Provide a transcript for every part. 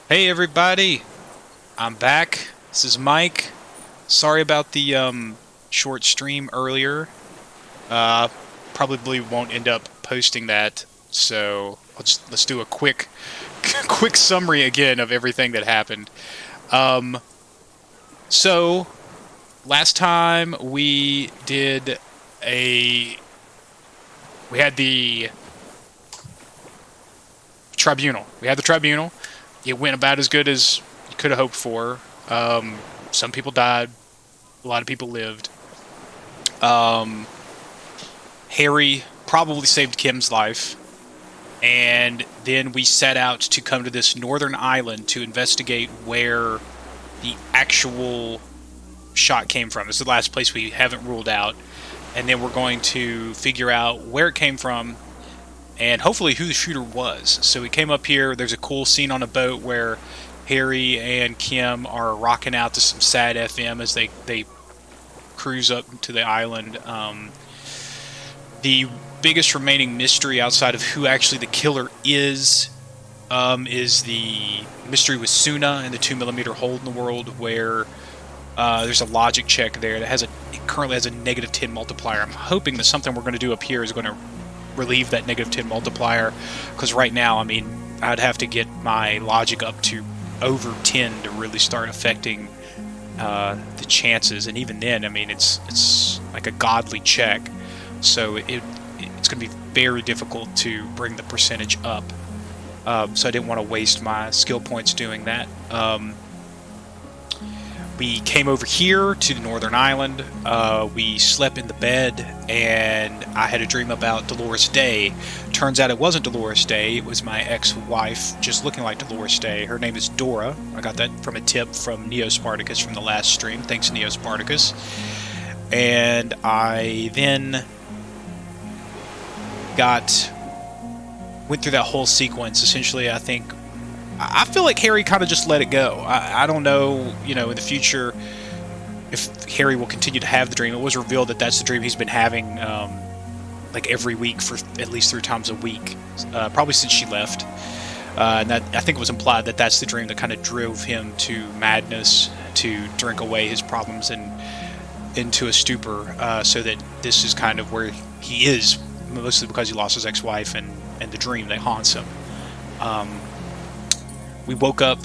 Hey everybody, I'm back. This is Mike. Sorry about the short stream earlier. Uh, Probably won't end up posting that, so let's do a quick quick summary again of everything that happened. Um, so last time a we had the tribunal. We had the tribunal. It went about as good as you could have hoped for. Some people died. A lot of people lived. Um, Harry probably saved Kim's life. And then we set out to come to this northern island to investigate where the actual shot came from. This is the last place we haven't ruled out. And then we're going to figure out where it came from and hopefully who the shooter was. So we came up here. There's a cool scene on a boat where Harry and Kim are rocking out to some sad FM as they cruise up to the island. The biggest remaining mystery outside of who actually the killer is the mystery with Suna and the 2mm hole in the world, where there's a logic check there that it currently has a -10 multiplier. I'm hoping that something we're going to do up here is going to relieve that -10 multiplier, because right now, I mean, I'd have to get my logic up to over 10 to really start affecting the chances, and even then, I mean, it's like a godly check, so it's going to be very difficult to bring the percentage up. So I didn't want to waste my skill points doing that. We came over here to the northern island. We slept in the bed, and I had a dream about Dolores Day. Turns out it wasn't Dolores Day. It was my ex-wife, just looking like Dolores Day. Her name is Dora. I got that from a tip from Neo Spartacus from the last stream. Thanks, Neo Spartacus. And I then went through that whole sequence. Essentially, I feel like Harry kind of just let it go. I don't know, in the future if Harry will continue to have the dream. It was revealed that that's the dream he's been having, like every week for at least 3 times a week, probably since she left. And that, I think it was implied that that's the dream that kind of drove him to madness, to drink away his problems and into a stupor, so that this is kind of where he is, mostly because he lost his ex-wife and the dream that haunts him. We woke up,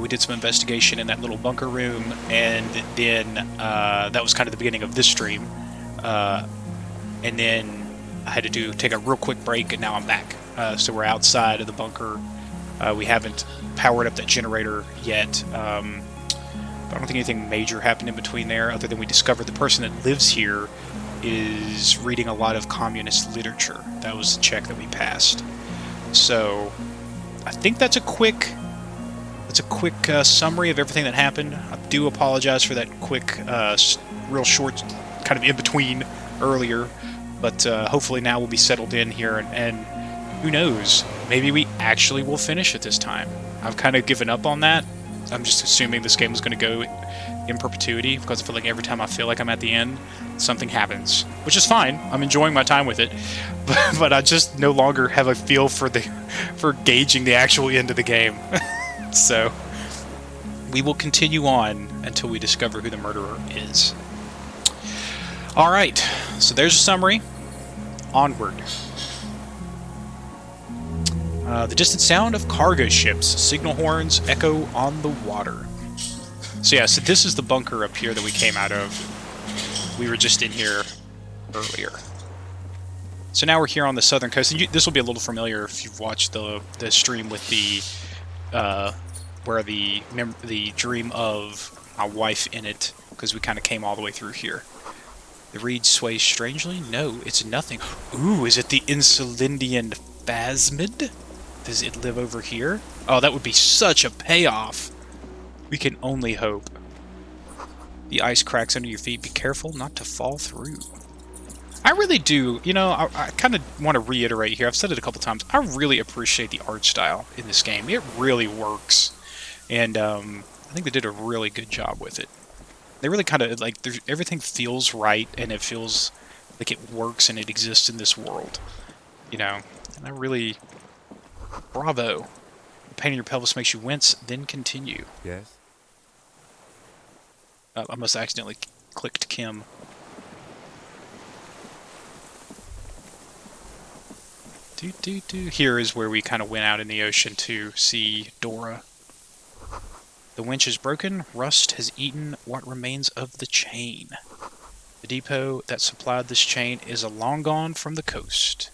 we did some investigation in that little bunker room, and then that was kind of the beginning of this stream. And then I had to take a real quick break, and now I'm back. So we're outside of the bunker. We haven't powered up that generator yet. But I don't think anything major happened in between there, other than we discovered the person that lives here is reading a lot of communist literature. That was the check that we passed. So I think that's a quick summary of everything that happened. I do apologize for that quick, real short kind of in-between earlier, but hopefully now we'll be settled in here, and who knows, maybe we actually will finish it this time. I've kind of given up on that. I'm just assuming this game is going to go in perpetuity, because I feel like every time I feel like I'm at the end, something happens, which is fine. I'm enjoying my time with it, but I just no longer have a feel for gauging the actual end of the game. So we will continue on until we discover who the murderer is. All right, so there's a summary. Onward. The distant sound of cargo ships. Signal horns echo on the water. So yeah, so this is the bunker up here that we came out of. We were just in here earlier. So now we're here on the southern coast, and this will be a little familiar if you've watched the stream with the where the dream of my wife in it, because we kind of came all the way through here. The reed sways strangely. No, it's nothing. Ooh, is it the Insulindian phasmid? Does it live over here? Oh, that would be such a payoff. We can only hope. The ice cracks under your feet. Be careful not to fall through. I really do. I kind of want to reiterate here. I've said it a couple times. I really appreciate the art style in this game. It really works. And I think they did a really good job with it. They really kind of, like, everything feels right, and it feels like it works and it exists in this world. And I really... Bravo. pain in your pelvis makes you wince, then continue. Yes? I must have accidentally clicked Kim. Here is where we kind of went out in the ocean to see Dora. The winch is broken. Rust has eaten what remains of the chain. The depot that supplied this chain is long gone from the coast.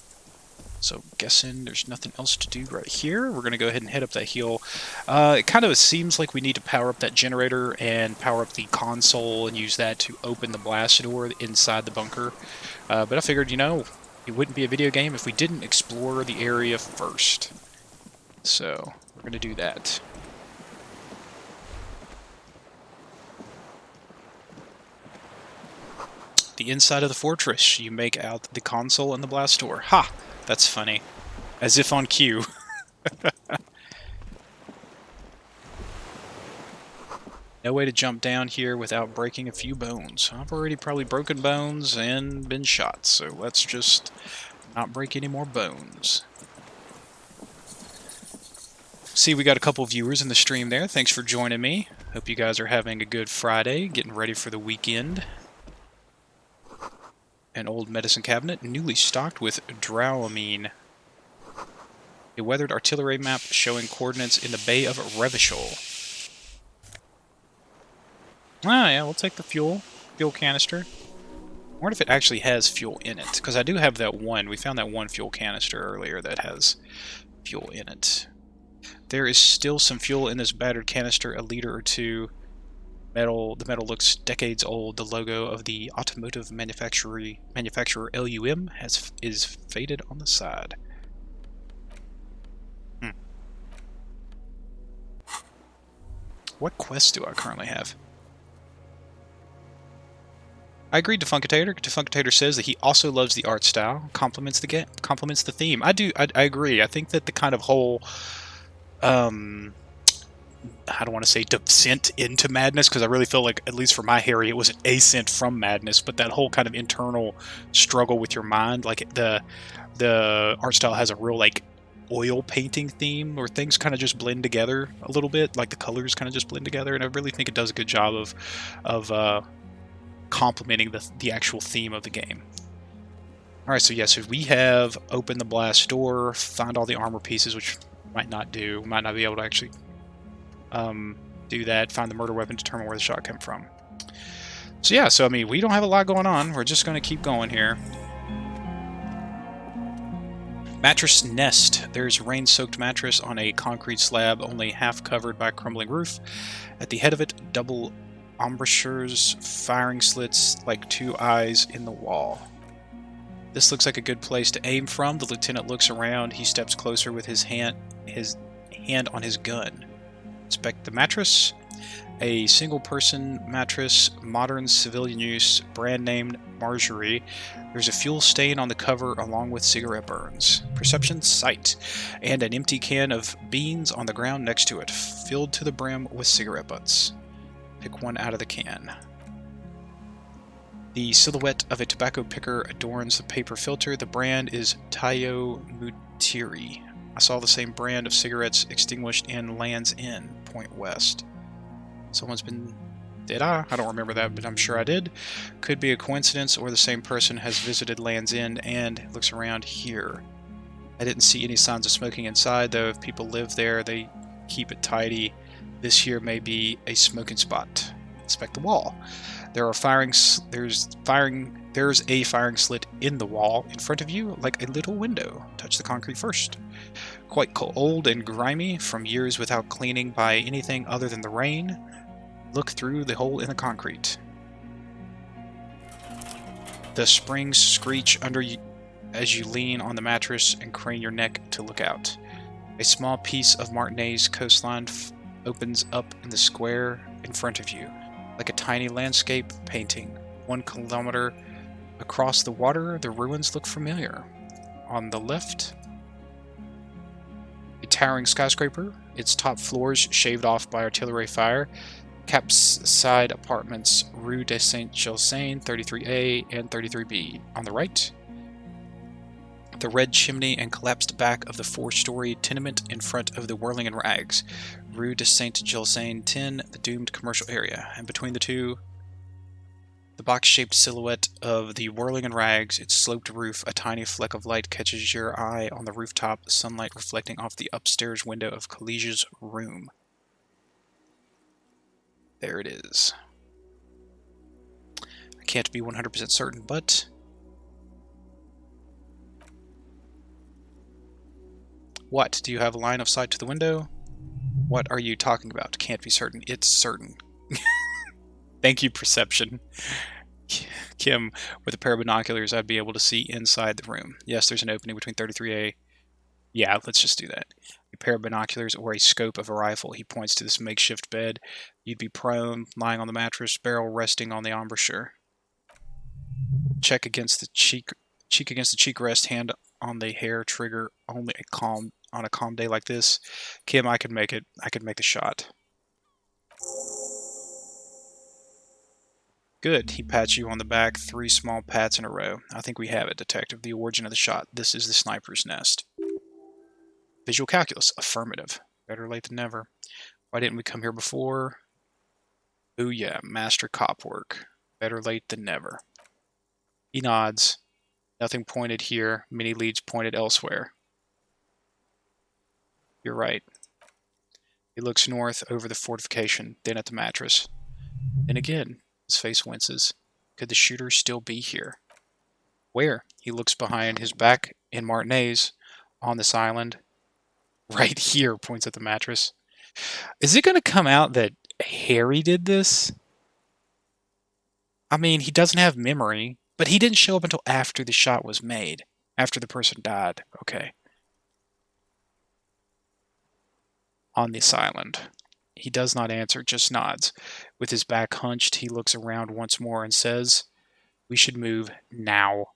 So guessing there's nothing else to do right here. We're going to go ahead and head up that hill. It kind of seems like we need to power up that generator and power up the console and use that to open the blast door inside the bunker. But I figured, you know, it wouldn't be a video game if we didn't explore the area first. So we're going to do that. The inside of the fortress. You make out the console and the blast door. Ha! That's funny. As if on cue. No way to jump down here without breaking a few bones. I've already probably broken bones and been shot, so let's just not break any more bones. See, we got a couple viewers in the stream there. Thanks for joining me. Hope you guys are having a good Friday, getting ready for the weekend. An old medicine cabinet, newly stocked with dramamine. A weathered artillery map showing coordinates in the Bay of Revachol. Ah, yeah, we'll take the fuel canister. I wonder if it actually has fuel in it, because I do have that one. We found that one fuel canister earlier that has fuel in it. There is still some fuel in this battered canister, a liter or two. The metal looks decades old. The logo of the automotive manufacturer Elysium is faded on the side. What quests do I currently have? I agreed to Funkitator. Funkitator says that he also loves the art style, compliments the theme. I agree. I think that the kind of whole I don't want to say descent into madness, because I really feel like, at least for my Harry, it was an ascent from madness, but that whole kind of internal struggle with your mind, like the art style has a real like oil painting theme, where things kind of just blend together a little bit, like the colors kind of just blend together, and I really think it does a good job of complementing the actual theme of the game. Alright, so yes, we have opened the blast door, found all the armor pieces, which might not be able to actually do that, find the murder weapon, determine where the shot came from. So yeah, I mean, we don't have a lot going on. We're just going to keep going here. Mattress nest. There's rain-soaked mattress on a concrete slab, only half covered by a crumbling roof. At the head of it, double embrasures, firing slits like two eyes in the wall. This looks like a good place to aim from. The lieutenant looks around. He steps closer with his hand on his gun. Inspect the mattress. A single-person mattress, modern civilian use, brand named Marjorie. There's a fuel stain on the cover along with cigarette burns. Perception sight. And an empty can of beans on the ground next to it, filled to the brim with cigarette butts. Pick one out of the can. The silhouette of a tobacco picker adorns the paper filter. The brand is Tayo Mutiri. I saw the same brand of cigarettes extinguished in Land's End, Point West. Someone's been... Did I? I don't remember that, but I'm sure I did. Could be a coincidence, or the same person has visited Land's End and looks around here. I didn't see any signs of smoking inside, though. If people live there, they keep it tidy. This here may be a smoking spot. Inspect the wall. There's a firing slit in the wall in front of you, like a little window. Touch the concrete first. Quite old and grimy from years without cleaning by anything other than the rain. Look through the hole in the concrete. The springs screech under you as you lean on the mattress and crane your neck to look out. A small piece of Martinez coastline opens up in the square in front of you, like a tiny landscape painting. 1 kilometer across the water, the ruins look familiar. On the left, a towering skyscraper, its top floors shaved off by artillery fire. Capside apartments, Rue de Saint-Gilles, 33A and 33B. On the right, the red chimney and collapsed back of the 4-story tenement in front of the Whirling and Rags, Rue de Saint-Gilles 10, the doomed commercial area, and between the two, the box-shaped silhouette of the Whirling and Rags, its sloped roof. A tiny fleck of light catches your eye on the rooftop, sunlight reflecting off the upstairs window of Collegia's room. There it is. I can't be 100% certain, but... What? Do you have a line of sight to the window? What are you talking about? Can't be certain. It's certain. Thank you, perception. Kim, with a pair of binoculars, I'd be able to see inside the room. Yes, there's an opening between 33A. Yeah, let's just do that. A pair of binoculars or a scope of a rifle. He points to this makeshift bed. You'd be prone, lying on the mattress, barrel resting on the embouchure. Check against the cheek against the cheek rest, hand on the hair trigger. Only on a calm day like this. Kim, I can make it. I can make the shot. Good. He pats you on the back, 3 small pats in a row. I think we have it, Detective. The origin of the shot. This is the sniper's nest. Visual calculus. Affirmative. Better late than never. Why didn't we come here before? Ooh yeah, master cop work. Better late than never. He nods. Nothing pointed here. Many leads pointed elsewhere. You're right. He looks north over the fortification, then at the mattress. Then again. His face winces. Could the shooter still be here? Where? He looks behind his back in Martinez on this island. Right here, points at the mattress. Is it going to come out that Harry did this? I mean, he doesn't have memory, but he didn't show up until after the shot was made. After the person died. Okay. On this island. He does not answer, just nods. With his back hunched, he looks around once more and says, "We should move now."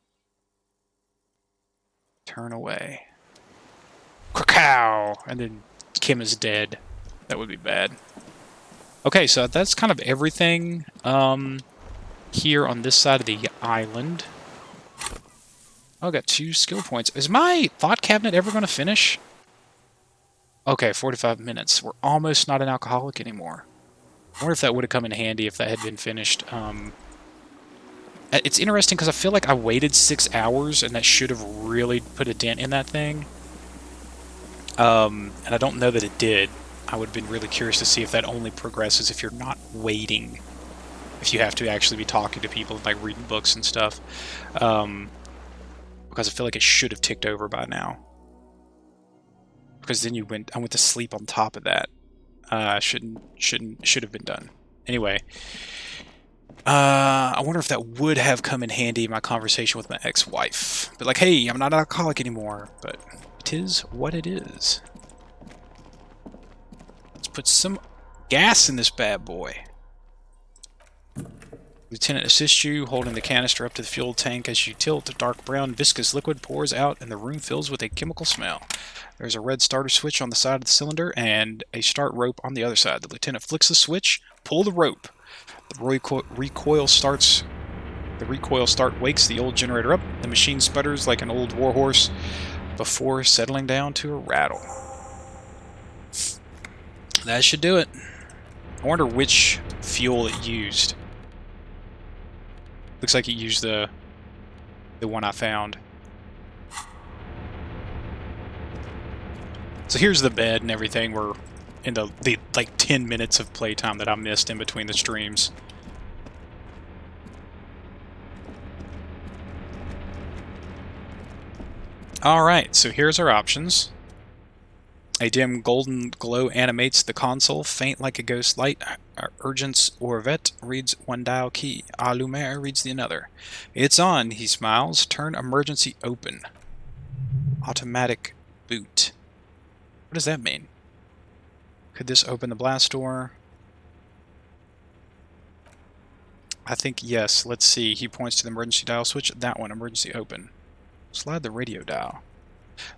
Turn away. Krakow! And then Kim is dead. That would be bad. Okay, so that's kind of everything here on this side of the island. Oh, I got 2 skill points. Is my thought cabinet ever going to finish? Okay, 45 minutes. We're almost not an alcoholic anymore. I wonder if that would have come in handy if that had been finished. It's interesting because I feel like I waited 6 hours and that should have really put a dent in that thing. And I don't know that it did. I would have been really curious to see if that only progresses if you're not waiting. If you have to actually be talking to people, like reading books and stuff. Because I feel like it should have ticked over by now. Because then I went to sleep on top of that. Should have been done. Anyway, I wonder if that would have come in handy in my conversation with my ex-wife. But like, hey, I'm not an alcoholic anymore. But it is what it is. Let's put some gas in this bad boy. Lieutenant assists you, holding the canister up to the fuel tank. As you tilt, a dark brown viscous liquid pours out and the room fills with a chemical smell. There's a red starter switch on the side of the cylinder and a start rope on the other side. The lieutenant flicks the switch, pull the rope. The recoil starts. The recoil start wakes the old generator up. The machine sputters like an old warhorse before settling down to a rattle. That should do it. I wonder which fuel it used. Looks like it used the one I found. So here's the bed and everything. We're in the like 10 minutes of playtime that I missed in between the streams. Alright, so here's our options. A dim golden glow animates the console, faint like a ghost light. Urgence or vet reads one dial key. Allumer reads the another. It's on, he smiles. Turn emergency open. Automatic boot. What does that mean? Could this open the blast door? I think yes. Let's see. He points to the emergency dial switch. That one, emergency open. Slide the radio dial.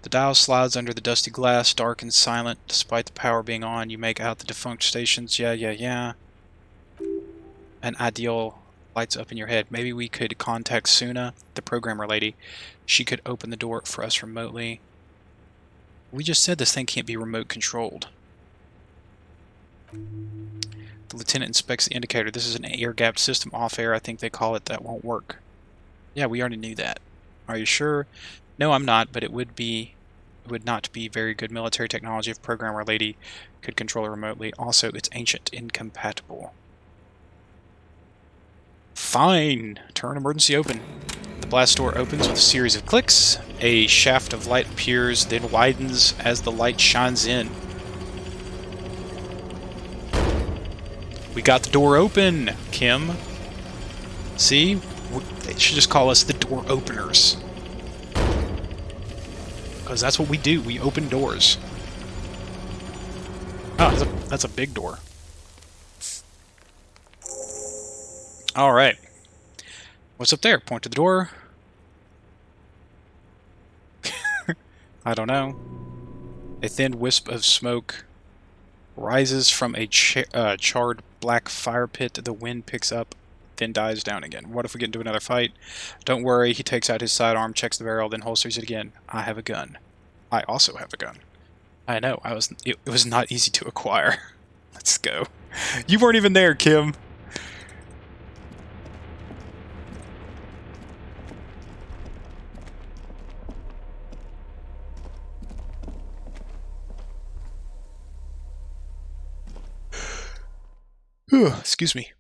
The dial slides under the dusty glass, dark and silent. Despite the power being on, you make out the defunct stations. Yeah. An ideal Lights up in your head. Maybe we could contact Suna, the programmer lady. She could open the door for us remotely. We just said this thing can't be remote controlled. The lieutenant inspects the indicator. This is an air-gapped system. Off air, I think they call it. That won't work. Yeah, we already knew that. Are you sure? No, I'm not, but it would not be very good military technology if programmer lady could control it remotely. Also, it's ancient, incompatible. Fine. Turn emergency open. The blast door opens with a series of clicks. A shaft of light appears, then widens as the light shines in. We got the door open, Kim. See? They should just call us the door openers. Because that's what we do. We open doors. Oh, that's a big door. Alright. What's up there? Point to the door. I don't know. A thin wisp of smoke rises from a charred black fire pit. The wind picks up, then dies down again. What if we get into another fight? Don't worry. He takes out his sidearm, checks the barrel, then holsters it again. I have a gun. I also have a gun. I know. It was not easy to acquire. Let's go. You weren't even there, Kim. Excuse me.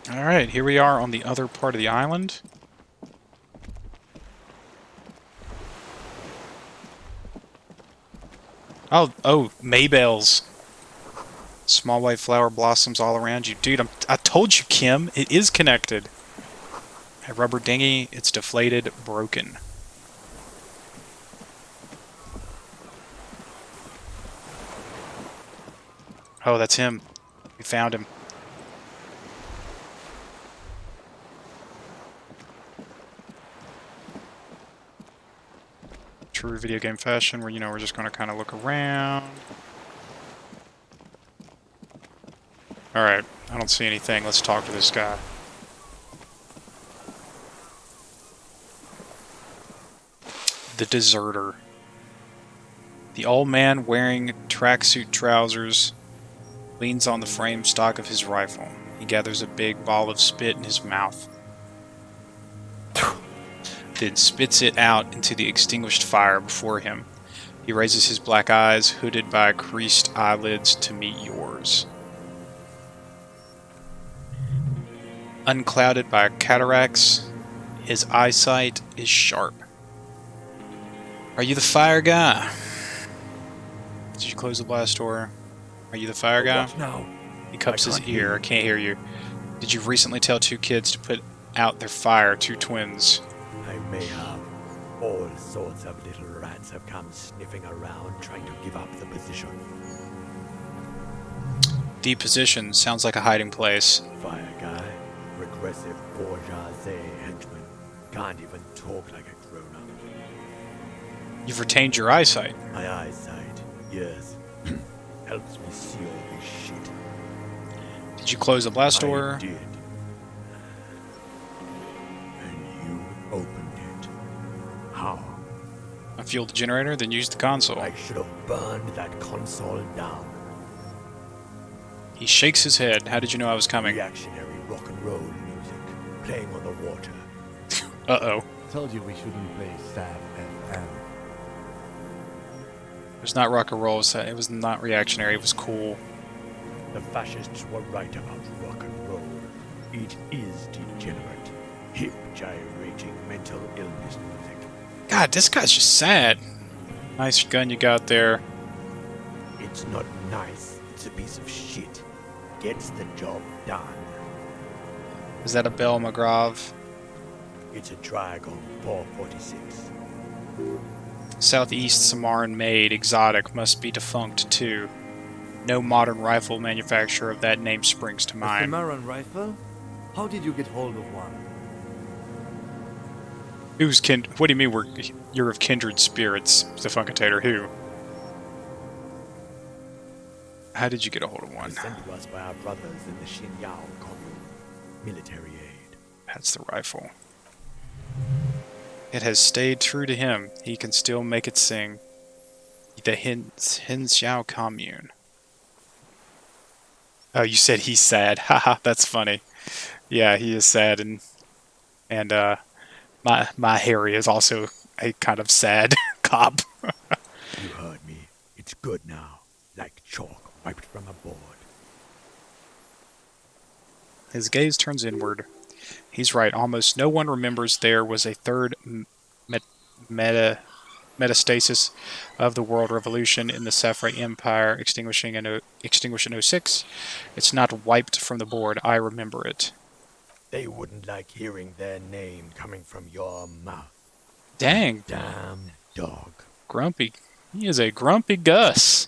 Alright, here we are on the other part of the island. Oh, Maybells. Small white flower blossoms all around you. Dude, I told you, Kim, it is connected. A rubber dinghy, it's deflated, broken. Oh, that's him. We found him. True video game fashion, where, we're just going to kind of look around. Alright, I don't see anything. Let's talk to this guy. The deserter. The old man wearing tracksuit trousers leans on the frame stock of his rifle. He gathers a big ball of spit in his mouth, then spits it out into the extinguished fire before him. He raises his black eyes, hooded by creased eyelids, to meet yours. Unclouded by cataracts, his eyesight is sharp. Are you the fire guy? Did you close the blast door? Are you the fire guy? What now? He cups his ear. I can't hear you. Did you recently tell two kids to put out their fire? Two twins. I may have. All sorts of little rats have come sniffing around trying to give up the position. Deep position. Sounds like a hiding place. Fire guy. Regressive bourgeoisie henchman. Can't even talk like a grown-up. You've retained your eyesight. My eyesight, yes. Helps me see all this shit. Did you close the blast door? I did. And you opened it. How? I fueled the generator, then used the console. I should have burned that console down. He shakes his head. How did you know I was coming? Reactionary rock and roll music playing on the water. Uh-oh. Told you we shouldn't play sad FM. It was not rock and roll. It was not reactionary. It was cool. The fascists were right about rock and roll. It is degenerate, hip, gyrating mental illness music. God, this guy's just sad. Nice gun you got there. It's not nice. It's a piece of shit. Gets the job done. Is that a Bell McGraw? It's a Dragon 446. Southeast Samaran made, exotic, must be defunct too. No modern rifle manufacturer of that name springs to A mind. Cimarron rifle? How did you get hold of one? Who's what do you mean you're of kindred spirits, Defuncatator? Who? How did you get a hold of It one? was sent to us by our brothers in the Xinyao commune. Military aid. That's the rifle. It has stayed true to him. He can still make it sing. The Xiao commune. Oh, you said he's sad. Haha, that's funny. Yeah, he is sad, and my Harry is also a kind of sad cop. You heard me. It's good now. Like chalk wiped from a board. His gaze turns inward. He's right. Almost no one remembers there was a third metastasis of the world revolution in the Saffrey Empire extinguishing in 06. It's not wiped from the board. I remember it. They wouldn't like hearing their name coming from your mouth. Dang. Damn dog. Grumpy. He is a grumpy Gus.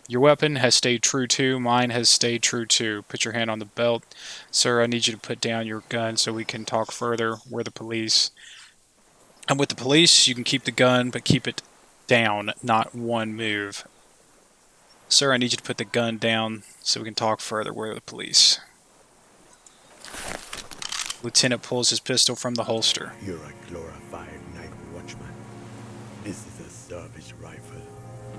Your weapon has stayed true too. Mine has stayed true too. Put your hand on the belt. Sir, I need you to put down your gun so we can talk further. We're the police. And with the police, you can keep the gun, but keep it down, not one move. Sir, I need you to put the gun down so we can talk further. We're the police. Lieutenant pulls his pistol from the holster. You're a glorified night watchman. This is a service rifle.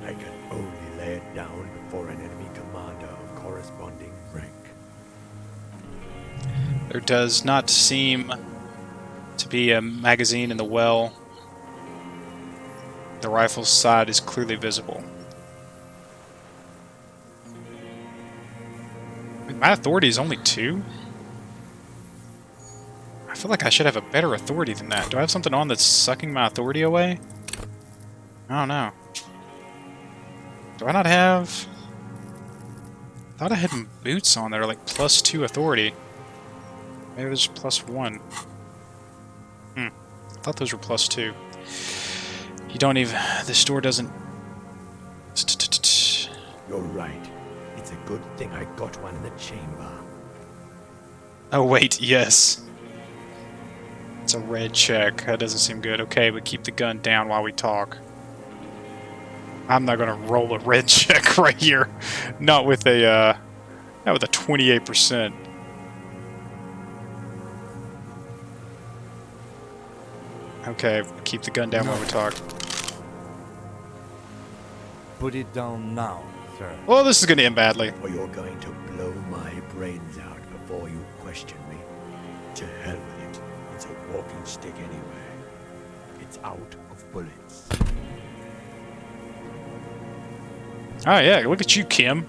I can only lay it down before an enemy commander of corresponding rank. There does not seem to be a magazine in the well. The rifle's side is clearly visible. My authority is only 2? I feel like I should have a better authority than that. Do I have something on that's sucking my authority away? I don't know. Do I not have... I thought I had boots on that are like +2 authority. Maybe there's +1. I thought those were +2. You don't even... The store doesn't... You're right. It's a good thing I got one in the chamber. Oh wait, yes. It's a red check. That doesn't seem good. Okay, but keep the gun down while we talk. I'm not gonna roll a red check right here. Not with a 28%. Okay, keep the gun down while we talk. Put it down now, sir. Well, this is gonna end badly. Or you're going to blow my brains out before you question me. To hell with it. It's a walking stick anyway. It's out of bullets. Oh yeah, look at you, Kim.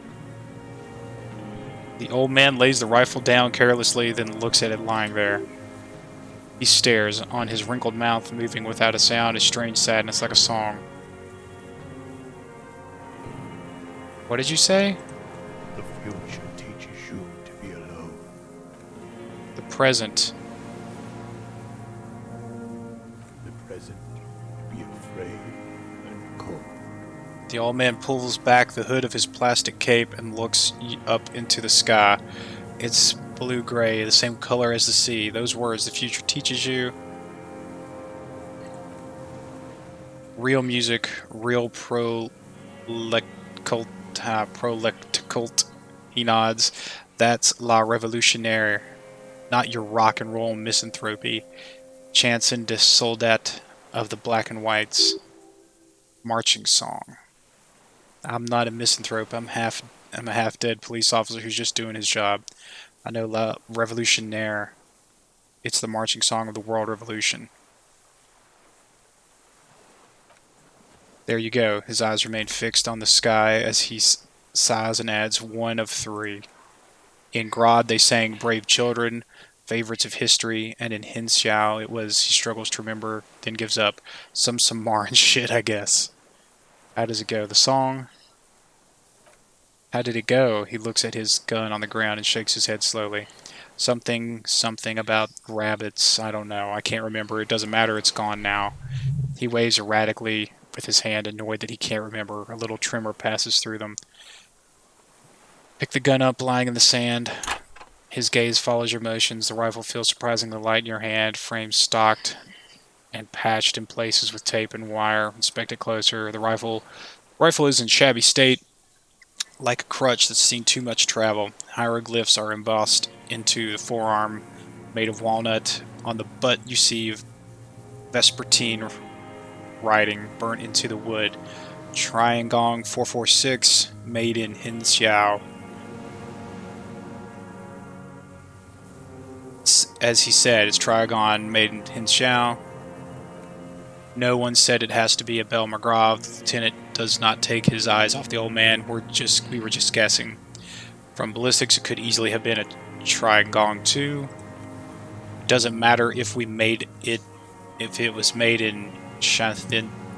The old man lays the rifle down carelessly, then looks at it lying there. He stares, on his wrinkled mouth moving without a sound, a strange sadness like a song. What did you say? The future teaches you to be alone. The present. The present to be afraid and cold. The old man pulls back the hood of his plastic cape and looks up into the sky. It's blue-gray, the same color as the sea. Those words, the future teaches you. Real music, real prolecticult. He nods. That's La Revolutionnaire, not your rock and roll misanthropy. Chanson de Soldat of the Black and Whites. Marching song. I'm not a misanthrope. I'm a half-dead police officer who's just doing his job. I know La Revolutionnaire. It's the marching song of the world revolution. There you go. His eyes remain fixed on the sky as he sighs and adds, 1 of 3. In Grad they sang Brave Children, favorites of history, and in Hinxiao it was he struggles to remember, then gives up. Some Samaran shit, I guess. How does it go? The song? How did it go? He looks at his gun on the ground and shakes his head slowly. Something about rabbits. I don't know. I can't remember. It doesn't matter. It's gone now. He waves erratically with his hand, annoyed that he can't remember. A little tremor passes through them. Pick the gun up, lying in the sand. His gaze follows your motions. The rifle feels surprisingly light in your hand. Frame stocked and patched in places with tape and wire. Inspect it closer. The rifle is in shabby state. like a crutch that's seen too much travel. Hieroglyphs are embossed into the forearm, made of walnut. On the butt, you see Vespertine writing burnt into the wood. Triangong 446, made in Hinxiao. As he said, it's Trigon made in Hinxiao. No one said it has to be a Bel Margrave. The lieutenant does not take his eyes off the old man. We were just guessing. From ballistics, it could easily have been a Trigon 2. Doesn't matter if we made it, if it was made in Shaneth.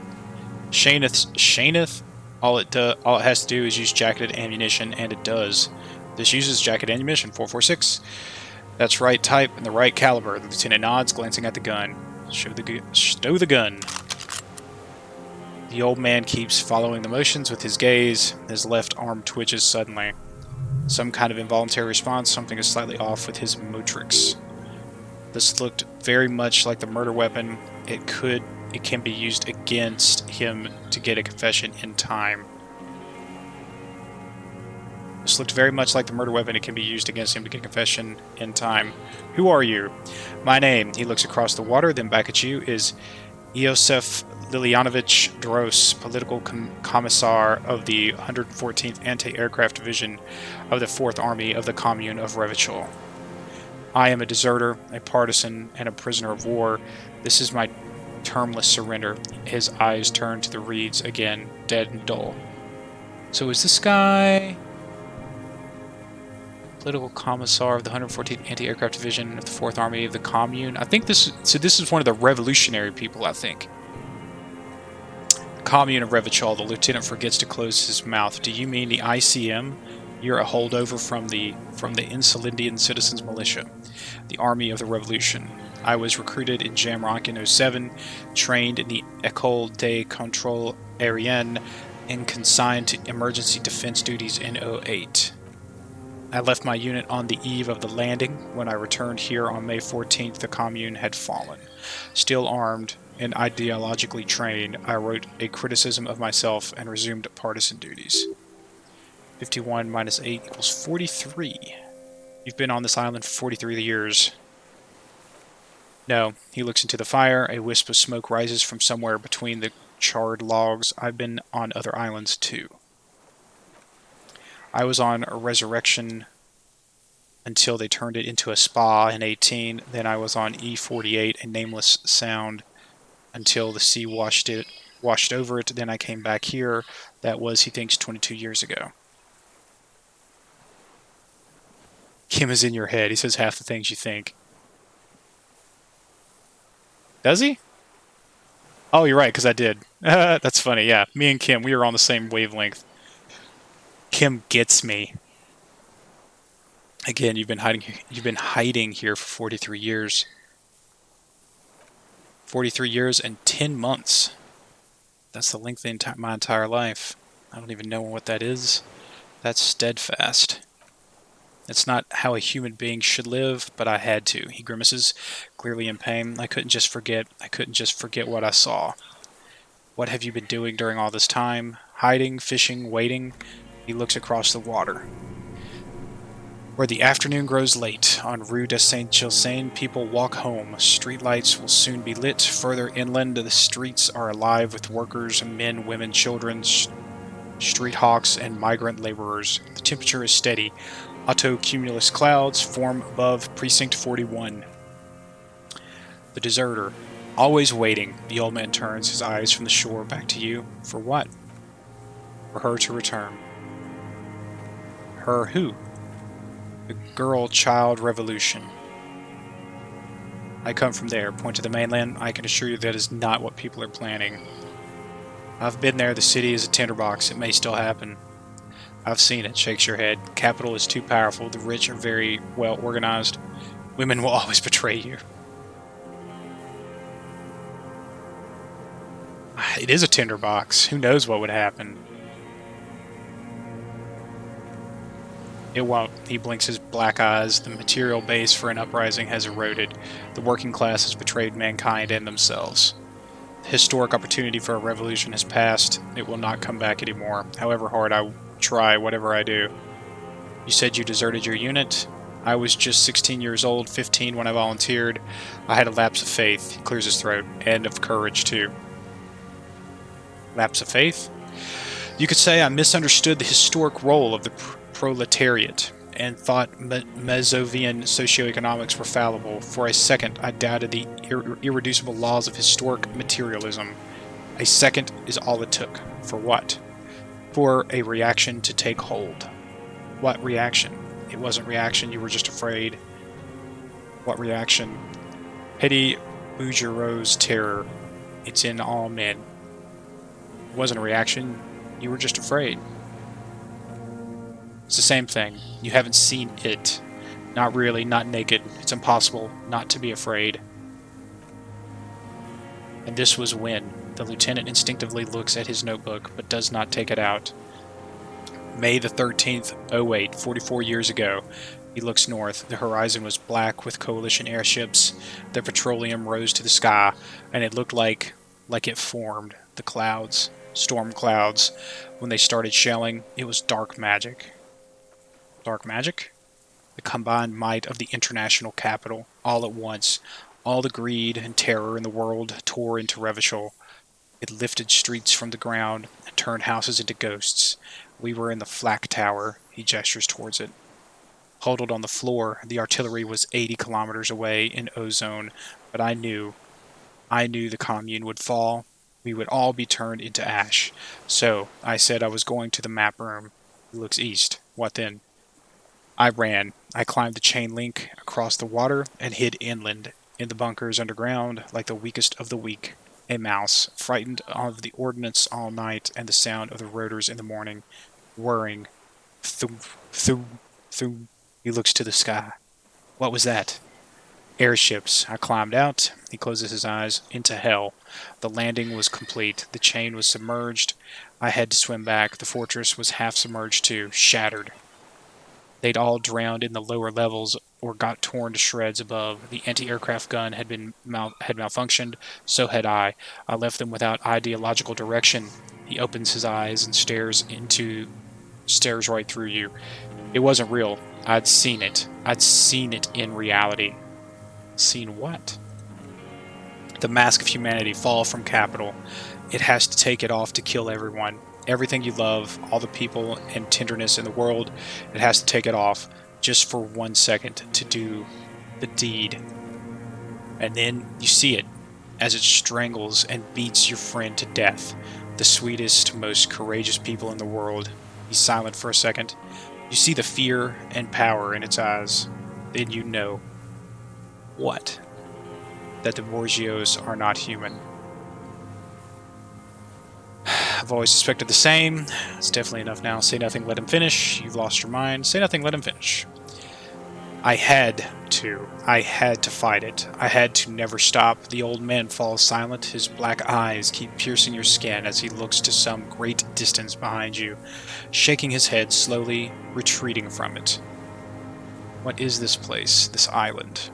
All it has to do is use jacketed ammunition, and it does. This uses jacketed ammunition, 446. That's right type and the right caliber. The lieutenant nods, glancing at the gun. Stow the gun. The old man keeps following the motions with his gaze. His left arm twitches suddenly. Some kind of involuntary response. Something is slightly off with his motrix. This looked very much like the murder weapon. It can be used against him to get a confession in time. This looked very much like the murder weapon. It can be used against him to get a confession in time. Who are you? My name, he looks across the water, then back at you, is Iosef Lilianovich Dros, political commissar of the 114th Anti-Aircraft Division of the 4th Army of the Commune of Revachol. I am a deserter, a partisan, and a prisoner of war. This is my termless surrender. His eyes turn to the reeds again, dead and dull. So is this guy political commissar of the 114th Anti-Aircraft Division of the 4th Army of the Commune? I think this is one of the revolutionary people, I think. Commune of Revachol. The lieutenant forgets to close his mouth. Do you mean the ICM? You're a holdover from the Insulindian Citizens Militia, the Army of the Revolution. I was recruited in Jamrock in 07, trained in the École des Contrôles Aériens, and consigned to emergency defense duties in 08. I left my unit on the eve of the landing. When I returned here on May 14th, the Commune had fallen. Still armed and ideologically trained, I wrote a criticism of myself and resumed partisan duties. 51 minus 8 equals 43. You've been on this island for 43 years. No. He looks into the fire. A wisp of smoke rises from somewhere between the charred logs. I've been on other islands too. I was on a Resurrection until they turned it into a spa in 18. Then I was on E48, a nameless sound, until the sea washed over it. Then I came back here. That was, he thinks, 22 years ago. Kim is in your head. He says half the things you think. Does he? Oh, you're right, because I did. That's funny, yeah. Me and Kim, we are on the same wavelength. Kim gets me. Again, you've been hiding here for 43 years. 43 years and 10 months. That's the length of my entire life. I don't even know what that is. That's steadfast. It's not how a human being should live, but I had to. He grimaces, clearly in pain. I couldn't just forget what I saw. What have you been doing during all this time? Hiding, fishing, waiting? He looks across the water. Where the afternoon grows late, on Rue de Saint-Gilles, people walk home. Streetlights will soon be lit. Further inland, the streets are alive with workers, men, women, children, street hawks, and migrant laborers. The temperature is steady. Autocumulus clouds form above Precinct 41. The deserter, always waiting. The old man turns his eyes from the shore back to you. For what? For her to return. Her who? The girl-child revolution. I come from there. Point to the mainland. I can assure you that is not what people are planning. I've been there. The city is a tinderbox. It may still happen. I've seen it. Shakes your head. Capital is too powerful. The rich are very well organized. Women will always betray you. It is a tinderbox. Who knows what would happen? It won't. He blinks his black eyes. The material base for an uprising has eroded. The working class has betrayed mankind and themselves. The historic opportunity for a revolution has passed. It will not come back anymore. However hard I try whatever I do. You said you deserted your unit. I was just 16 years old, 15 when I volunteered. I had a lapse of faith. He clears his throat. And of courage, too. Lapse of faith? You could say I misunderstood the historic role of the proletariat and thought Mesovian socioeconomics were fallible. For a second, I doubted the irreducible laws of historic materialism. A second is all it took. For what? For a reaction to take hold. What reaction? It wasn't reaction, you were just afraid. What reaction? Pity Bouguereau's terror. It's in all men. It wasn't a reaction, you were just afraid. It's the same thing. You haven't seen it. Not really, not naked. It's impossible not to be afraid. And this was when. The lieutenant instinctively looks at his notebook, but does not take it out. May the 13th, 08, 44 years ago. He looks north. The horizon was black with coalition airships. The petroleum rose to the sky, and it looked like it formed. The clouds, storm clouds. When they started shelling, it was dark magic. Dark magic? The combined might of the international capital, all at once. All the greed and terror in the world tore into Revachol. It lifted streets from the ground and turned houses into ghosts. We were in the flak tower. He gestures towards it. Huddled on the floor, the artillery was 80 kilometers away in ozone, but I knew the commune would fall. We would all be turned into ash. So, I said I was going to the map room. He looks east. What then? I ran. I climbed the chain link across the water and hid inland, in the bunkers underground, like the weakest of the weak. A mouse, frightened of the ordnance all night and the sound of the rotors in the morning, whirring. Thum, thum, thum. He looks to the sky. What was that? Airships. I climbed out. He closes his eyes. Into hell. The landing was complete. The chain was submerged. I had to swim back. The fortress was half submerged too. Shattered. They'd all drowned in the lower levels or got torn to shreds above. The anti-aircraft gun had malfunctioned. So had I. I left them without ideological direction. He opens his eyes and stares right through you. It wasn't real. I'd seen it. I'd seen it in reality. Seen what? The mask of humanity fall from capital. It has to take it off to kill everyone. Everything you love, all the people and tenderness in the world, it has to take it off just for 1 second to do the deed. And then you see it as it strangles and beats your friend to death. The sweetest, most courageous people in the world. He's silent for a second. You see the fear and power in its eyes. Then you know. What? That the Borgios are not human. I've always suspected the same. It's definitely enough now. Say nothing, let him finish. You've lost your mind. Say nothing, let him finish. I had to. I had to fight it. I had to never stop. The old man falls silent. His black eyes keep piercing your skin as he looks to some great distance behind you, shaking his head, slowly retreating from it. What is this place, this island?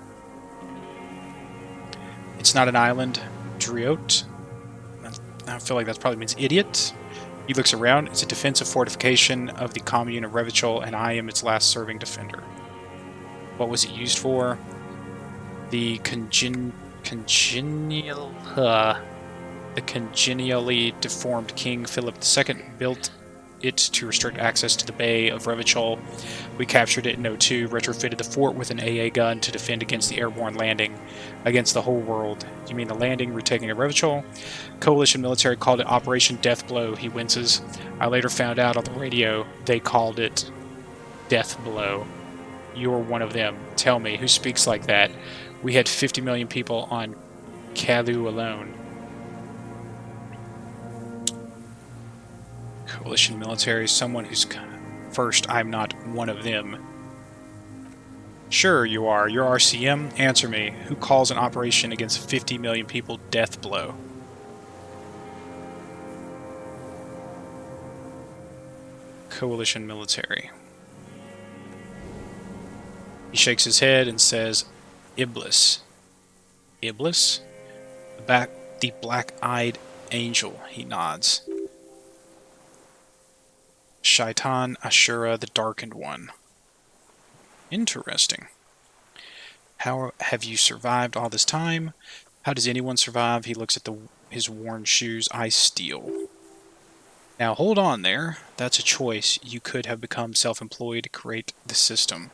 It's not an island. Driot? I feel like that probably means idiot. He looks around. It's a defensive fortification of the commune of Revachol, and I am its last serving defender. What was it used for? The congenially deformed King Philip II built it to restrict access to the Bay of Revachol. We captured it in 02, retrofitted the fort with an AA gun to defend against the airborne landing, against the whole world. You mean the landing, retaking of Revachol? Coalition military called it Operation Death Blow, he winces. I later found out on the radio they called it Death Blow. You're one of them. Tell me, who speaks like that? We had 50 million people on Kalu alone. Coalition military, someone who's... First, I'm not one of them. Sure you are. You're RCM. Answer me. Who calls an operation against 50 million people Death Blow? Coalition military. He shakes his head and says, Iblis. Iblis? The black-eyed angel, he nods. Shaitan Ashura, the Darkened One. Interesting. How have you survived all this time? How does anyone survive? He looks at his worn shoes. I steal. Now hold on there. That's a choice. You could have become self-employed to create the system.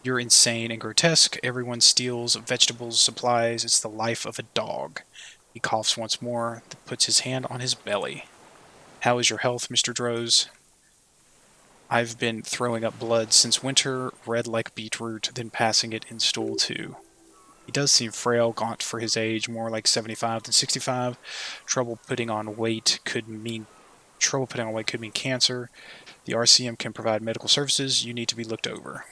You're insane and grotesque. Everyone steals vegetables, supplies. It's the life of a dog. He coughs once more, puts his hand on his belly. How is your health, Mr. Droz? I've been throwing up blood since winter, red like beetroot, then passing it in stool too. He does seem frail, gaunt for his age, more like 75 than 65. Trouble putting on weight could mean cancer. The RCM can provide medical services. You need to be looked over.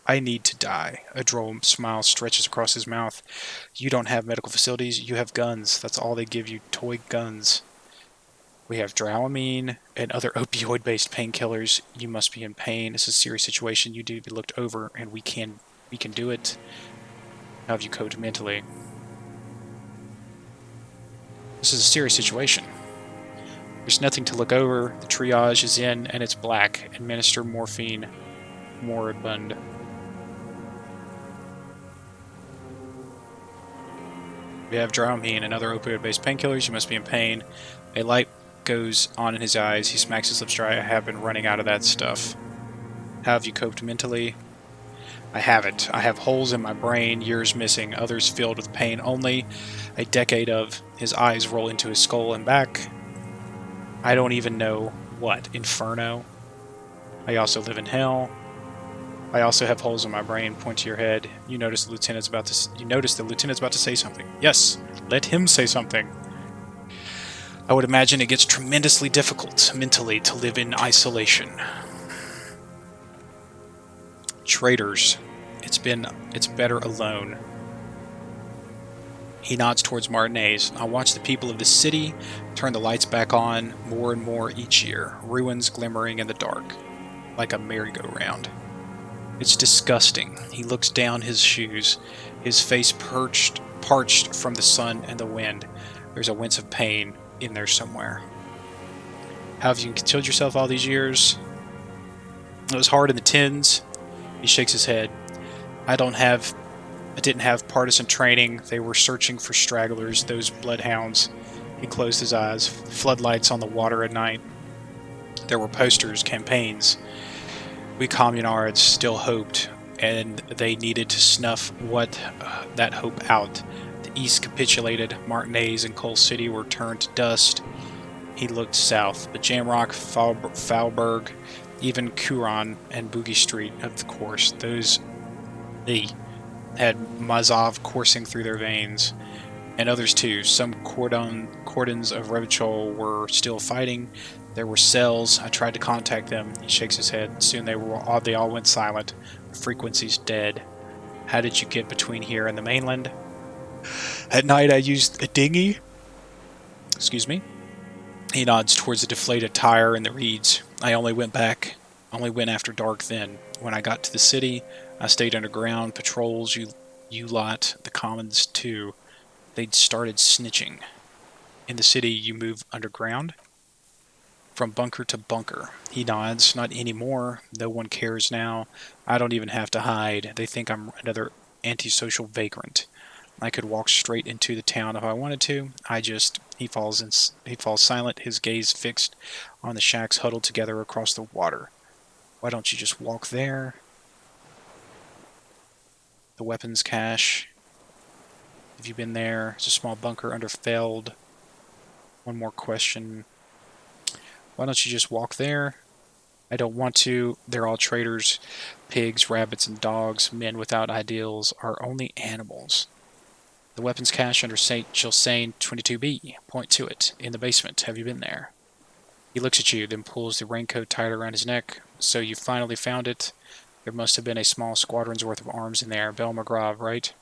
I need to die. A droll smile stretches across his mouth. You don't have medical facilities. You have guns. That's all they give you. Toy guns. We have Dramamine and other opioid-based painkillers. You must be in pain. It's a serious situation. You need to be looked over, and we can do it. How have you coped mentally? This is a serious situation. There's nothing to look over. The triage is in, and it's black. Administer morphine. Moribund. We have Dramamine and other opioid-based painkillers. You must be in pain. A light goes on in his eyes. He smacks his lips dry. I have been running out of that stuff. How have you coped mentally? I haven't. I have holes in my brain, years missing, others filled with pain only. A decade of. His eyes roll into his skull and back. I don't even know what. Inferno. I also live in hell. I also have holes in my brain. Point to your head. You notice the lieutenant's about to say something. Yes, let him say something. I would imagine it gets tremendously difficult mentally to live in isolation. Traitors. It's better alone. He nods towards Martinez. I watch the people of the city turn the lights back on more and more each year. Ruins glimmering in the dark, like a merry-go-round. It's disgusting. He looks down his shoes, his face parched from the sun and the wind. There's a wince of pain in there somewhere. How have you concealed yourself all these years? It was hard in the tens. He shakes his head. I didn't have partisan training. They were searching for stragglers, those bloodhounds. He closed his eyes. Floodlights on the water at night. There were posters, campaigns. We communards still hoped, and they needed to snuff that hope out. The East capitulated. Martinez and Coal City were turned to dust. He looked south, but Jamrock, Foulberg, even Kuron and Boogie Street, of course, they had Mazov coursing through their veins, and others too. Some cordons of Revachol were still fighting. There were cells. I tried to contact them. He shakes his head. Soon they all went silent. The frequency's dead. How did you get between here and the mainland? At night I used a dinghy. Excuse me. He nods towards the deflated tire and the reeds. I only went after dark then. When I got to the city, I stayed underground. Patrols, you lot, the commons too. They'd started snitching. In the city, you move underground? From bunker to bunker. He nods. Not anymore. No one cares now. I don't even have to hide. They think I'm another antisocial vagrant. I could walk straight into the town if I wanted to. He falls silent, his gaze fixed on the shacks huddled together across the water. Why don't you just walk there? The weapons cache. Have you been there? It's a small bunker under Feld. One more question. Why don't you just walk there? I don't want to. They're all traitors. Pigs, rabbits, and dogs. Men without ideals are only animals. The weapons cache under St. Gilsane 22B. Point to it. In the basement. Have you been there? He looks at you, then pulls the raincoat tighter around his neck. So you finally found it. There must have been a small squadron's worth of arms in there. Belle McGraw, right?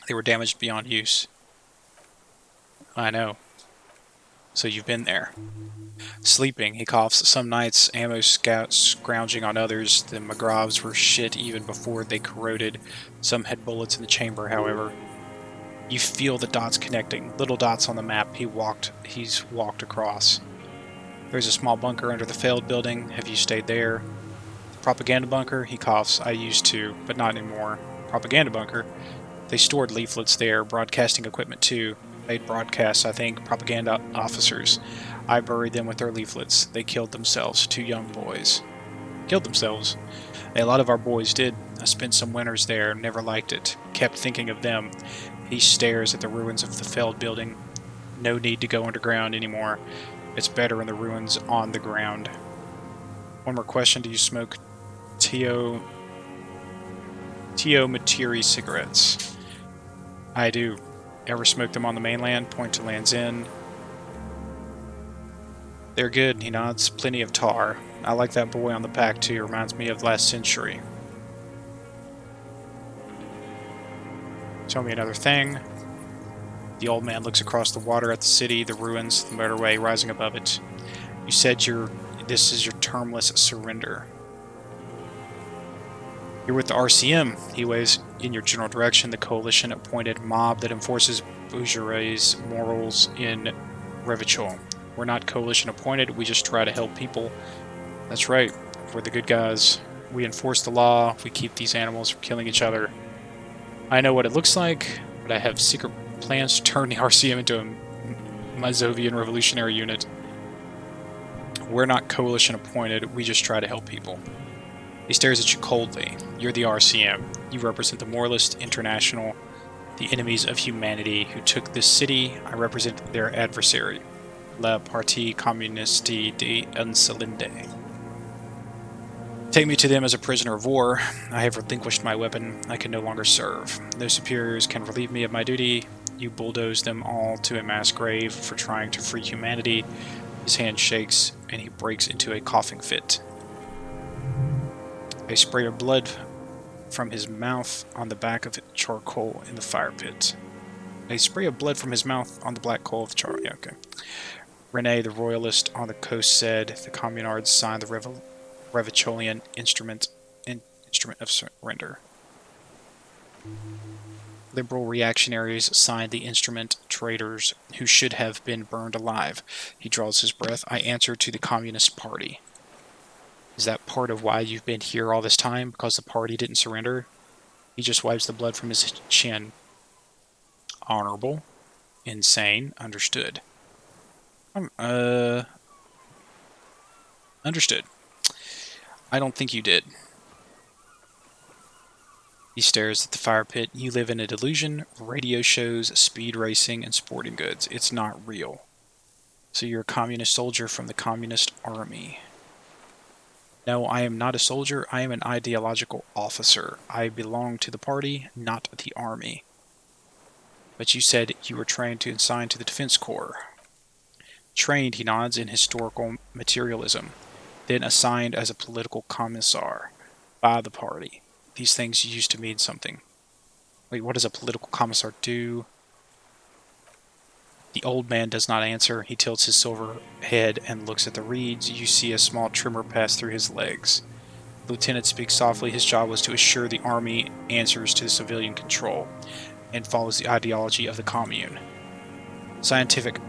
They were damaged beyond use. I know. So you've been there. Sleeping, he coughs. Some nights, ammo scrounging on others. The McGraws were shit even before they corroded. Some had bullets in the chamber, however. You feel the dots connecting. Little dots on the map he's walked across. There's a small bunker under the failed building. Have you stayed there? Propaganda bunker? He coughs. I used to, but not anymore. Propaganda bunker? They stored leaflets there, broadcasting equipment too. Made broadcasts, I think, propaganda officers. I buried them with their leaflets. They killed themselves, 2 young boys. Killed themselves? A lot of our boys did. I spent some winters there, never liked it. Kept thinking of them. He stares at the ruins of the failed building. No need to go underground anymore. It's better in the ruins on the ground. One more question. Do you smoke Teo Materi cigarettes? I do. Ever smoked them on the mainland? Point to Land's End. They're good, he nods. Plenty of tar. I like that boy on the back too. Reminds me of last century. Tell me another thing. The old man looks across the water at the city, the ruins, the motorway rising above it. You said this is your termless surrender. You're with the RCM. He waves in your general direction, the coalition-appointed mob that enforces bourgeois morals in Revachol. We're not coalition-appointed, we just try to help people. That's right, we're the good guys. We enforce the law, we keep these animals from killing each other. I know what it looks like, but I have secret plans to turn the RCM into a Mazovian revolutionary unit. We're not coalition-appointed, we just try to help people. He stares at you coldly. You're the RCM. You represent the Moralist International, the enemies of humanity who took this city. I represent their adversary, La Partie Communiste d'Encelinde. Take me to them as a prisoner of war. I have relinquished my weapon. I can no longer serve. No superiors can relieve me of my duty. You bulldoze them all to a mass grave for trying to free humanity. His hand shakes, and he breaks into a coughing fit. A spray of blood from his mouth on the back of charcoal in the fire pit. A spray of blood from his mouth on the black coal of charcoal. Yeah, okay. Rene, the royalist on the coast, said the communards signed the Revacholian instrument of surrender. Liberal reactionaries signed the instrument. Traitors who should have been burned alive. He draws his breath. I answer to the Communist Party. Is that part of why you've been here all this time? Because the party didn't surrender? He just wipes the blood from his chin. Honorable. Insane. Understood. Understood. I don't think you did. He stares at the fire pit. You live in a delusion. Radio shows, speed racing, and sporting goods. It's not real. So you're a communist soldier from the communist army. No, I am not a soldier. I am an ideological officer. I belong to the party, not the army. But you said you were trained to assign to the Defense Corps. Trained, he nods, in historical materialism. Then assigned as a political commissar by the party. These things used to mean something. Wait, what does a political commissar do? The old man does not answer. He tilts his silver head and looks at the reeds. You see a small tremor pass through his legs. The lieutenant speaks softly. His job was to assure the army answers to the civilian control and follows the of the commune. Scientific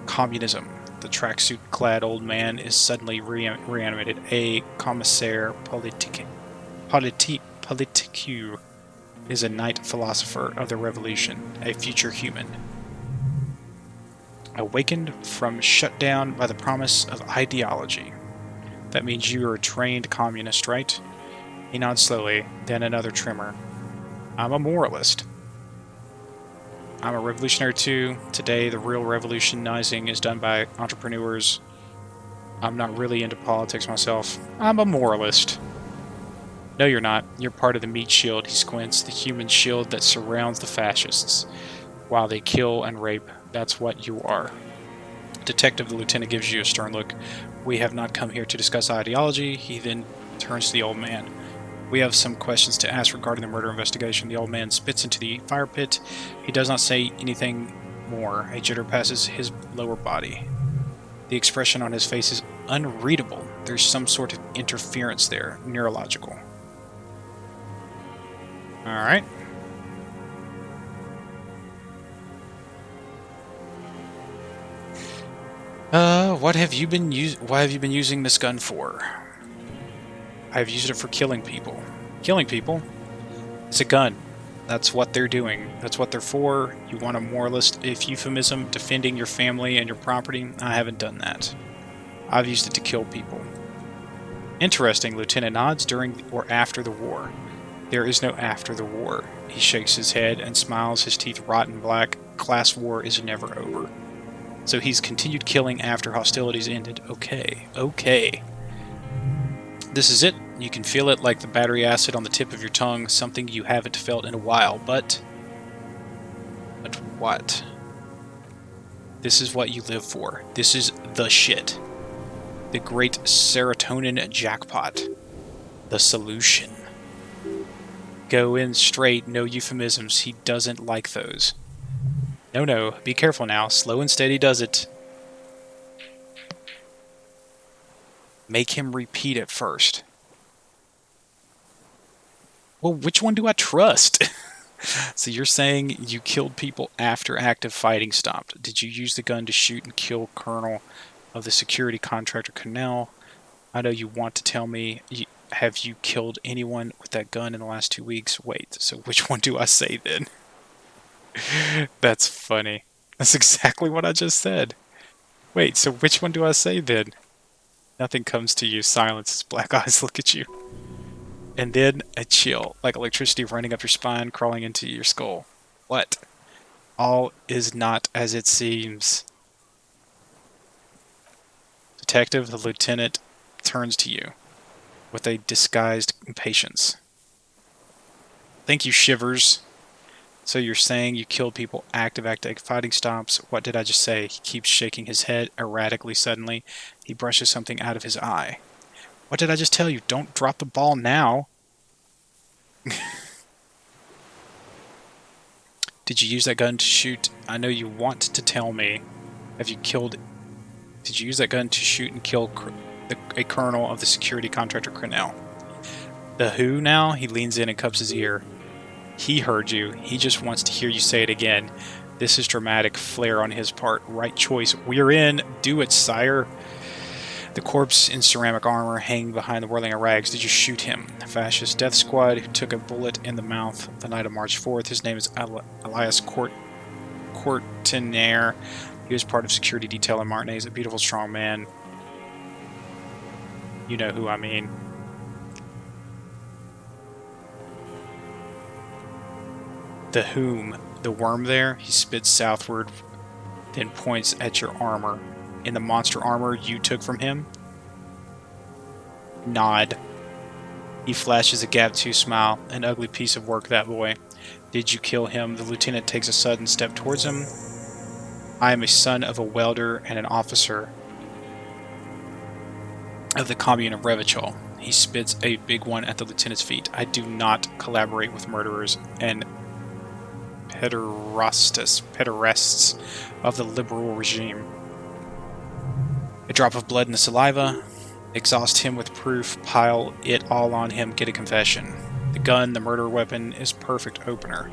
communism. The tracksuit-clad old man is suddenly reanimated. A commissaire politique is a knight philosopher of the revolution, a future human. Awakened from shut down by the promise of ideology. That means you are a trained communist, right? He nods slowly, then another tremor. I'm a moralist. I'm a revolutionary too. Today, the real revolutionizing is done by entrepreneurs. I'm not really into politics myself. I'm a moralist. No, you're not. You're part of the meat shield, he squints, the human shield that surrounds the fascists. While they kill and rape, that's what you are. Detective, the lieutenant gives you a stern look. We have not come here to discuss ideology. He then turns to the old man. We have some questions to ask regarding the murder investigation. The old man spits into the fire pit. He does not say anything more. A jitter passes his lower body. The expression on his face is unreadable. There's some sort of interference there, neurological. Alright. What have you been why have you been using this gun for? I've used it for killing people. Killing people? It's a gun. That's what they're doing. That's what they're for. You want a moralist, if euphemism, defending your family and your property? I haven't done that. I've used it to kill people. Interesting, Lieutenant nods. During or after the war. There is no after the war. He shakes his head and smiles, his teeth rotten black. Class war is never over. So he's continued killing after hostilities ended. Okay, okay. This is it. You can feel it like the battery acid on the tip of your tongue, something you haven't felt in a while, but what? This is what you live for. This is the shit. The great serotonin jackpot. The solution. Go in straight, no euphemisms. He doesn't like those. No, be careful now. Slow and steady does it. Make him repeat it first. Well, which one do I trust? So you're saying you killed people after active fighting stopped. Did you use the gun to shoot and kill Colonel of the security contractor Canal? I know you want to tell me. Have you killed anyone with that gun in the last 2 weeks? Wait, so which one do I say then? That's funny. That's exactly what I just said. Wait, so which one do I say then? Nothing comes to you. Silence. His black eyes look at you. And then a chill, like electricity running up your spine, crawling into your skull. What? All is not as it seems. Detective, the lieutenant turns to you with a disguised impatience. Thank you, Shivers. So you're saying you killed people active fighting stops. What did I just say? He keeps shaking his head erratically suddenly. He brushes something out of his eye. What did I just tell you? Don't drop the ball now. Did you use that gun to shoot? I know you want to tell me. Have you killed... Did you use that gun to shoot and kill a colonel of the security contractor Cornell? The who now? He leans in and cups his ear. He heard you. He just wants to hear you say it again. This is dramatic flair on his part. Right choice. We're in. Do it, sire. The corpse in ceramic armor hanging behind the whirling of rags. Did you shoot him? Fascist death squad who took a bullet in the mouth the night of March 4th. His name is Elias Courtenaire. He was part of security detail in Martinez. A beautiful, strong man. You know who I mean. The whom? The worm there? He spits southward, then points at your armor. In the monster armor you took from him? Nod. He flashes a gap tooth smile. An ugly piece of work, that boy. Did you kill him? The lieutenant takes a sudden step towards him. I am a son of a welder and an officer of the commune of Revachol. He spits a big one at the lieutenant's feet. I do not collaborate with murderers and pederasts of the liberal regime. A drop of blood in the saliva. Exhaust him with proof. Pile it all on him. Get a confession. The gun, the murder weapon, is perfect opener.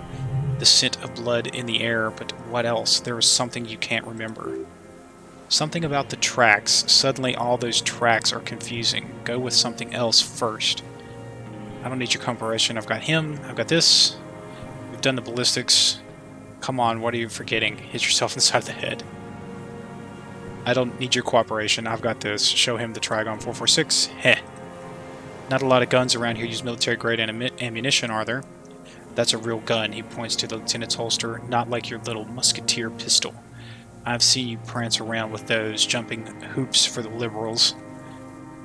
The scent of blood in the air, but what else? There was something you can't remember. Something about the tracks. Suddenly all those tracks are confusing. Go with something else first. I don't need your cooperation. I've got him. I've got this. We've done the ballistics. Come on, what are you forgetting? Hit yourself in the side of the head. I don't need your cooperation. I've got this. Show him the Trigon 446. Heh. Not a lot of guns around here use military-grade ammunition, are there? That's a real gun. He points to the lieutenant's holster. Not like your little musketeer pistol. I've seen you prance around with those, jumping hoops for the liberals.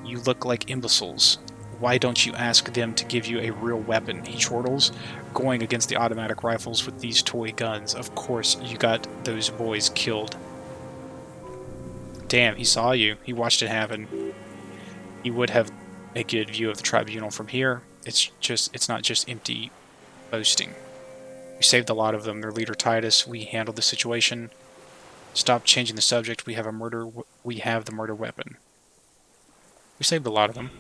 You look like imbeciles. Why don't you ask them to give you a real weapon? He chortles, going against the automatic rifles with these toy guns. Of course, you got those boys killed. Damn, he saw you. He watched it happen. He would have a good view of the tribunal from here. It's not just empty boasting. We saved a lot of them. Their leader Titus. We handled the situation. Stop changing the subject. We have the murder weapon. We saved a lot of them.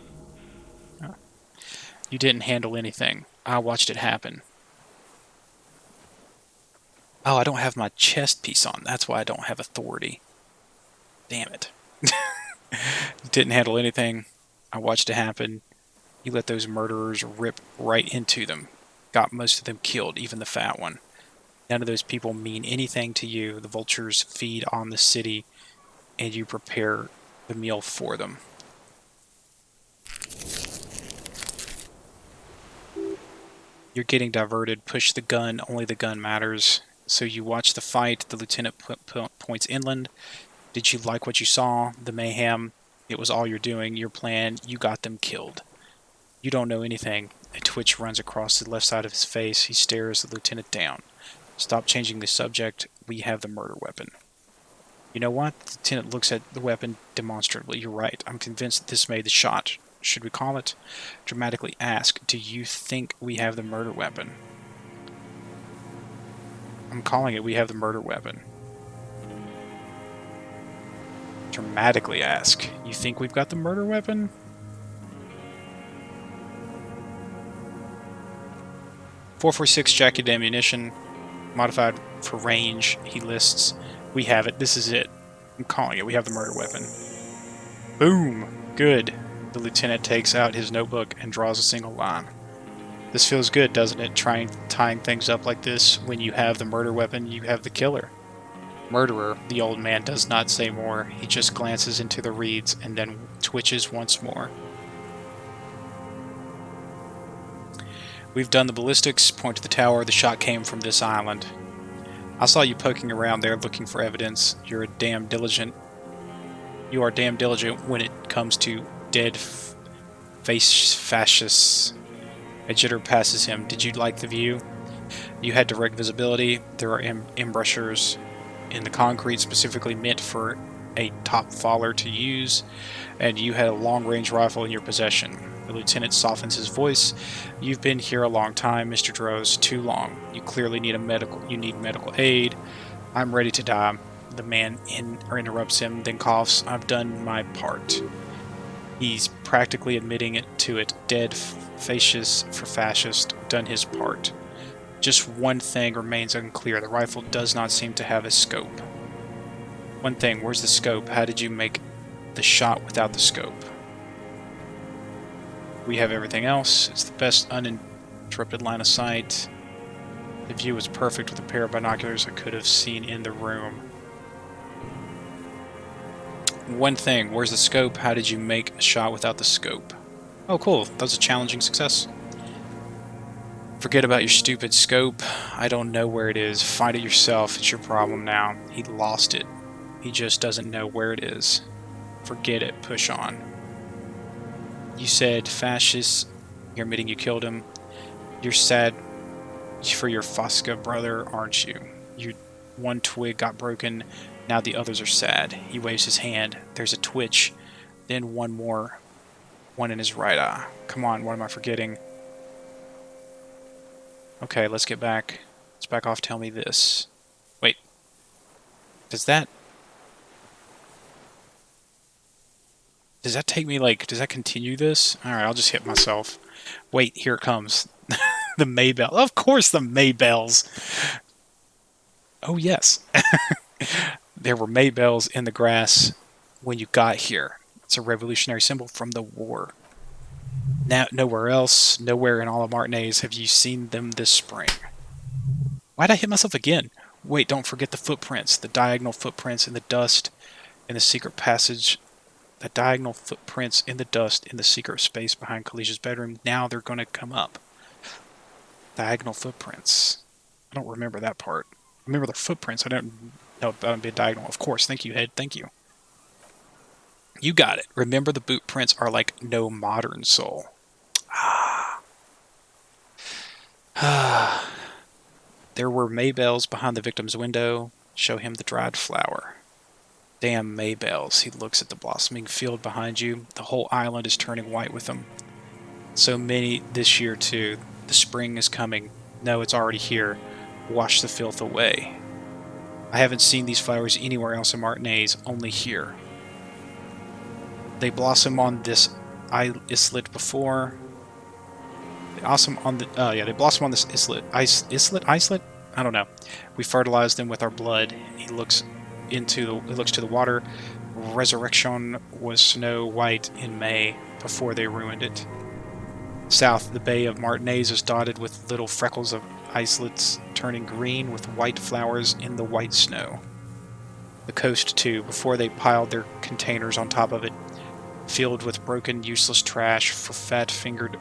You didn't handle anything. I watched it happen. Oh, I don't have my chest piece on. That's why I don't have authority. Damn it. You didn't handle anything. I watched it happen. You let those murderers rip right into them. Got most of them killed, even the fat one. None of those people mean anything to you. The vultures feed on the city, and you prepare the meal for them. You're getting diverted. Push the gun. Only the gun matters. So you watch the fight. The lieutenant points inland. Did you like what you saw? The mayhem? It was all you're doing. Your plan. You got them killed. You don't know anything. A twitch runs across the left side of his face. He stares the lieutenant down. Stop changing the subject. We have the murder weapon. You know what? The lieutenant looks at the weapon demonstrably. You're right. I'm convinced this made the shot. Should we call it? Dramatically ask, do you think we have the murder weapon? I'm calling it we have the murder weapon. Dramatically ask, you think we've got the murder weapon? .446 jacket ammunition, modified for range, he lists. We have it. This is it. I'm calling it. We have the murder weapon. Boom. Good. The lieutenant takes out his notebook and draws a single line. This feels good, doesn't it? Tying things up like this. When you have the murder weapon, you have the killer. Murderer, the old man does not say more. He just glances into the reeds and then twitches once more. We've done the ballistics. Point to the tower. The shot came from this island. I saw you poking around there looking for evidence. You are damn diligent when it comes to dead face fascists. A jitter passes him. Did you like the view? You had direct visibility. There are embrushers in the concrete specifically meant for a top faller to use, and you had a long-range rifle in your possession. The lieutenant softens his voice. You've been here a long time, Mr. Droz. Too long. You clearly need medical aid. I'm ready to die. The man interrupts him, then coughs. I've done my part. He's practically admitting it to it. Dead fascist for fascist. Done his part. Just one thing remains unclear. The rifle does not seem to have a scope. One thing. Where's the scope? How did you make the shot without the scope? We have everything else. It's the best uninterrupted line of sight. The view was perfect with a pair of binoculars I could have seen in the room. One thing. Where's the scope? How did you make a shot without the scope? Oh, cool. That was a challenging success. Forget about your stupid scope. I don't know where it is. Find it yourself. It's your problem now. He lost it. He just doesn't know where it is. Forget it. Push on. You said fascists. You're admitting you killed him. You're sad for your Fosca brother, aren't you? One twig got broken. Now the others are sad. He waves his hand. There's a twitch. Then one more. One in his right eye. Come on, what am I forgetting? Okay, let's get back. Let's back off. Tell me this. Wait. Does that take me, like, does that continue this? Alright, I'll just hit myself. Wait, here it comes. The Maybell. Of course the Maybells! Oh, yes. There were Maybells in the grass when you got here. It's a revolutionary symbol from the war. Now, nowhere else, nowhere in all of Martinez have you seen them this spring. Why'd I hit myself again? Wait, don't forget the footprints. The diagonal footprints in the dust in the secret passage. The diagonal footprints in the dust in the secret space behind Kalicia's bedroom. Now they're going to come up. Diagonal footprints. I don't remember that part. I remember the footprints. I don't know about them being diagonal. Of course. Thank you, Ed. Thank you. You got it. Remember, the boot prints are like no modern soul. There were Maybells behind the victim's window. Show him the dried flower. Damn Maybells. He looks at the blossoming field behind you. The whole island is turning white with them. So many this year, too. The spring is coming. No, it's already here. Wash the filth away. I haven't seen these flowers anywhere else in Martinez, only here. They blossom on this islet before. They blossom on the they blossom on this islet. Islet? I don't know. We fertilize them with our blood. He looks to the water. Resurrection was snow white in May before they ruined it. South, the Bay of Martinez is dotted with little freckles of islets turning green with white flowers in the white snow. The coast, too, before they piled their containers on top of it, filled with broken, useless trash for fat-fingered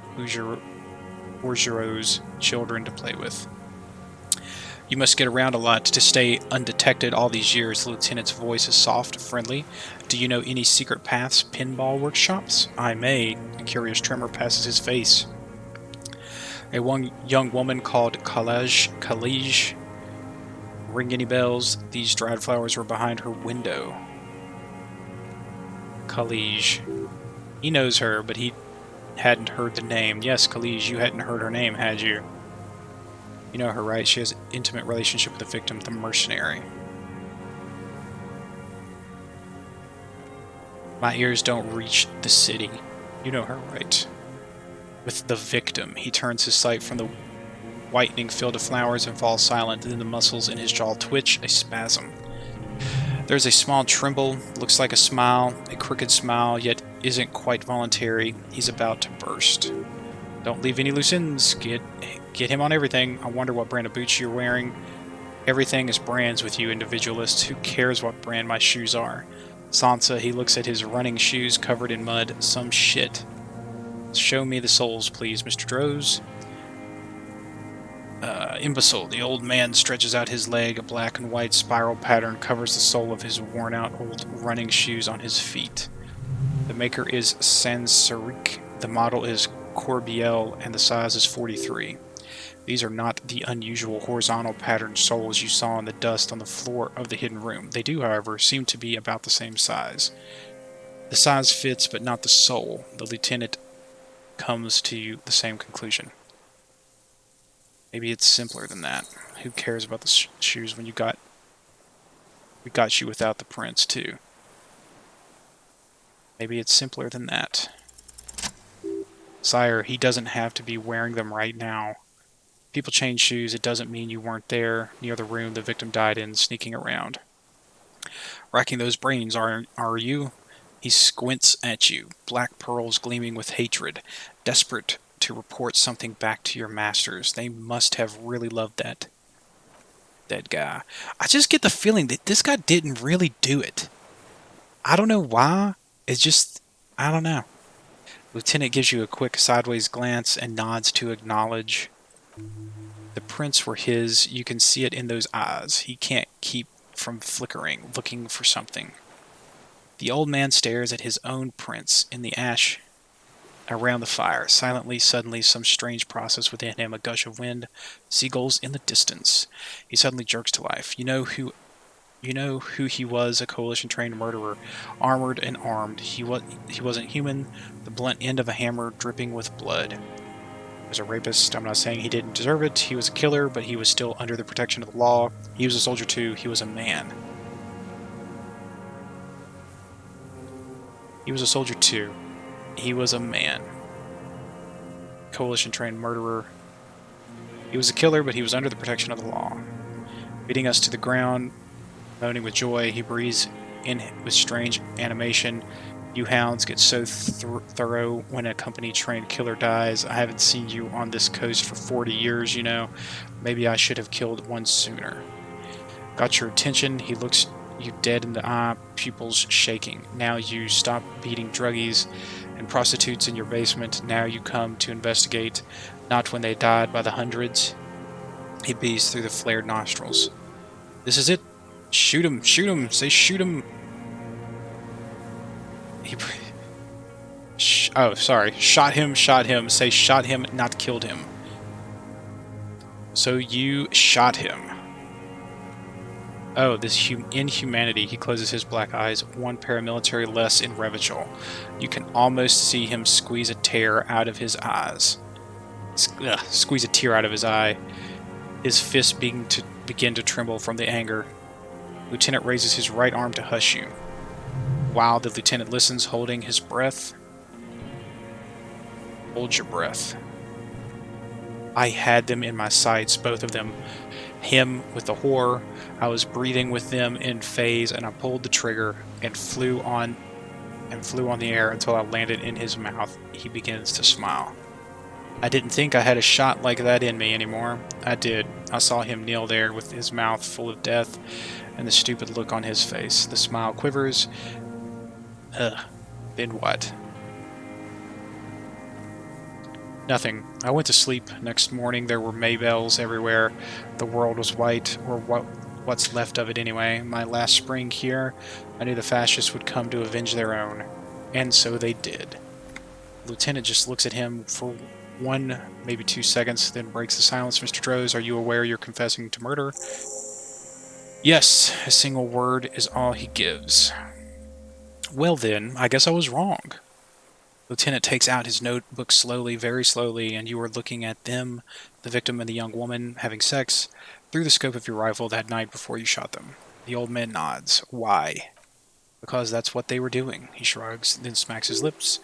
bourgeois children to play with. You must get around a lot to stay undetected all these years. The lieutenant's voice is soft, friendly. Do you know any secret paths, pinball workshops? I may. A curious tremor passes his face. A young woman called Kalij. Ring any bells? These dried flowers were behind her window. Kalij. He knows her, but he hadn't heard the name. Yes, Kalij, you hadn't heard her name, had you? You know her, right? She has an intimate relationship with the victim, the mercenary. My ears don't reach the city. You know her, right? With the victim, he turns his sight from the whitening field of flowers and falls silent. Then the muscles in his jaw twitch, a spasm. There's a small tremble, looks like a smile, a crooked smile, yet isn't quite voluntary. He's about to burst. Don't leave any loose ends. Get him on everything. I wonder what brand of boots you're wearing. Everything is brands with you individualists. Who cares what brand my shoes are? Sansa, he looks at his running shoes covered in mud. Some shit. Show me the soles, please, Mr. Droz. Imbecile. The old man stretches out his leg. A black and white spiral pattern covers the sole of his worn-out old running shoes on his feet. The maker is Sansaric. The model is Corbiel, and the size is 43. These are not the unusual horizontal patterned soles you saw in the dust on the floor of the hidden room. They do, however, seem to be about the same size. The size fits, but not the sole. The lieutenant comes to the same conclusion. Maybe it's simpler than that. Who cares about the shoes when we got you without the prints, too? Maybe it's simpler than that. Sire, he doesn't have to be wearing them right now. People change shoes. It doesn't mean you weren't there, near the room the victim died in, sneaking around. Racking those brains, are you? He squints at you, black pearls gleaming with hatred, desperate to report something back to your masters. They must have really loved that dead guy. I just get the feeling that this guy didn't really do it. I don't know why. It's just, I don't know. Lieutenant gives you a quick sideways glance and nods to acknowledge. The prints were his. You can see it in those eyes. He can't keep from flickering, looking for something. The old man stares at his own prints in the ash around the fire. Silently, suddenly, some strange process within him, a gush of wind, seagulls in the distance. He suddenly jerks to life. You know who he was, a coalition-trained murderer, armored and armed. He wasn't human, the blunt end of a hammer dripping with blood. He was a rapist. I'm not saying he didn't deserve it. He was a killer, but he was still under the protection of the law. He was a soldier too. He was a man. He was a soldier too. He was a man. Coalition-trained murderer. He was a killer, but he was under the protection of the law. Beating us to the ground, moaning with joy, he breathes in with strange animation. You hounds get so thorough when a company-trained killer dies. I haven't seen you on this coast for 40 years, you know. Maybe I should have killed one sooner. Got your attention. He looks you dead in the eye, pupils shaking. Now you stop beating druggies and prostitutes in your basement. Now you come to investigate, not when they died by the hundreds. He beats through the flared nostrils. This is it. Shoot him, shoot him, say shoot him. Shot him, say shot him, not killed him. So you shot him. Oh, this inhumanity. He closes his black eyes, one paramilitary less in Revachol. You can almost see him squeeze a tear out of his eyes. Squeeze a tear out of his eye. His fists begin to tremble from the anger. Lieutenant raises his right arm to hush you. While the lieutenant listens, holding his breath. Hold your breath. I had them in my sights, both of them. him with the whore. I was breathing with them in phase, and I pulled the trigger and flew on the air until I landed in his mouth. He begins to smile. I didn't think I had a shot like that in me anymore. I did. I saw him kneel there with his mouth full of death and the stupid look on his face. The smile quivers. Then what? Nothing. I went to sleep. Next morning there were Maybells everywhere. The world was white, or what's left of it anyway. My last spring here, I knew the fascists would come to avenge their own. And so they did. The lieutenant just looks at him for 1, maybe 2 seconds, then breaks the silence. Mr. Droz, are you aware you're confessing to murder? Yes, a single word is all he gives. Well then, I guess I was wrong. Lieutenant takes out his notebook slowly, very slowly, and you are looking at them, the victim and the young woman, having sex, through the scope of your rifle that night before you shot them. The old man nods. Why? Because that's what they were doing. He shrugs, then smacks his lips.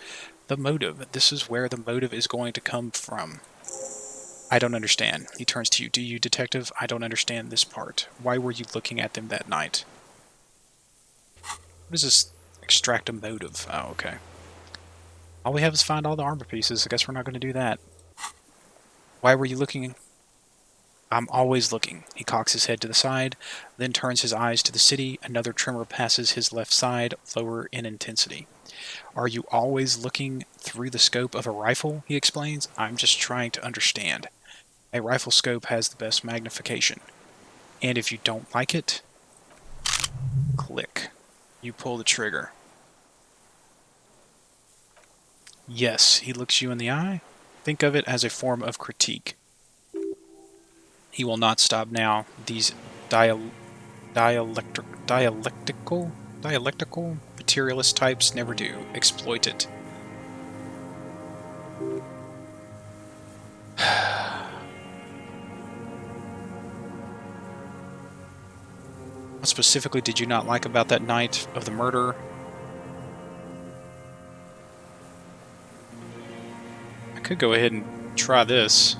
The motive. This is where the motive is going to come from. I don't understand. He turns to you. Do you, detective? I don't understand this part. Why were you looking at them that night? What is this? Extract a motive. Oh, okay. All we have is find all the armor pieces. I guess we're not going to do that. Why were you looking? I'm always looking. He cocks his head to the side, then turns his eyes to the city. Another tremor passes his left side, lower in intensity. Are you always looking through the scope of a rifle? He explains. I'm just trying to understand. A rifle scope has the best magnification. And if you don't like it, click. You pull the trigger. Yes, he looks you in the eye. Think of it as a form of critique. He will not stop now. These dialectical materialist types never do. Exploit it. What specifically did you not like about that night of the murder? I could go ahead and try this.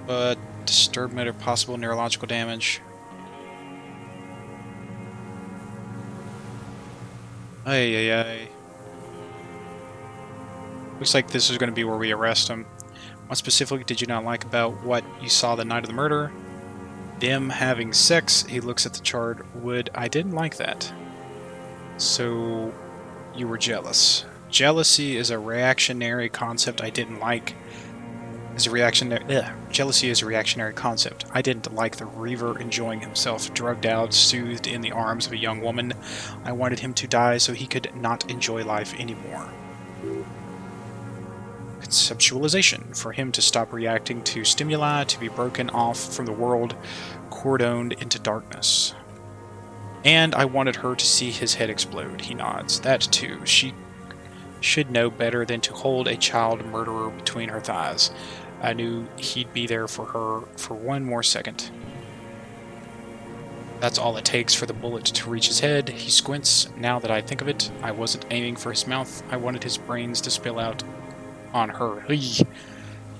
But disturbed motor, possible neurological damage. Ay. Looks like this is going to be where we arrest him. What specifically did you not like about what you saw the night of the murder? Them having sex. He looks at the charred wood. I didn't like that. So, you were jealous. Jealousy is a reactionary concept I didn't like. Jealousy is a reactionary concept. I didn't like the Reaver enjoying himself, drugged out, soothed in the arms of a young woman. I wanted him to die so he could not enjoy life anymore. Conceptualization. For him to stop reacting to stimuli, to be broken off from the world, cordoned into darkness. And I wanted her to see his head explode. He nods. That too. She should know better than to hold a child murderer between her thighs. I knew he'd be there for her for one more second. That's all it takes for the bullet to reach his head. He squints. Now that I think of it, I wasn't aiming for his mouth. I wanted his brains to spill out on her. You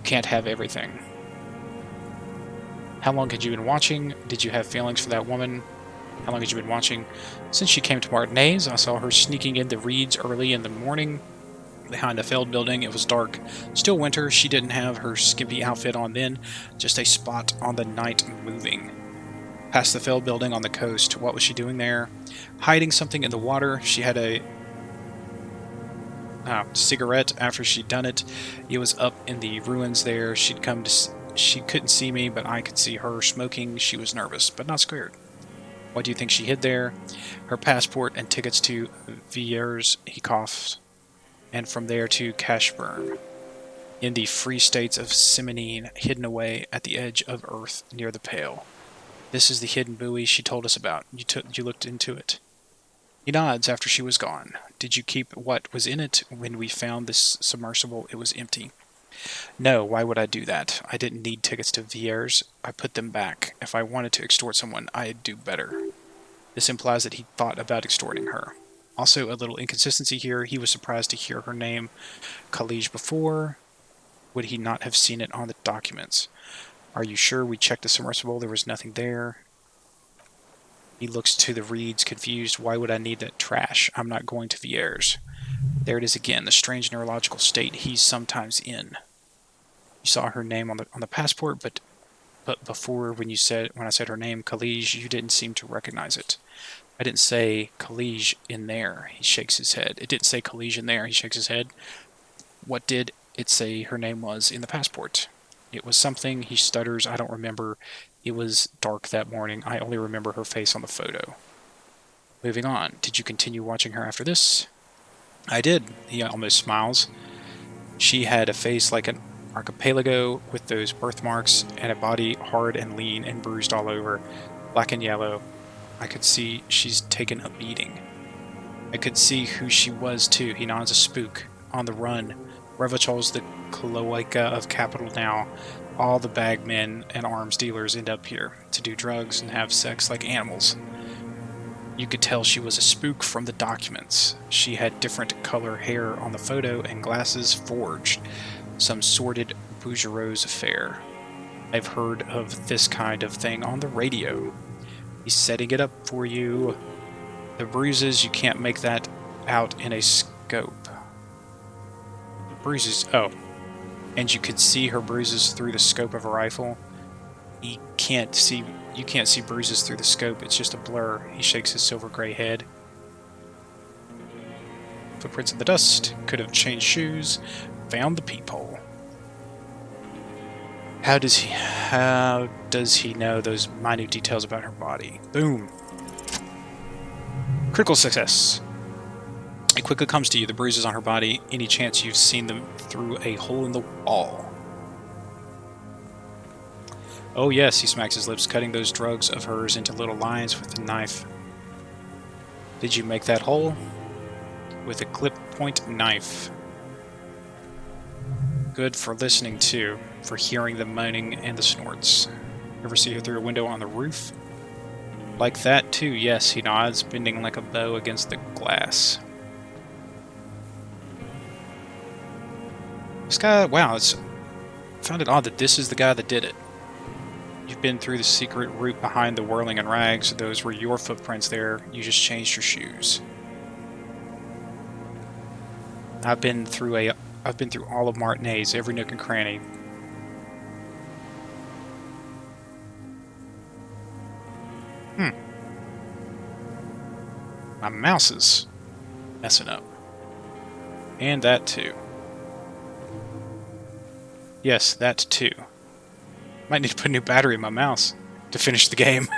can't have everything. How long had you been watching? Did you have feelings for that woman? How long had you been watching? Since she came to Martinez, I saw her sneaking in the reeds early in the morning. Behind a failed building, it was dark. Still winter, she didn't have her skimpy outfit on then, just a spot on the night moving. Past the failed building on the coast, what was she doing there? Hiding something in the water. She had a cigarette after she'd done it. It was up in the ruins there. She couldn't see me, but I could see her smoking. She was nervous, but not scared. What do you think she hid there? Her passport and tickets to Villers, he coughed, and from there to Cashburn, in the free states of Simonine, hidden away at the edge of Earth near the Pale. This is the hidden buoy she told us about. You looked into it. He nods after she was gone. Did you keep what was in it? When we found this submersible, it was empty. No, why would I do that? I didn't need tickets to Villers. I put them back. If I wanted to extort someone, I'd do better. This implies that he thought about extorting her. Also, a little inconsistency here. He was surprised to hear her name Khalij before. would he not have seen it on the documents? Are you sure we checked the submersible? There was nothing there. He looks to the reeds, confused. Why would I need that trash? I'm not going to Vier's. There it is again, the strange neurological state he's sometimes in. You saw her name on the passport, but before when I said her name, Khalij, you didn't seem to recognize it. I didn't say Khalij in there. He shakes his head. It didn't say Khalij in there. He shakes his head. What did it say her name was in the passport? It was something, he stutters, I don't remember. It was dark that morning. I only remember her face on the photo. Moving on. Did you continue watching her after this? I did. He almost smiles. She had a face like an archipelago with those birthmarks and a body hard and lean and bruised all over, black and yellow. I could see she's taken a beating. I could see who she was too. He nods, a spook. On the run. Revachol's the cloaca of capital now. All the bagmen and arms dealers end up here to do drugs and have sex like animals. You could tell she was a spook from the documents. She had different color hair on the photo and glasses forged. Some sordid Bougereau's affair. I've heard of this kind of thing on the radio. He's setting it up for you. The bruises, you can't make that out in a scope. Bruises, oh. And you could see her bruises through the scope of a rifle. You can't see bruises through the scope, it's just a blur. He shakes his silver gray head. Footprints in the dust. Could have changed shoes. Found the peephole. How does he know those minute details about her body? Boom. Critical success. It quickly comes to you, the bruises on her body, any chance you've seen them through a hole in the wall. Oh yes, he smacks his lips, cutting those drugs of hers into little lines with a knife. Did you make that hole? With a clip point knife. Good for listening too, for hearing the moaning and the snorts. Ever see her through a window on the roof? Like that too, yes, he nods, bending like a bow against the glass. This guy, wow, found it odd that this is the guy that did it. You've been through the secret route behind the whirling and rags. Those were your footprints there. You just changed your shoes. I've been through all of Martinez, every nook and cranny. My mouse is messing up. And that too. Yes, that too. Might need to put a new battery in my mouse to finish the game.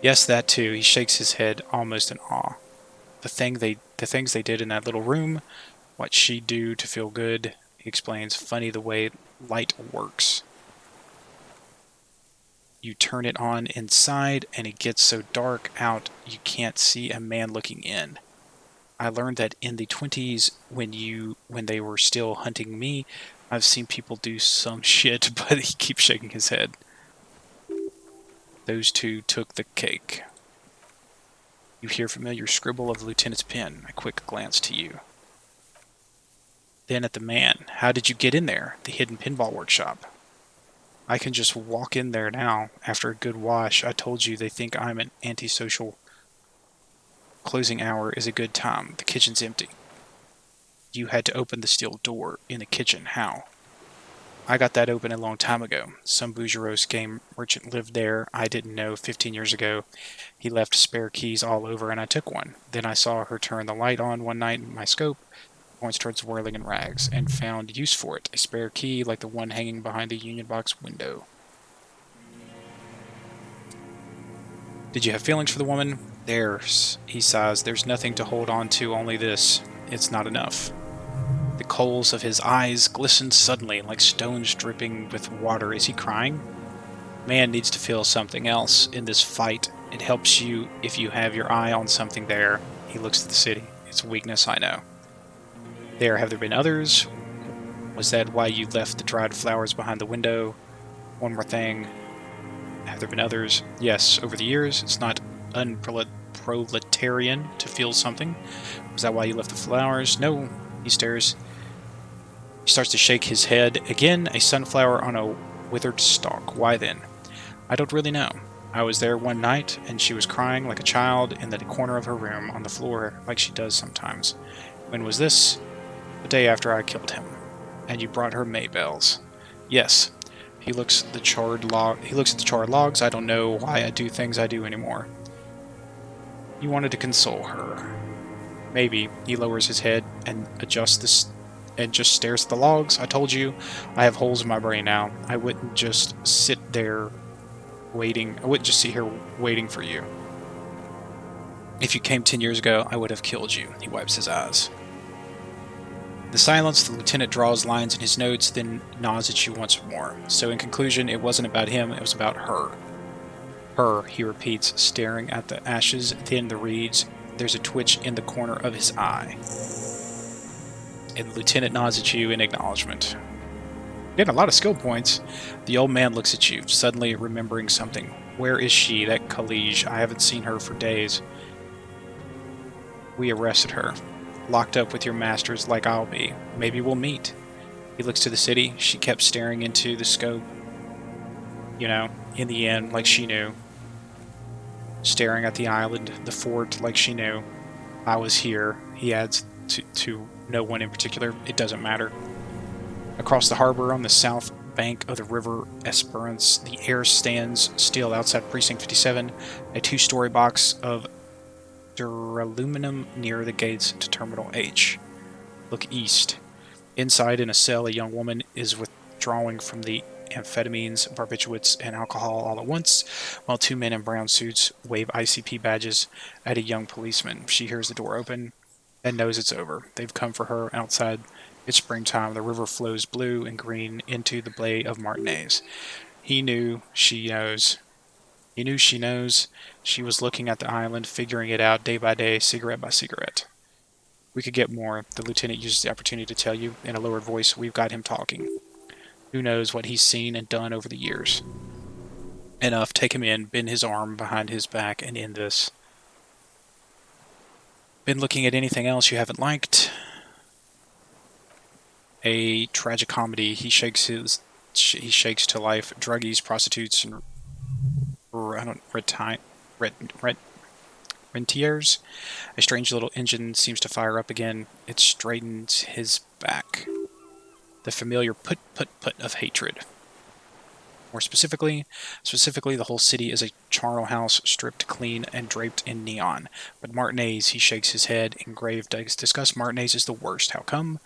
Yes, that too. He shakes his head almost in awe. The things they did in that little room, what she'd do to feel good, he explains. Funny the way light works. You turn it on inside and it gets so dark out you can't see a man looking in. I learned that in the 20s when they were still hunting me, I've seen people do some shit, but he keeps shaking his head. Those two took the cake. You hear familiar scribble of the lieutenant's pen, a quick glance to you. Then at the man, how did you get in there? The hidden pinball workshop. I can just walk in there now, after a good wash. I told you they think I'm an antisocial. Closing hour is a good time. The kitchen's empty. You had to open the steel door in the kitchen. How? I got that open a long time ago. Some Bougereau game merchant lived there. I didn't know 15 years ago. He left spare keys all over and I took one. Then I saw her turn the light on one night in my scope, points towards whirling and rags, and found use for it. A spare key like the one hanging behind the union box window. Did you have feelings for the woman? He sighs, there's nothing to hold on to, only this. It's not enough. The coals of his eyes glistened suddenly, like stones dripping with water. Is he crying? Man needs to feel something else in this fight. It helps you if you have your eye on something there. He looks at the city. It's a weakness, I know. Have there been others? Was that why you left the dried flowers behind the window? One more thing. Have there been others? Yes, over the years, it's not proletarian to feel something. Was that why you left the flowers? No, he stares. He starts to shake his head. Again, a sunflower on a withered stalk. Why then? I don't really know. I was there one night, and she was crying like a child in the corner of her room on the floor, like she does sometimes. When was this? The day after I killed him. And you brought her Maybells. Yes. He looks at the charred logs. I don't know why I do things I do anymore. You wanted to console her. Maybe. He lowers his head and adjusts this and just stares at the logs. I told you, I have holes in my brain now. I wouldn't just sit there waiting. I wouldn't just sit here waiting for you. If you came 10 years ago, I would have killed you. He wipes his eyes. In the silence, the lieutenant draws lines in his notes, then nods at you once more. So in conclusion, it wasn't about him, it was about her. Her, he repeats, staring at the ashes, then the reeds. There's a twitch in the corner of his eye. And the lieutenant nods at you in acknowledgement. Getting a lot of skill points. The old man looks at you, suddenly remembering something. Where is she, that Khaleej? I haven't seen her for days. We arrested her. Locked up with your masters like I'll be. Maybe we'll meet. He looks to the city. She kept staring into the scope. You know, in the end, like she knew. Staring at the island, the fort, like she knew. I was here, he adds to no one in particular. It doesn't matter. Across the harbor on the south bank of the river Esperance, the air stands still outside Precinct 57, a two-story box of duraluminum near the gates to Terminal H. Look east. Inside, in a cell, a young woman is withdrawing from the amphetamines, barbiturates, and alcohol all at once, while two men in brown suits wave ICP badges at a young policeman. She hears the door open and knows it's over. They've come for her outside. It's springtime. The river flows blue and green into the bay of Martinez. He knew, she knows. He knew she knows. She was looking at the island, figuring it out day by day, cigarette by cigarette. We could get more. The lieutenant uses the opportunity to tell you, in a lowered voice, we've got him talking. Who knows what he's seen and done over the years. Enough. Take him in, bend his arm behind his back, and end this. Been looking at anything else you haven't liked? A tragic comedy. He shakes to life. Druggies, prostitutes, and rentiers. A strange little engine seems to fire up again. It straightens his back. The familiar put of hatred. More specifically, the whole city is a charnel house stripped clean and draped in neon. But Martinez, he shakes his head in grave disgust. Martinez is the worst. How come?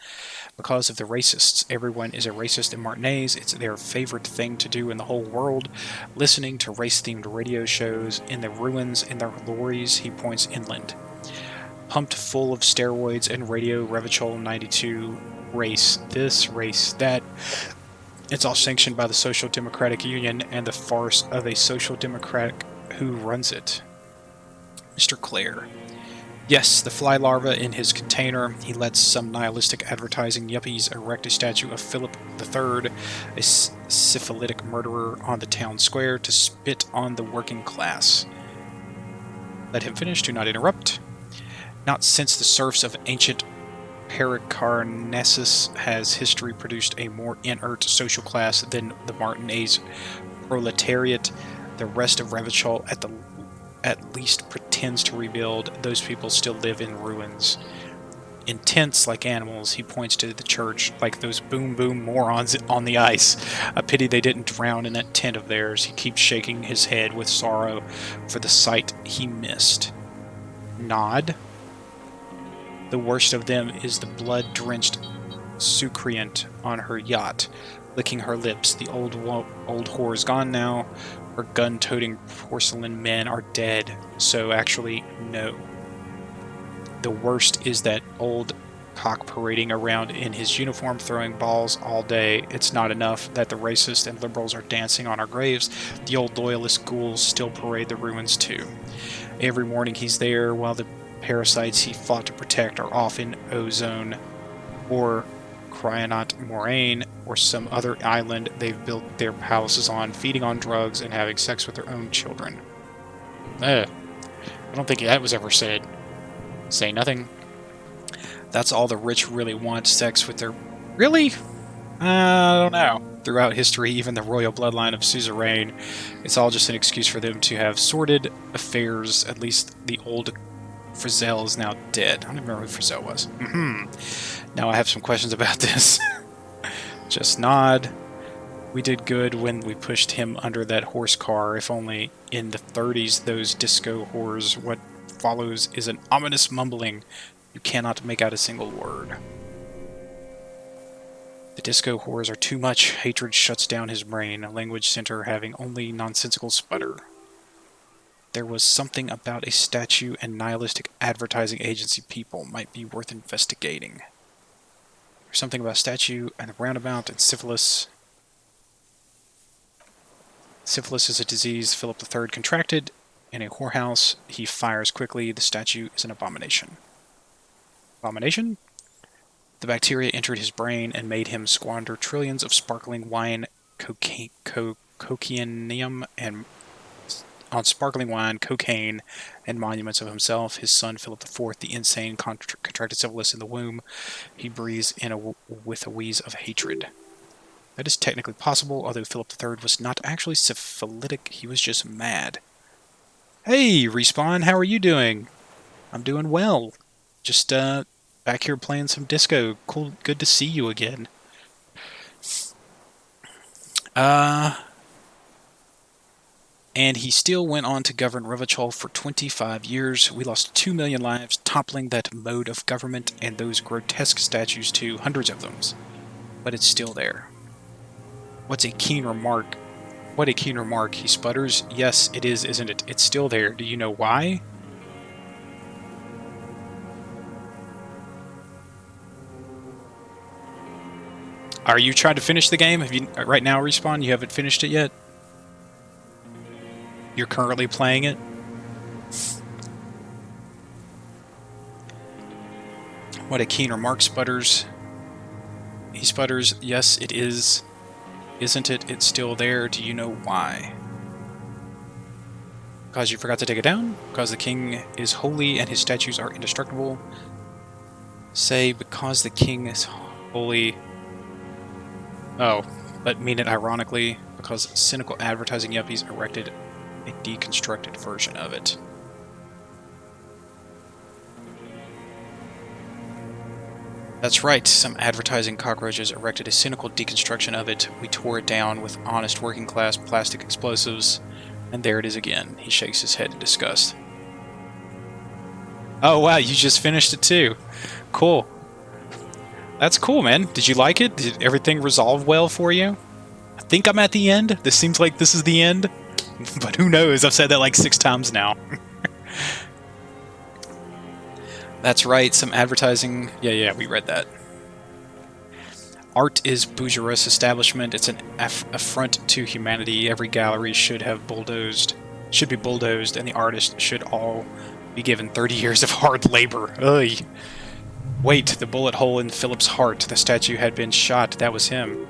Because of the racists. Everyone is a racist in Martinez. It's their favorite thing to do in the whole world. Listening to race-themed radio shows in the ruins in their lorries, he points inland. Pumped full of steroids and radio Revachol 92 race. This, race, that. It's all sanctioned by the Social Democratic Union and the farce of a social democrat who runs it. Mr. Clare. Yes, the fly larva in his container. He lets some nihilistic advertising yuppies erect a statue of Philip III, a syphilitic murderer, on the town square to spit on the working class. Let him finish, do not interrupt. Not since the serfs of ancient Pericarnassus has history produced a more inert social class than the Martinez proletariat. The rest of Revachol at least pretends to rebuild. Those people still live in ruins. In tents like animals, he points to the church like those boom morons on the ice. A pity they didn't drown in that tent of theirs. He keeps shaking his head with sorrow for the sight he missed. Nod. The worst of them is the blood-drenched Sucreant on her yacht, licking her lips. The old whore's gone now. Her gun-toting porcelain men are dead. So actually, no. The worst is that old cock parading around in his uniform, throwing balls all day. It's not enough that the racists and liberals are dancing on our graves. The old loyalist ghouls still parade the ruins too. Every morning he's there while the parasites he fought to protect are off in Ozone or Cryonaut Moraine or some other island they've built their palaces on, feeding on drugs and having sex with their own children. I don't think that was ever said. Say nothing. That's all the rich really want, sex with their... Really? I don't know. Throughout history, even the royal bloodline of suzerain, it's all just an excuse for them to have sordid affairs. At least the old Frizzell is now dead. I don't even remember who Frizzell was. Now I have some questions about this. Just nod. We did good when we pushed him under that horse car. If only in the 30s, those disco whores. What follows is an ominous mumbling. You cannot make out a single word. The disco whores are too much. Hatred shuts down his brain, a language center having only nonsensical sputter. There was something about a statue and nihilistic advertising agency people might be worth investigating. There's something about statue and the roundabout and syphilis. Syphilis is a disease Philip III contracted in a whorehouse. He fires quickly. The statue is an abomination. Abomination? The bacteria entered his brain and made him squander trillions of sparkling wine, cocainium, and on sparkling wine, cocaine, and monuments of himself. His son Philip IV, the insane, contracted syphilis in the womb. He breathes with a wheeze of hatred. That is technically possible, although Philip III was not actually syphilitic. He was just mad. Hey, Respawn, how are you doing? I'm doing well. Just back here playing some disco. Cool, good to see you again. And he still went on to govern Revachol for 25 years. We lost 2 million lives, toppling that mode of government and those grotesque statues too, hundreds of them. But it's still there. What a keen remark, he sputters. Yes, it is, isn't it? It's still there. Do you know why? Are you trying to finish the game? Have you right now, Respawn? You haven't finished it yet? You're currently playing it? What a keen remark, sputters. He sputters, yes, it is. Isn't it? It's still there. Do you know why? Because you forgot to take it down? Because the king is holy and his statues are indestructible? Say, because the king is holy... Oh, but mean it ironically, because cynical advertising yuppies erected a deconstructed version of it. That's right, some advertising cockroaches erected a cynical deconstruction of it. We tore it down with honest working-class plastic explosives, and there it is again. He shakes his head in disgust. Oh wow, you just finished it too. Cool. That's cool, man. Did you like it? Did everything resolve well for you? I think I'm at the end. This seems like this is the end. But who knows? I've said that like 6 times now. That's right, some advertising... Yeah, we read that. Art is bourgeois establishment. It's an affront to humanity. Every gallery should be bulldozed, and the artists should all be given 30 years of hard labor. Ugh. Wait, the bullet hole in Philip's heart. The statue had been shot. That was him.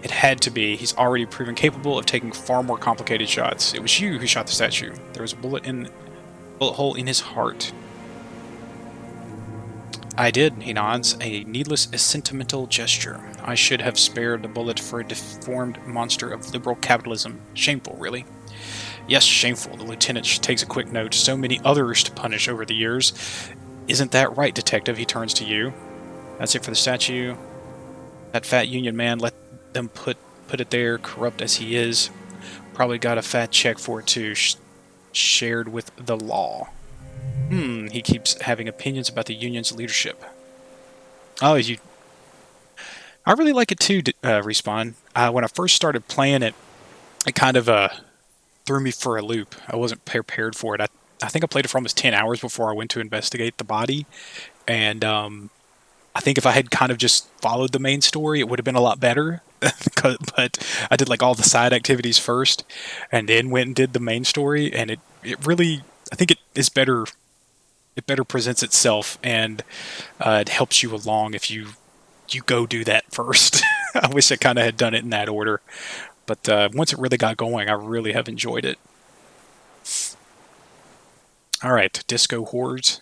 It had to be. He's already proven capable of taking far more complicated shots. It was you who shot the statue. There was a bullet hole in his heart. I did, he nods, a needless sentimental gesture. I should have spared the bullet for a deformed monster of liberal capitalism. Shameful, really. Yes, shameful. The lieutenant takes a quick note. So many others to punish over the years. Isn't that right, detective? He turns to you. That's it for the statue. That fat union man, let them put it there, corrupt as he is. Probably got a fat check for it too, shared with the law. He keeps having opinions about the union's leadership. Oh, I really like it too, Respawn. When I first started playing it, it kind of threw me for a loop. I wasn't prepared for it. I think I played it for almost 10 hours before I went to investigate the body. And I think if I had kind of just followed the main story, it would have been a lot better. But I did like all the side activities first, and then went and did the main story, and it really, I think it is better. It better presents itself, and it helps you along if you go do that first. I wish I kind of had done it in that order, but once it really got going, I really have enjoyed it. Alright, disco whores.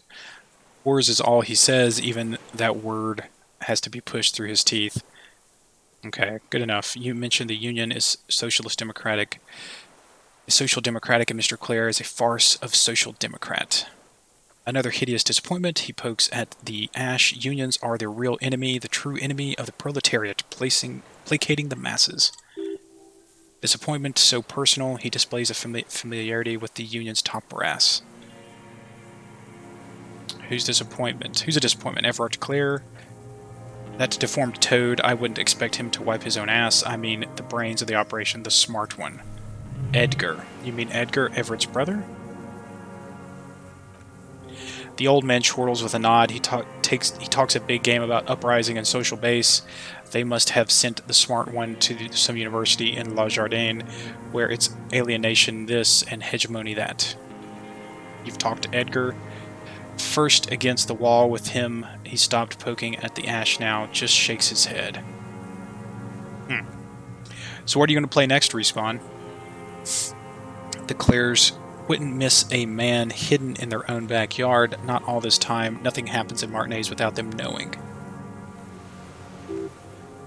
Whores is all he says, even that word has to be pushed through his teeth. Okay, good enough. You mentioned the Union is socialist democratic. Social democratic, and Mr. Clare is a farce of social democrat. Another hideous disappointment. He pokes at the Ash. Unions are the real enemy, the true enemy of the proletariat, placating the masses. Disappointment so personal, he displays a familiarity with the Union's top brass. Who's disappointment? Who's a disappointment? Everard Clare? That deformed toad, I wouldn't expect him to wipe his own ass. I mean, the brains of the operation, the smart one. Edgar. You mean Edgar, Everett's brother? The old man chortles with a nod. He talks a big game about uprising and social base. They must have sent the smart one to some university in La Jardin, where it's alienation this and hegemony that. You've talked to Edgar. First against the wall with him, he stopped poking at the Ash now, just shakes his head. So what are you going to play next, Respawn? The Clares wouldn't miss a man hidden in their own backyard. Not all this time. Nothing happens in Martinez without them knowing.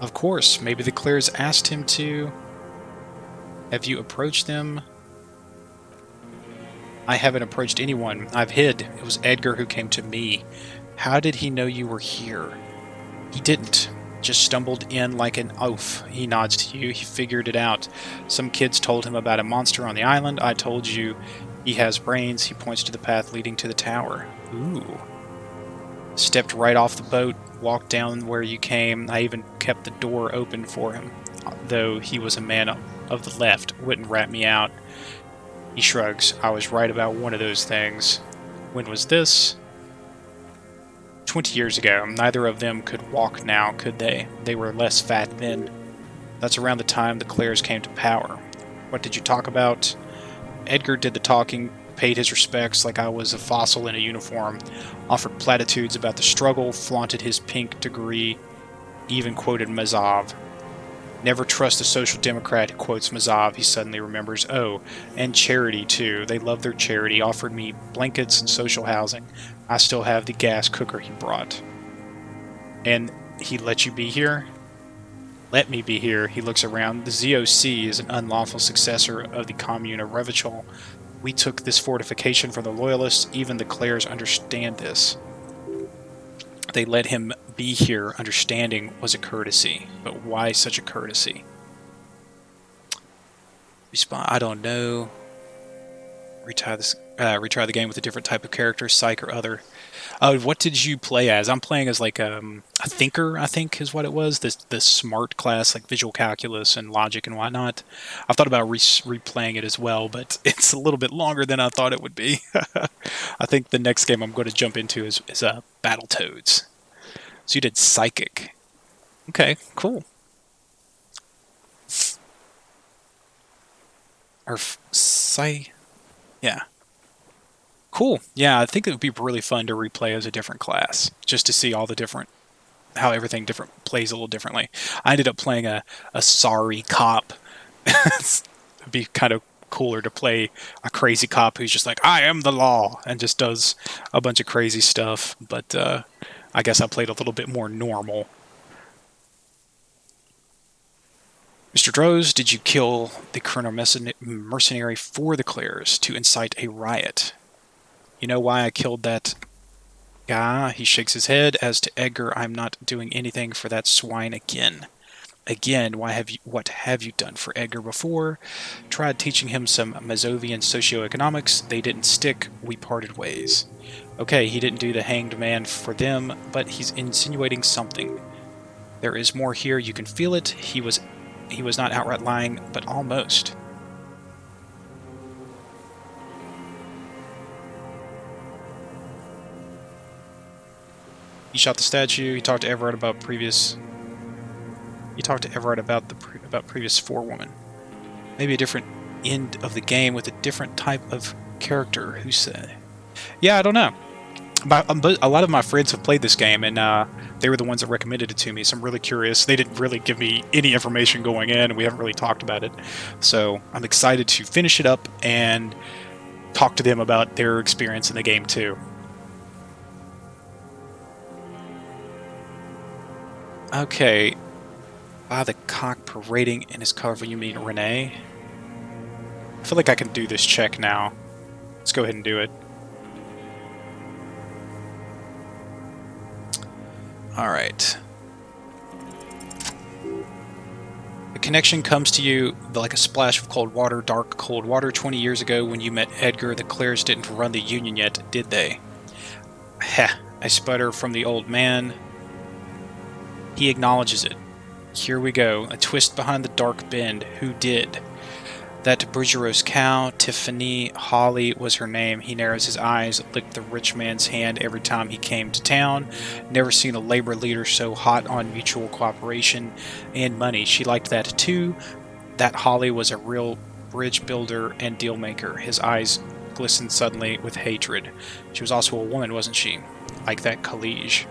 Of course, maybe the Clares asked him to. Have you approached them? I haven't approached anyone. I've hid. It was Edgar who came to me. How did he know you were here? He didn't. Just stumbled in like an oaf. He nods to you. He figured it out. Some kids told him about a monster on the island. I told you he has brains. He points to the path leading to the tower. Ooh. Stepped right off the boat, walked down where you came. I even kept the door open for him. Though he was a man of the left, wouldn't rat me out. He shrugs. I was right about one of those things. When was this? 20 years ago. Neither of them could walk now, could they? They were less fat then. That's around the time the Clares came to power. What did you talk about? Edgar did the talking, paid his respects like I was a fossil in a uniform, offered platitudes about the struggle, flaunted his pink degree, even quoted Mazov. Never trust a social democrat, quotes Mazov. He suddenly remembers. Oh, and charity, too. They love their charity. Offered me blankets and social housing. I still have the gas cooker he brought. And he let you be here? Let me be here. He looks around. The ZOC is an unlawful successor of the Commune of Revachol. We took this fortification from the Loyalists. Even the Clares understand this. They let him be here. Understanding was a courtesy. But why such a courtesy? I don't know. Retry the game with a different type of character, psych or other. What did you play as? I'm playing as like a thinker, I think is what it was. This smart class, like visual calculus and logic and whatnot. I've thought about replaying it as well, but it's a little bit longer than I thought it would be. I think the next game I'm going to jump into is Battletoads. So you did Psychic. Okay, cool. Or yeah. Cool. Yeah, I think it would be really fun to replay as a different class, just to see all the different, how everything different plays a little differently. I ended up playing a sorry cop. It'd be kind of cooler to play a crazy cop who's just like, I am the law, and just does a bunch of crazy stuff. But I guess I played a little bit more normal. Mr. Droz, did you kill the Colonel Mercenary for the Clares to incite a riot? You know why I killed that guy? He shakes his head. As to Edgar, I'm not doing anything for that swine again. Again, what have you done for Edgar before? Tried teaching him some Mazovian socioeconomics. They didn't stick. We parted ways. Okay, he didn't do the hanged man for them, but he's insinuating something. There is more here. You can feel it. He was not outright lying, but almost. He shot the statue. He talked to Everett about previous. He talked to Everett about about previous forewoman. Maybe a different end of the game with a different type of character. Who said? Yeah, I don't know. But a lot of my friends have played this game, and they were the ones that recommended it to me. So I'm really curious. They didn't really give me any information going in, and we haven't really talked about it. So I'm excited to finish it up and talk to them about their experience in the game too. Okay. Ah, the cock parading in his colorful. You mean Renee? I feel like I can do this check now. Let's go ahead and do it. Alright. The connection comes to you like a splash of cold water, dark cold water. 20 years ago when you met Edgar, the Clares didn't run the Union yet, did they? Heh, I sputter from the old man. He acknowledges it. Here we go. A twist behind the dark bend. Who did? That Bourgeois cow, Tiffany Holly was her name. He narrows his eyes, licked the rich man's hand every time he came to town. Never seen a labor leader so hot on mutual cooperation and money. She liked that too. That Holly was a real bridge builder and deal maker. His eyes glistened suddenly with hatred. She was also a woman, wasn't she? Like that Kalige.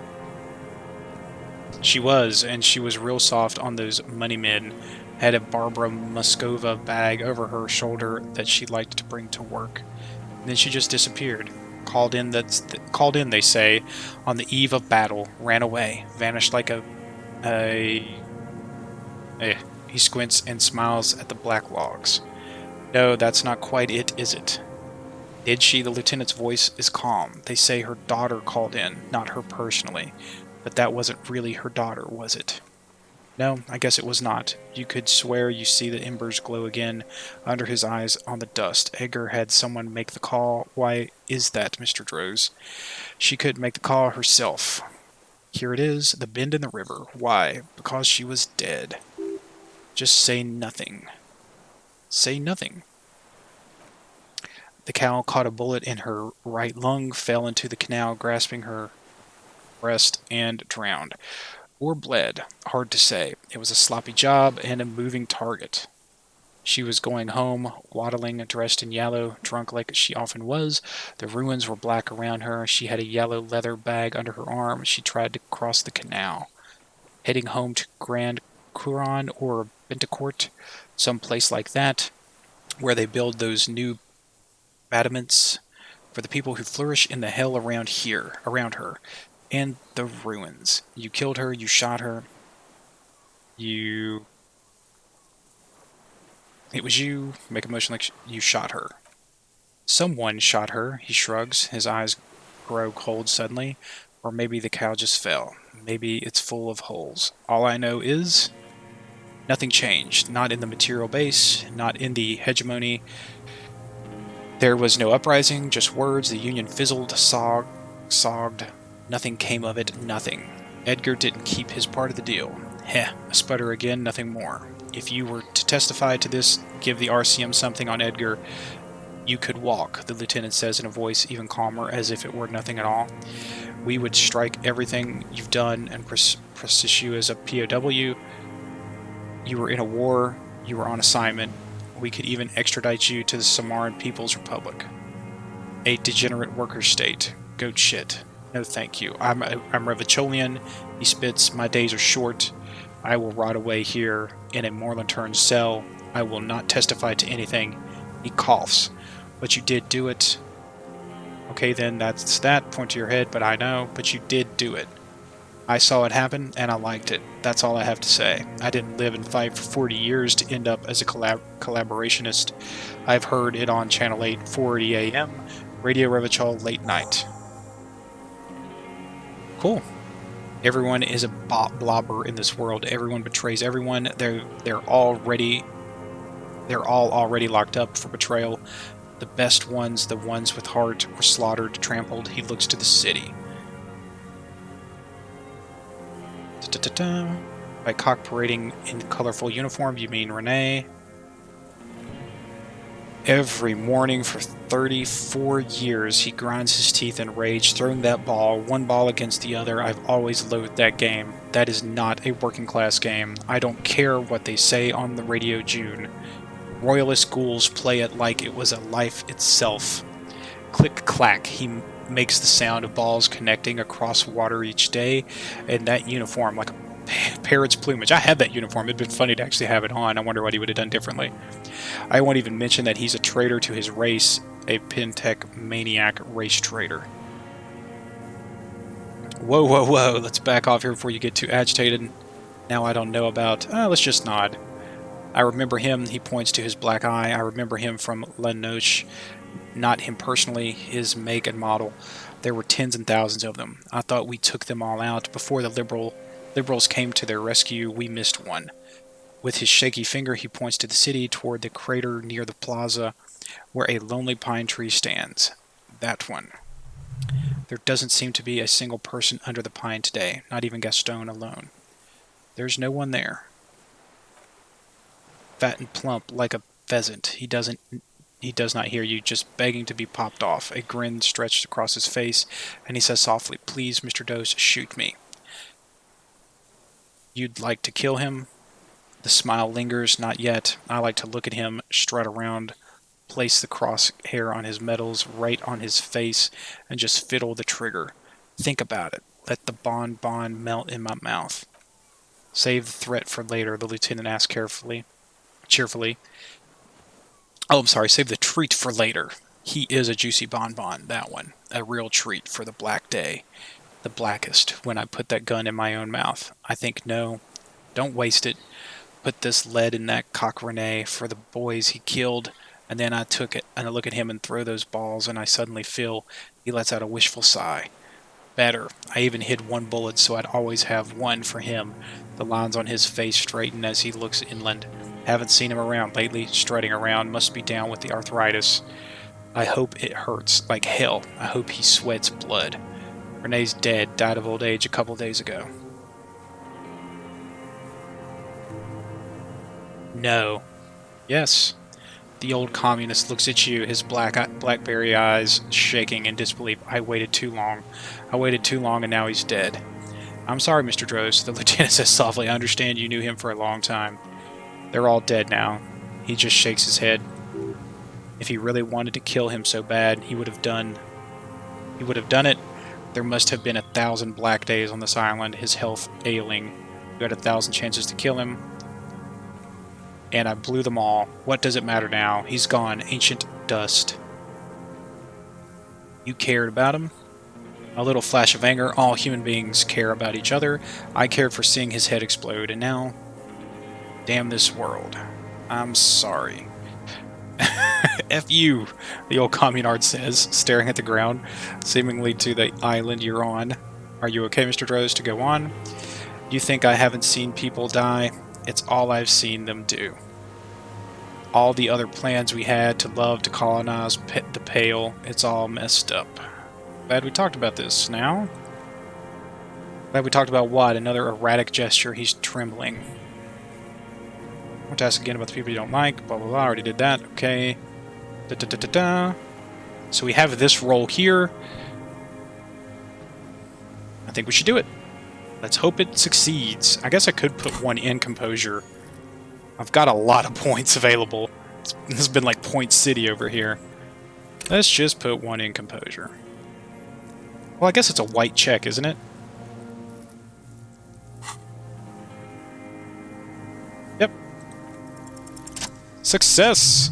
She was, and she was real soft on those money men. Had a Barbara Moskova bag over her shoulder that she liked to bring to work. And then she just disappeared. Called in, they say, on the eve of battle. Ran away. Vanished like He squints and smiles at the black logs. No, that's not quite it, is it? Did she? The lieutenant's voice is calm. They say her daughter called in, not her personally. But that wasn't really her daughter, was it? No, I guess it was not. You could swear you see the embers glow again under his eyes on the dust. Edgar had someone make the call. Why is that, Mr. Droz? She could make the call herself. Here it is, the bend in the river. Why? Because she was dead. Just say nothing. Say nothing. The cow caught a bullet in her right lung, fell into the canal, grasping her breast, and drowned. Or bled. Hard to say. It was a sloppy job and a moving target. She was going home, waddling, dressed in yellow, drunk like she often was. The ruins were black around her. She had a yellow leather bag under her arm. She tried to cross the canal. Heading home to Grand Couronne or Bentecourt, some place like that, where they build those new battlements for the people who flourish in the hell around her. And the ruins. You killed her, you shot her. It was you. Make a motion like you shot her. Someone shot her, he shrugs. His eyes grow cold suddenly. Or maybe the cow just fell. Maybe it's full of holes. All I know is nothing changed. Not in the material base, not in the hegemony. There was no uprising, just words. The Union fizzled, sogged. Nothing came of it, nothing. Edgar didn't keep his part of the deal. Heh, a sputter again, nothing more. If you were to testify to this, give the RCM something on Edgar, you could walk, the lieutenant says in a voice even calmer, as if it were nothing at all. We would strike everything you've done and process you as a POW. You were in a war, you were on assignment. We could even extradite you to the Samarran People's Republic. A degenerate worker state. Goat shit. No thank you. I'm Revacholian. He spits, my days are short. I will rot away here in a Morlantern cell. I will not testify to anything. He coughs. But you did do it. Okay then, that's that. Point to your head, but I know. But you did do it. I saw it happen, and I liked it. That's all I have to say. I didn't live and fight for 40 years to end up as a collaborationist. I've heard it on Channel 8, 4:80 a.m., Radio Revachol late night. Cool. Everyone is a blobber in this world. Everyone betrays everyone. They're all already locked up for betrayal. The best ones, the ones with heart, were slaughtered, trampled. He looks to the city. By cock parading in colorful uniform, you mean Renee? Every morning for 34 years, he grinds his teeth in rage, throwing that ball, one ball against the other. I've always loathed that game. That is not a working class game. I don't care what they say on the radio, June. Royalist ghouls play it like it was a life itself. Click-clack, he makes the sound of balls connecting across water each day, and that uniform, like a parrot's plumage. I had that uniform. It'd been funny to actually have it on. I wonder what he would have done differently. I won't even mention that he's a traitor to his race a Pintech maniac race trader. Whoa, whoa, whoa. Let's back off here before you get too agitated. Now I don't know about... let's just nod. I remember him. He points to his black eye. I remember him from La Noche. Not him personally, his make and model. There were tens and thousands of them. I thought we took them all out. Before the liberals came to their rescue, we missed one. With his shaky finger, he points to the city, toward the crater near the plaza, where a lonely pine tree stands. That one. There doesn't seem to be a single person under the pine today, not even Gaston alone. There's no one there. Fat and plump, like a pheasant. He does not hear you, just begging to be popped off. A grin stretched across his face, and he says softly, "Please, Mr. Dose, shoot me." You'd like to kill him? The smile lingers. Not yet. I like to look at him, strut around, place the crosshair on his metals, right on his face, and just fiddle the trigger. Think about it. Let the bonbon melt in my mouth. Save the threat for later, the lieutenant asked cheerfully. Oh, I'm sorry, save the treat for later. He is a juicy bonbon, that one. A real treat for the black day. The blackest, when I put that gun in my own mouth. I think, no, don't waste it. Put this lead in that cock-renee for the boys he killed. And then I took it, and I look at him and throw those balls, and I suddenly feel he lets out a wishful sigh. Better. I even hid one bullet so I'd always have one for him. The lines on his face straighten as he looks inland. Haven't seen him around lately, strutting around, must be down with the arthritis. I hope it hurts like hell. I hope he sweats blood. Renee's dead, died of old age a couple days ago. No. Yes. The old communist looks at you, his blackberry eyes shaking in disbelief. I waited too long. And now he's dead. I'm sorry, Mr. Droz, the lieutenant says softly. I understand you knew him for a long time. They're all dead now. He just shakes his head. If he really wanted to kill him so bad, he would have done it. There must have been 1,000 black days on this island, his health ailing. You had 1,000 chances to kill him. And I blew them all. What does it matter now? He's gone. Ancient dust. You cared about him? A little flash of anger. All human beings care about each other. I cared for seeing his head explode, and now... Damn this world. I'm sorry. F you, the old communard says, staring at the ground, seemingly to the island you're on. Are you okay, Mr. Droz, to go on? You think I haven't seen people die? It's all I've seen them do. All the other plans we had to love, to colonize the Pale, it's all messed up. Glad we talked about this now. Glad we talked about what? Another erratic gesture. He's trembling. I want to ask again about the people you don't like. Blah, blah, blah. I already did that. Okay. Da, da, da, da, da. So we have this roll here. I think we should do it. Let's hope it succeeds. I guess I could put one in composure. I've got a lot of points available. This has been like Point City over here. Let's just put one in composure. Well, I guess it's a white check, isn't it? Yep. Success!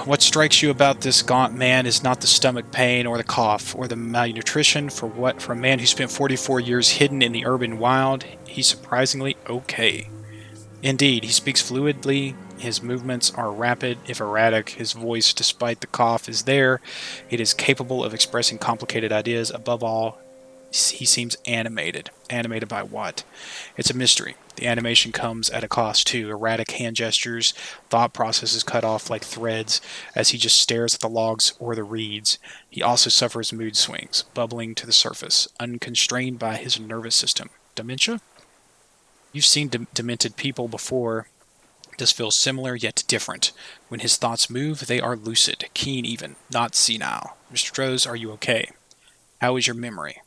What strikes you about this gaunt man is not the stomach pain or the cough or the malnutrition. For a man who spent 44 years hidden in the urban wild, he's surprisingly okay. Indeed, he speaks fluidly, his movements are rapid, if erratic, his voice, despite the cough, is there. It is capable of expressing complicated ideas. Above all, he seems animated. Animated by what? It's a mystery. The animation comes at a cost too. Erratic hand gestures, thought processes cut off like threads as he just stares at the logs or the reeds. He also suffers mood swings, bubbling to the surface, unconstrained by his nervous system. Dementia? You've seen demented people before. This feels similar yet different. When his thoughts move, they are lucid, keen even, not senile. Mr. Droz, are you okay? How is your memory?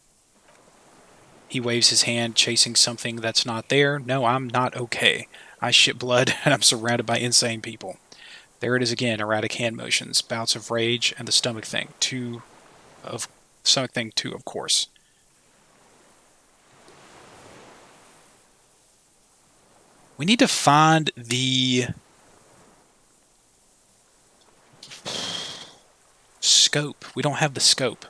He waves his hand, chasing something that's not there. No, I'm not okay. I shit blood, and I'm surrounded by insane people. There it is again, erratic hand motions, bouts of rage, and the stomach thing, too, of course. We need to find the... scope. We don't have the scope.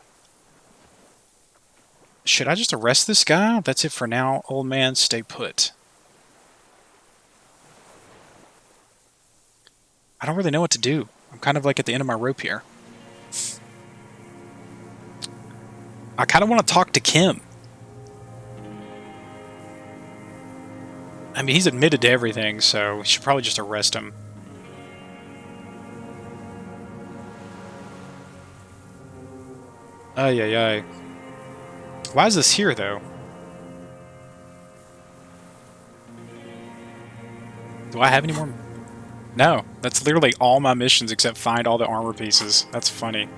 Should I just arrest this guy? That's it for now. Old man, stay put. I don't really know what to do. I'm kind of like at the end of my rope here. I kind of want to talk to Kim. I mean, he's admitted to everything, so we should probably just arrest him. Ay, ay, ay. Why is this here, though? Do I have any more? No. That's literally all my missions except find all the armor pieces. That's funny.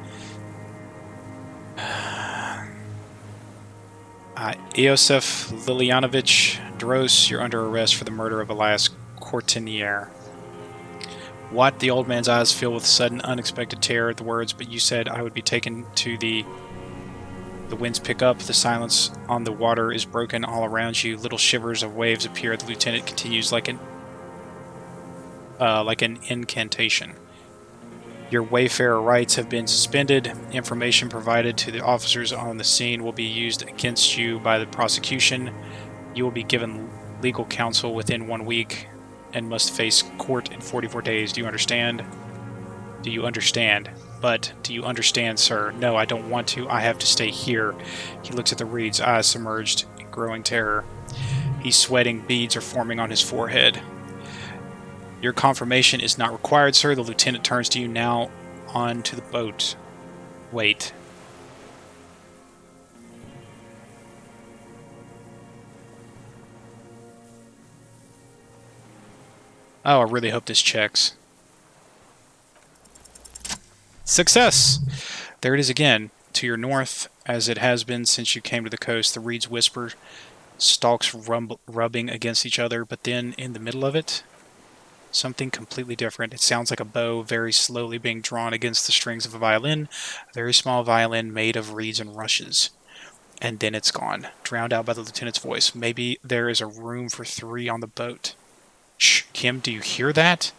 Iosef Lilianovich Dros, you're under arrest for the murder of Elias Courtinier. What? The old man's eyes fill with sudden, unexpected terror at the words, but you said I would be taken to the... The winds pick up, the silence on the water is broken all around you. Little shivers of waves appear. The lieutenant continues like an incantation. Your wayfarer rights have been suspended. Information provided to the officers on the scene will be used against you by the prosecution. You will be given legal counsel within 1 week and must face court in 44 days. Do you understand? Do you understand? But, do you understand, sir? No, I don't want to. I have to stay here. He looks at the reeds, eyes submerged in growing terror. He's sweating. Beads are forming on his forehead. Your confirmation is not required, sir. The lieutenant turns to you now. On to the boat. Wait. Oh, I really hope this checks. Success! There it is again. To your north, as it has been since you came to the coast, the reeds whisper, stalks rubbing against each other, but then in the middle of it, something completely different. It sounds like a bow very slowly being drawn against the strings of a violin, a very small violin made of reeds and rushes. And then it's gone, drowned out by the lieutenant's voice. Maybe there is a room for 3 on the boat. Shh, Kim, do you hear that?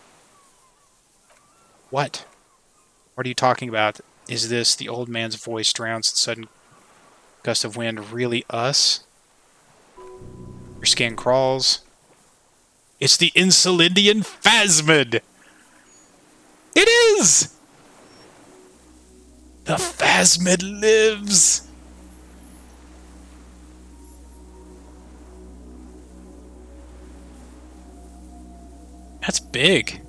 What? What are you talking about? Is this, the old man's voice drowns in sudden gust of wind, really us? Your skin crawls. It's the Insulindian Phasmid! It is! The Phasmid lives! That's big.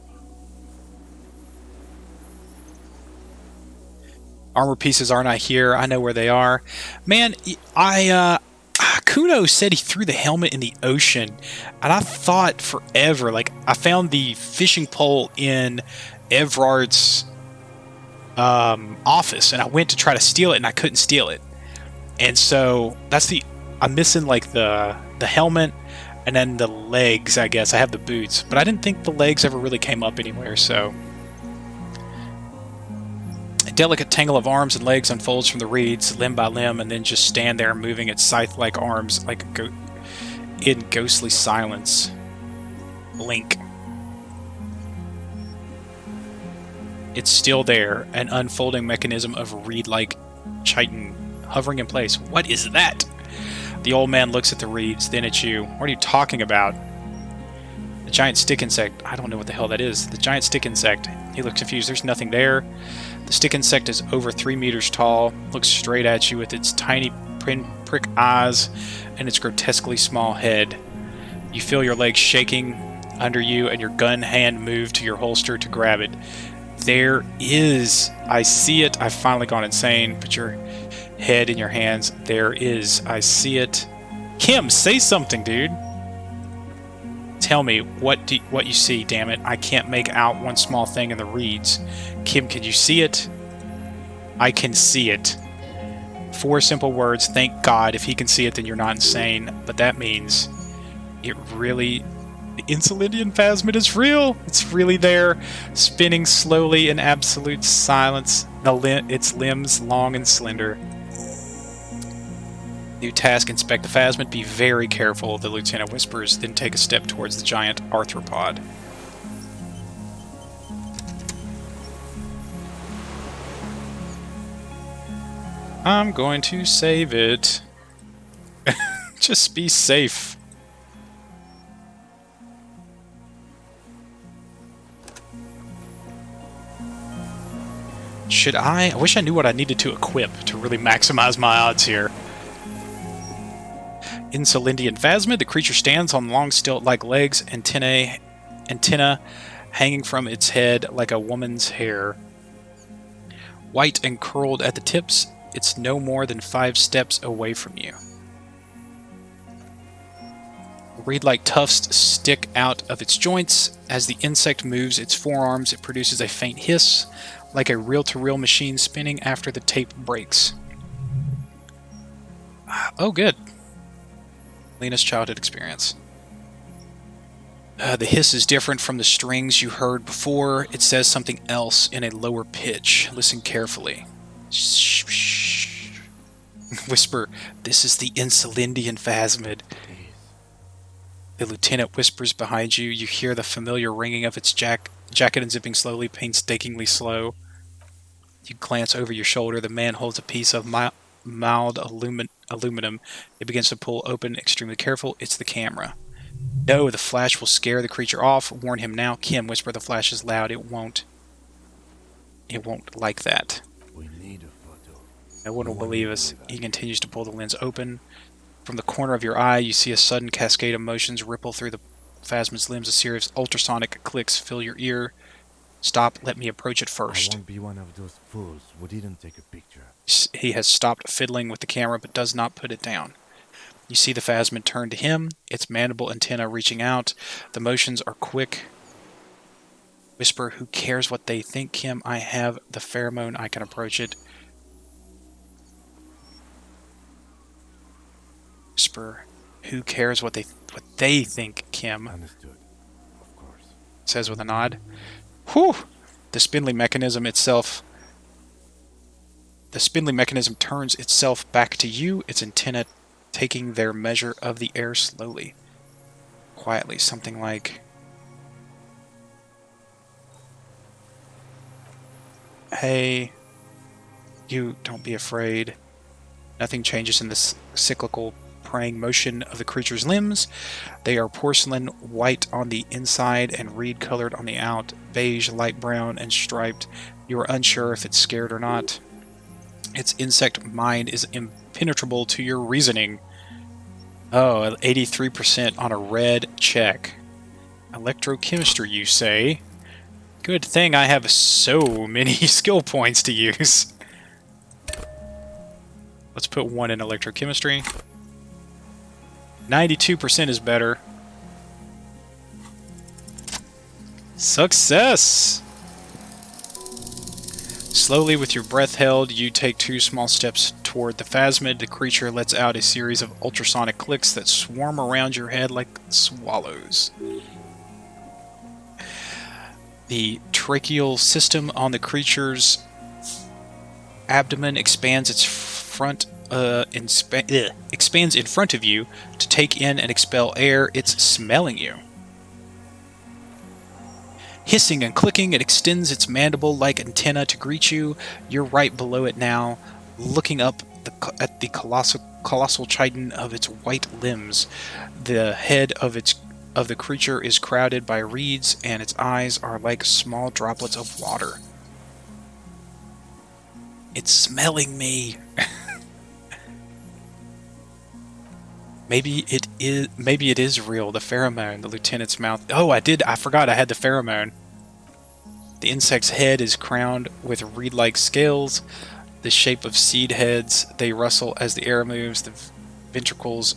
Armor pieces are not here. I know where they are. Man, Kuno said he threw the helmet in the ocean, and I thought forever, like, I found the fishing pole in Everard's office, and I went to try to steal it, and I couldn't steal it. And so, I'm missing, like, the helmet, and then the legs, I guess. I have the boots, but I didn't think the legs ever really came up anywhere, so... A delicate tangle of arms and legs unfolds from the reeds, limb by limb, and then just stand there moving its scythe-like arms like in ghostly silence. Blink. It's still there, an unfolding mechanism of reed-like chitin hovering in place. What is that? The old man looks at the reeds, then at you. What are you talking about? The giant stick insect. I don't know what the hell that is. The giant stick insect. He looks confused. There's nothing there. The stick insect is over 3 meters tall, looks straight at you with its tiny prick eyes and its grotesquely small head. You feel your legs shaking under you and your gun hand move to your holster to grab it. There is. I see it. I've finally gone insane. Put your head in your hands. There is. I see it. Kim, say something, dude. Tell me, what you see, damn it. I can't make out one small thing in the reeds. Kim, can you see it? I can see it. 4 simple words, thank God. If he can see it, then you're not insane. But that means it really... The Insulindian Phasmid is real! It's really there, spinning slowly in absolute silence, its limbs long and slender. New task, inspect the Phasmid. Be very careful, the lieutenant whispers, then take a step towards the giant arthropod. I'm going to save it. Just be safe. Should I wish I knew what I needed to equip to really maximize my odds here. Insolindian Phasmid. The creature stands on long stilt-like legs, antenna hanging from its head like a woman's hair. White and curled at the tips, it's no more than 5 steps away from you. Reed-like tufts stick out of its joints. As the insect moves its forearms, it produces a faint hiss, like a reel-to-reel machine spinning after the tape breaks. Oh, good. Lena's childhood experience. The hiss is different from the strings you heard before. It says something else in a lower pitch. Listen carefully. Shh, shh. Whisper, this is the Insolindian Phasmid. The lieutenant whispers behind you. You hear the familiar ringing of its jacket unzipping slowly, painstakingly slow. You glance over your shoulder. The man holds a piece of mild aluminum. It begins to pull open, extremely careful. It's the camera. No, the flash will scare the creature off. Warn him now. Kim, whisper, the flash is loud. It won't like that. We need a photo. No one will believe us. He continues to pull the lens open. From the corner of your eye, you see a sudden cascade of motions ripple through the Phasmid's limbs. A series of ultrasonic clicks fill your ear. Stop. Let me approach it first. I won't be one of those fools who didn't take a picture. He has stopped fiddling with the camera, but does not put it down. You see the Phasmid turn to him, its mandible antenna reaching out. The motions are quick. Whisper, who cares what they think, Kim? I have the pheromone. I can approach it. Whisper, who cares what they think, Kim? Understood. Of course. Says with a nod. Whew! The spindly mechanism turns itself back to you, its antenna taking their measure of the air slowly. Quietly, something like, hey, you don't be afraid. Nothing changes in this cyclical praying motion of the creature's limbs. They are porcelain white on the inside and reed colored on the out, beige, light brown, and striped. You are unsure if it's scared or not. Its insect mind is impenetrable to your reasoning. Oh, 83% on a red check. Electrochemistry, you say? Good thing I have so many skill points to use. Let's put 1 in electrochemistry. 92% is better. Success! Slowly, with your breath held, you take 2 small steps toward the Phasmid. The creature lets out a series of ultrasonic clicks that swarm around your head like swallows. The tracheal system on the creature's abdomen expands expands in front of you to take in and expel air. It's smelling you. Hissing and clicking, it extends its mandible-like antenna to greet you. You're right below it now, looking up at the colossal chitin of its white limbs. The head of the creature is crowded by reeds, and its eyes are like small droplets of water. It's smelling me. Maybe it is real. The pheromone, the lieutenant's mouth. Oh, I forgot I had the pheromone. The insect's head is crowned with reed-like scales, the shape of seed heads. They rustle as the air moves. The ventricles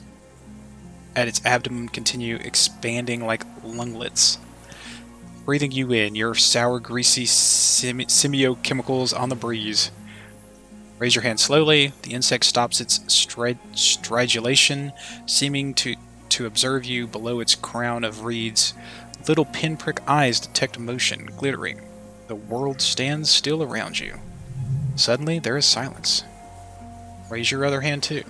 at its abdomen continue expanding like lunglets, breathing you in. Your sour, greasy semiochemicals on the breeze. Raise your hand slowly. The insect stops its stridulation, seeming to observe you below its crown of reeds. Little pinprick eyes detect motion, glittering. The world stands still around you. Suddenly, there is silence. Raise your other hand too.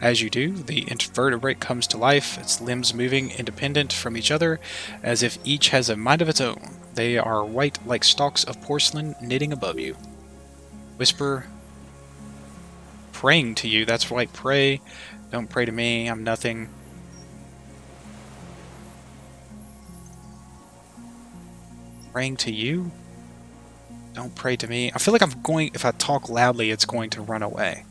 As you do, the invertebrate comes to life, its limbs moving independent from each other, as if each has a mind of its own. They are white like stalks of porcelain knitting above you. Whisper, praying to you. That's right, pray. Don't pray to me. I'm nothing. Praying to you? Don't pray to me. I feel like I'm going, if I talk loudly, it's going to run away.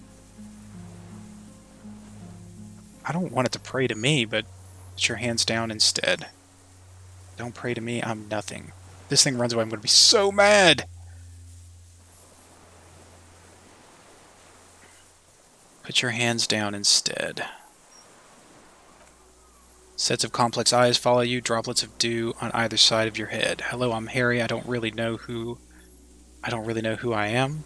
I don't want it to pray to me, but put your hands down instead. Don't pray to me. I'm nothing. This thing runs away. I'm going to be so mad. Put your hands down instead. Sets of complex eyes follow you, droplets of dew on either side of your head. Hello, I'm Harry. I don't really know who I am.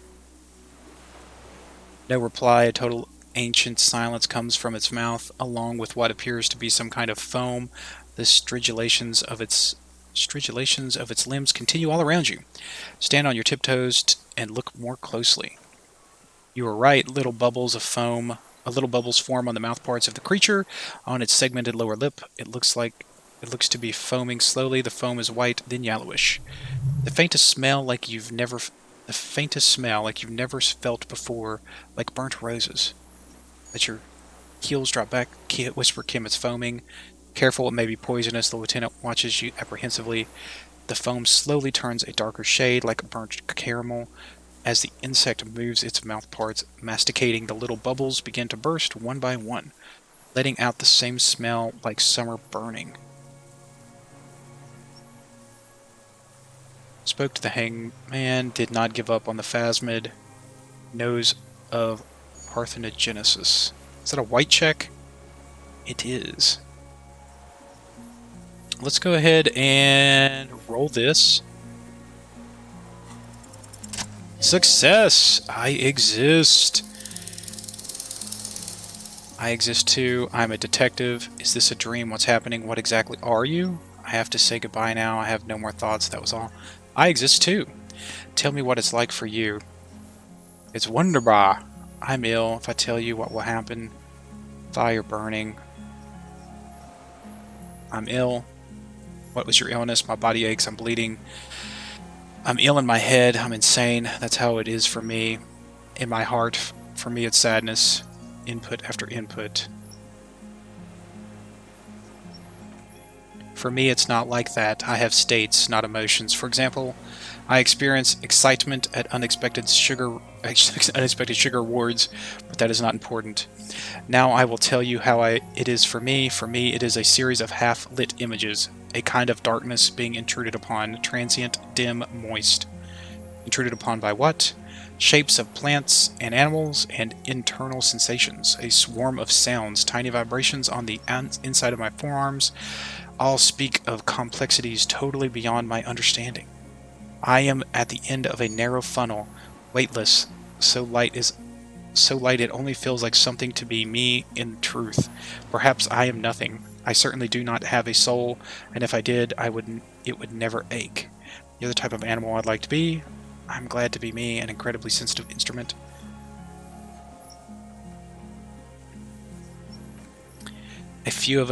No reply. A total ancient silence comes from its mouth, along with what appears to be some kind of foam. The stridulations of its limbs continue all around you. Stand on your tiptoes and look more closely. You are right. Little bubbles form on the mouthparts of the creature, on its segmented lower lip. It looks to be foaming slowly. The foam is white, then yellowish. The faintest smell like you've never felt before, like burnt roses. Let your heels drop back. Whisper Kim, it's foaming. Careful, it may be poisonous. The lieutenant watches you apprehensively. The foam slowly turns a darker shade, like burnt caramel. As the insect moves its mouthparts, masticating, the little bubbles begin to burst one by one, letting out the same smell like summer burning. Spoke to the hangman, did not give up on the phasmid. Knows of parthenogenesis. Is that a white check? It is. Let's go ahead and roll this. Success! I exist. I exist too. I'm a detective. Is this a dream? What's happening? What exactly are you? I have to say goodbye now. I have no more thoughts. That was all. I exist too. Tell me what it's like for you. It's wunderbar. I'm ill. If I tell you what will happen. Fire burning. I'm ill. What was your illness? My body aches. I'm bleeding. I'm ill in my head. I'm insane. That's how it is for me. In my heart, for me it's sadness. Input after input. For me it's not like that. I have states, not emotions. For example, I experience excitement at unexpected sugar rewards, but that is not important. Now I will tell you how it is for me. For me, it is a series of half-lit images, a kind of darkness being intruded upon, transient, dim, moist. Intruded upon by what? Shapes of plants and animals and internal sensations. A swarm of sounds, tiny vibrations on the inside of my forearms, all speak of complexities totally beyond my understanding. I am at the end of a narrow funnel, weightless, so light it only feels like something to be me in truth. Perhaps I am nothing. I certainly do not have a soul, and if I did, it would never ache. You're the type of animal I'd like to be. I'm glad to be me, an incredibly sensitive instrument. Few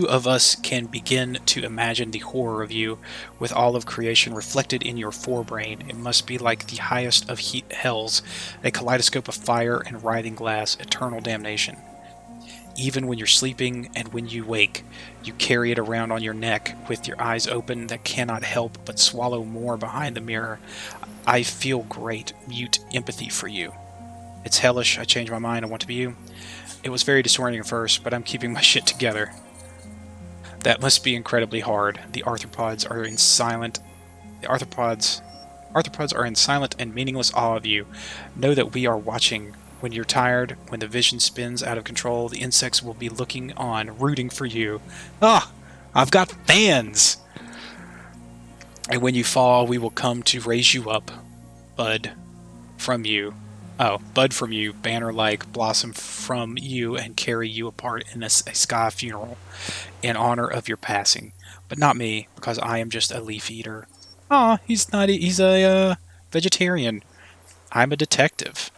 of us can begin to imagine the horror of you, with all of creation reflected in your forebrain. It must be like the highest of hells, a kaleidoscope of fire and writhing glass, eternal damnation. Even when you're sleeping and when you wake, you carry it around on your neck with your eyes open that cannot help but swallow more behind the mirror. I feel great, mute empathy for you. It's hellish. I changed my mind. I want to be you. It was very disorienting at first, but I'm keeping my shit together. That must be incredibly hard. The arthropods are in silent and meaningless awe of you. Know that we are watching. When you're tired, when the vision spins out of control, the insects will be looking on, rooting for you. Ah! I've got fans! And when you fall, we will come to raise you up. Bud from you. Bud from you, banner-like, blossom from you, and carry you apart in a sky funeral in honor of your passing. But not me, because I am just a leaf eater. He's a vegetarian. I'm a detective.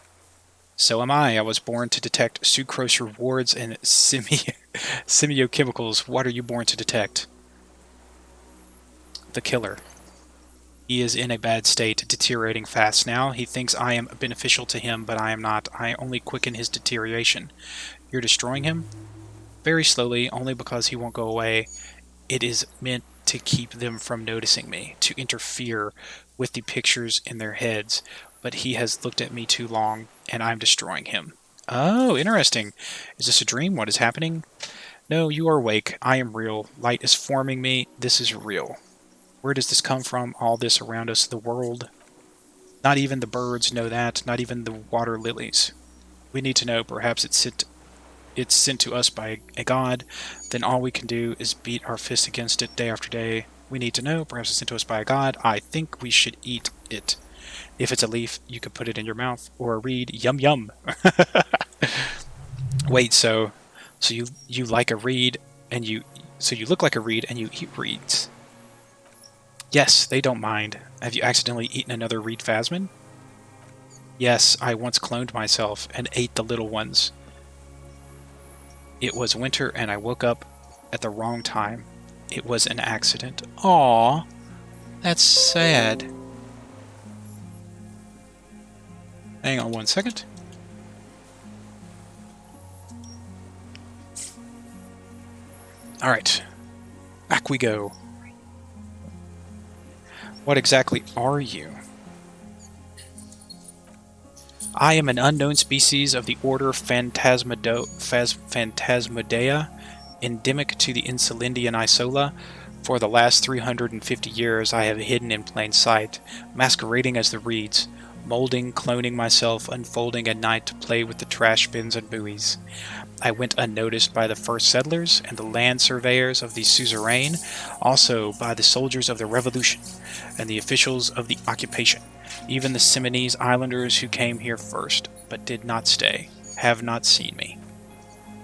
So am I. I was born to detect sucrose rewards and semiochemicals. What are you born to detect? The killer. He is in a bad state, deteriorating fast now. He thinks I am beneficial to him, but I am not. I only quicken his deterioration. You're destroying him? Very slowly, only because he won't go away. It is meant to keep them from noticing me, to interfere with the pictures in their heads, but he has looked at me too long, and I'm destroying him. Oh, interesting. Is this a dream? What is happening? No, you are awake. I am real. Light is forming me. This is real. Where does this come from? All this around us, the world? Not even the birds know that, not even the water lilies. We need to know. Perhaps it's sent to us by a god. Then all we can do is beat our fists against it day after day. We need to know. Perhaps it's sent to us by a god. I think we should eat it. If it's a leaf, you could put it in your mouth, or a reed. Yum yum. Wait, so you like a reed, and you look like a reed, and you eat reeds. Yes, they don't mind. Have you accidentally eaten another reed phasmid? Yes, I once cloned myself and ate the little ones. It was winter and I woke up at the wrong time. It was an accident. Aww, that's sad. Hang on one second. Alright, back we go. What exactly are you? I am an unknown species of the order Phantasmodea, endemic to the Insulindian Isola. For the last 350 years I have hidden in plain sight, masquerading as the reeds, molding, cloning myself, unfolding at night to play with the trash bins and buoys. I went unnoticed by the first settlers and the land surveyors of the suzerain, also by the soldiers of the Revolution and the officials of the occupation. Even the Simonese Islanders who came here first, but did not stay, have not seen me.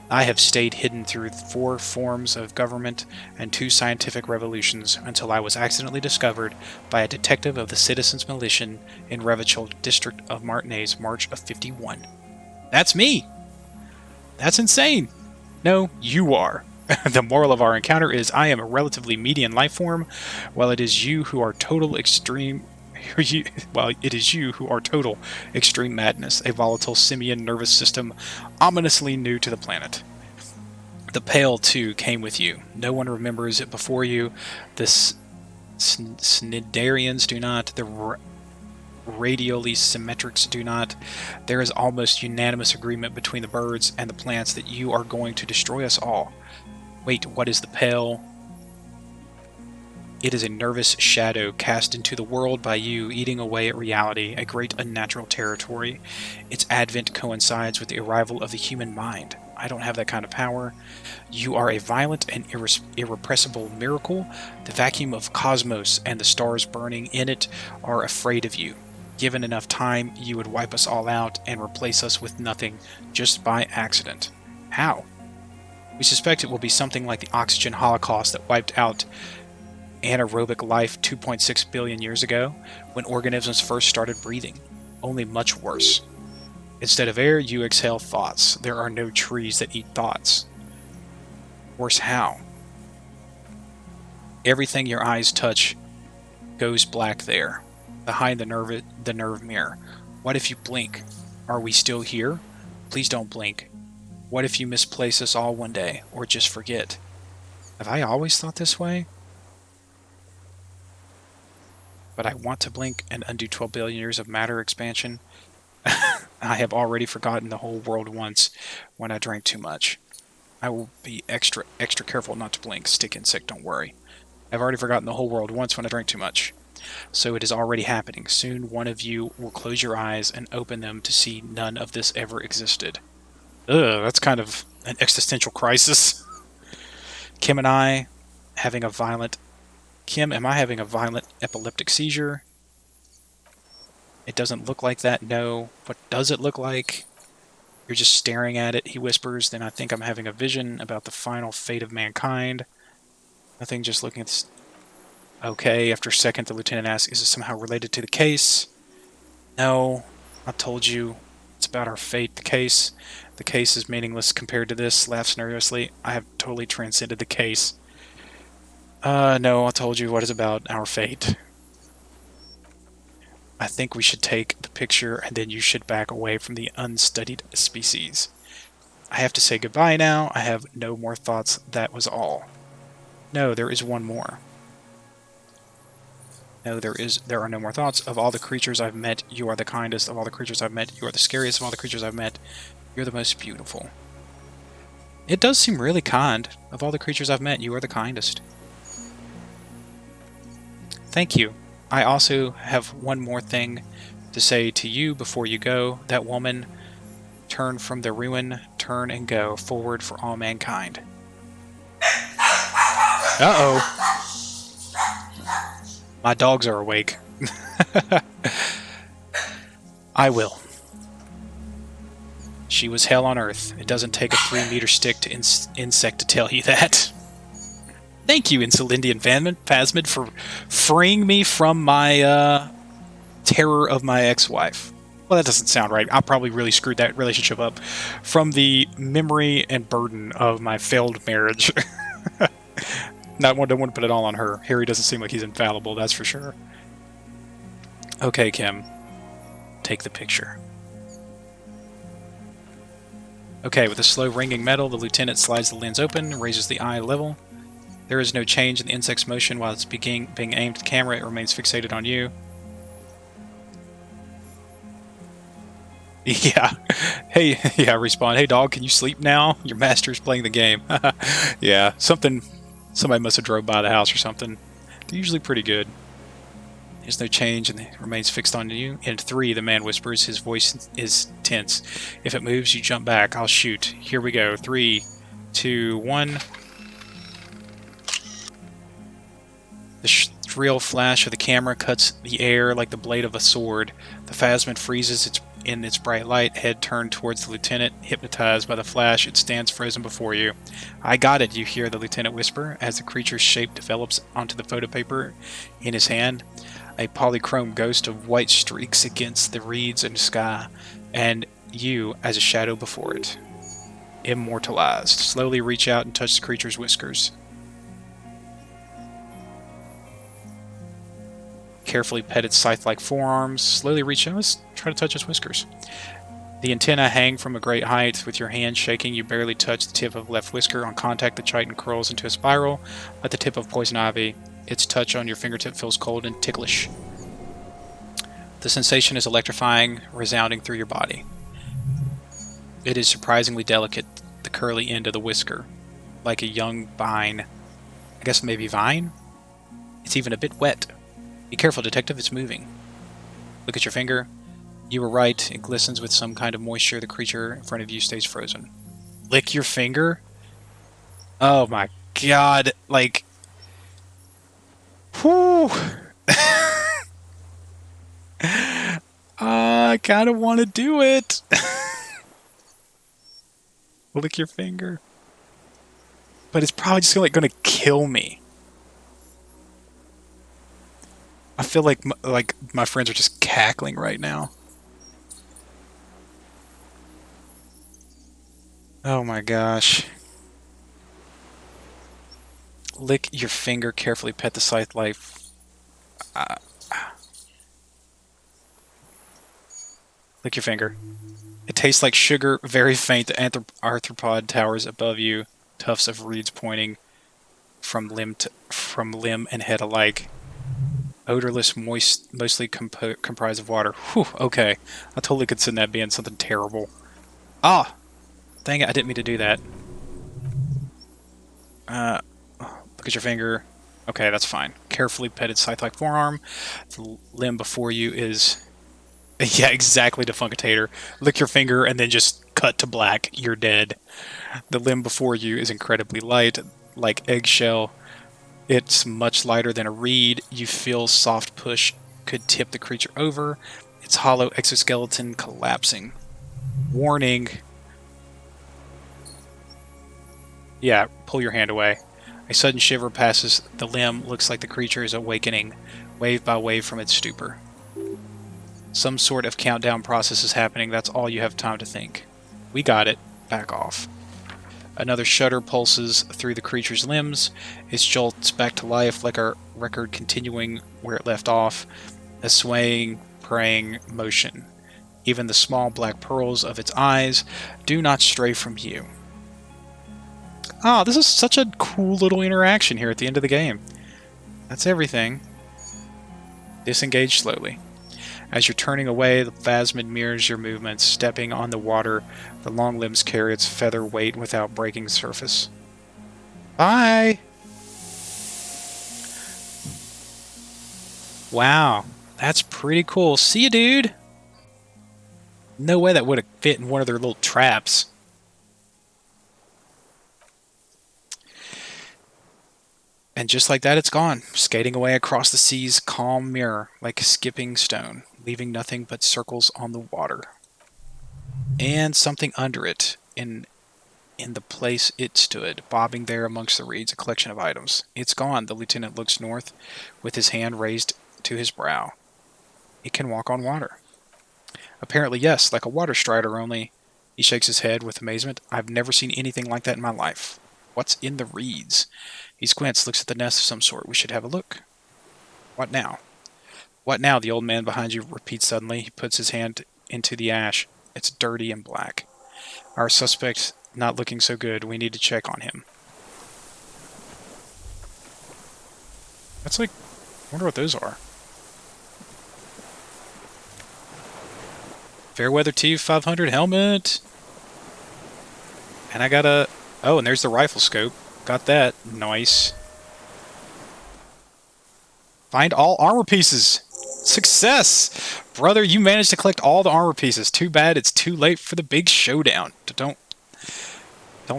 I have stayed hidden through 4 forms of government and 2 scientific revolutions until I was accidentally discovered by a detective of the Citizens Militia in Revachol district of Martinez, March of 51. That's me! That's insane! No, you are. The moral of our encounter is I am a relatively median life form, while it is you who are total extreme madness, a volatile simian nervous system ominously new to the planet. The Pale, too, came with you. No one remembers it before you. The Snidarians do not. The radially symmetrics do not. There is almost unanimous agreement between the birds and the plants that you are going to destroy us all. Wait, what is the Pale? It is a nervous shadow cast into the world by you, eating away at reality, a great unnatural territory. Its advent coincides with the arrival of the human mind. I don't have that kind of power. You are a violent and irrepressible miracle. The vacuum of cosmos and the stars burning in it are afraid of you. Given enough time, you would wipe us all out and replace us with nothing, just by accident. How? We suspect it will be something like the oxygen holocaust that wiped out anaerobic life 2.6 billion years ago, when organisms first started breathing. Only much worse. Instead of air, you exhale thoughts. There are no trees that eat thoughts. Worse how? Everything your eyes touch goes black there, behind the nerve mirror. What if you blink? Are we still here? Please don't blink. What if you misplace us all one day, or just forget? Have I always thought this way? But I want to blink and undo 12 billion years of matter expansion. I have already forgotten the whole world once when I drank too much. I will be extra careful not to blink. Stick in sick, don't worry. I've already forgotten the whole world once when I drank too much. So it is already happening. Soon one of you will close your eyes and open them to see none of this ever existed. Ugh, that's kind of an existential crisis. Kim, am I having a violent epileptic seizure? It doesn't look like that, no. What does it look like? You're just staring at it, he whispers. Then I think I'm having a vision about the final fate of mankind. Nothing, just looking at this. Okay, after a second, the lieutenant asks, is it somehow related to the case? No, I told you. It's about our fate. The case is meaningless compared to this. Laughs nervously. I have totally transcended the case. No, I told you what is about our fate. I think we should take the picture and then you should back away from the unstudied species. I have to say goodbye now. I have no more thoughts. That was all. No, there is one more. No, there are no more thoughts. Of all the creatures I've met, you are the kindest. Of all the creatures I've met, you are the scariest. Of all the creatures I've met, you're the most beautiful. It does seem really kind. Of all the creatures I've met, you are the kindest. Thank you. I also have one more thing to say to you before you go. That woman, turn from the ruin, turn and go forward for all mankind. Uh-oh. My dogs are awake. I will. She was hell on earth. It doesn't take a 3-meter stick to insect to tell you that. Thank you, Insulindian Phasmid, for freeing me from my terror of my ex-wife. Well, that doesn't sound right. I probably really screwed that relationship up. From the memory and burden of my failed marriage. Don't want to put it all on her. Harry doesn't seem like he's infallible, that's for sure. Okay, Kim. Take the picture. Okay, with a slow ringing metal, the lieutenant slides the lens open and raises the eye level. There is no change in the insect's motion while it's being aimed at the camera. It remains fixated on you. Yeah. Hey, yeah, Respawn. Hey, dog, can you sleep now? Your master's playing the game. Yeah, somebody must have drove by the house or something. They're usually pretty good. There's no change and it remains fixed on you. In 3, the man whispers. His voice is tense. If it moves, you jump back. I'll shoot. Here we go. 3, 2, 1. The shrill flash of the camera cuts the air like the blade of a sword. The Phasmid freezes in its bright light, head turned towards the lieutenant. Hypnotized by the flash, it stands frozen before you. I got it, you hear the lieutenant whisper as the creature's shape develops onto the photo paper in his hand. A polychrome ghost of white streaks against the reeds and sky, and you as a shadow before it. Immortalized. Slowly reach out and touch the creature's whiskers. Carefully pet its scythe-like forearms. Slowly reach out. Let's try to touch its whiskers. The antennae hang from a great height. With your hand shaking, you barely touch the tip of the left whisker. On contact, the chitin curls into a spiral, like the tip of poison ivy. Its touch on your fingertip feels cold and ticklish. The sensation is electrifying, resounding through your body. It is surprisingly delicate, the curly end of the whisker, like a young vine. I guess maybe vine? It's even a bit wet. Be careful, detective, it's moving. Look at your finger. You were right, it glistens with some kind of moisture. The creature in front of you stays frozen. Lick your finger? Oh my god, like... Whew! I kind of want to do it. Lick your finger. But it's probably just going to kill me. I feel like my friends are just cackling right now. Oh my gosh. Lick your finger, carefully pet the scythe life. Lick your finger. It tastes like sugar, very faint. The arthropod towers above you, tufts of reeds pointing from limb and head alike. Odorless, moist, mostly comprised of water. Whew, okay. I totally could send that being something terrible. Ah! Dang it, I didn't mean to do that. Look at your finger. Okay, that's fine. Carefully petted scythe-like forearm. The limb before you is... Yeah, exactly, Defuncitator. Lick your finger and then just cut to black. You're dead. The limb before you is incredibly light, like eggshell. It's much lighter than a reed. You feel soft push could tip the creature over. Its hollow exoskeleton collapsing. Warning. Yeah, pull your hand away. A sudden shiver passes the limb. Looks like the creature is awakening, wave by wave from its stupor. Some sort of countdown process is happening. That's all you have time to think. We got it. Back off. Another shudder pulses through the creature's limbs. It jolts back to life like a record continuing where it left off. A swaying preying motion. Even the small black pearls of its eyes do not stray from you. Ah, this is such a cool little interaction here at the end of the game. That's everything. Disengage slowly. As you're turning away, the phasmid mirrors your movements. Stepping on the water, the long limbs carry its feather weight without breaking the surface. Bye! Wow, that's pretty cool. See you, dude! No way that would have fit in one of their little traps. And just like that, it's gone, skating away across the sea's calm mirror like a skipping stone, leaving nothing but circles on the water. And something under it, in the place it stood, bobbing there amongst the reeds, a collection of items. It's gone. The lieutenant looks north, with his hand raised to his brow. It can walk on water. Apparently, yes, like a water strider, only... He shakes his head with amazement. I've never seen anything like that in my life. What's in the reeds? He squints, looks at the nest of some sort. We should have a look. What now? What now? The old man behind you repeats suddenly. He puts his hand into the ash. It's dirty and black. Our suspect not looking so good. We need to check on him. That's like... I wonder what those are. Fairweather T500 helmet. And I got a... Oh, and there's the rifle scope. Got that. Nice. Find all armor pieces. Success! Brother, you managed to collect all the armor pieces. Too bad it's too late for the big showdown. Don't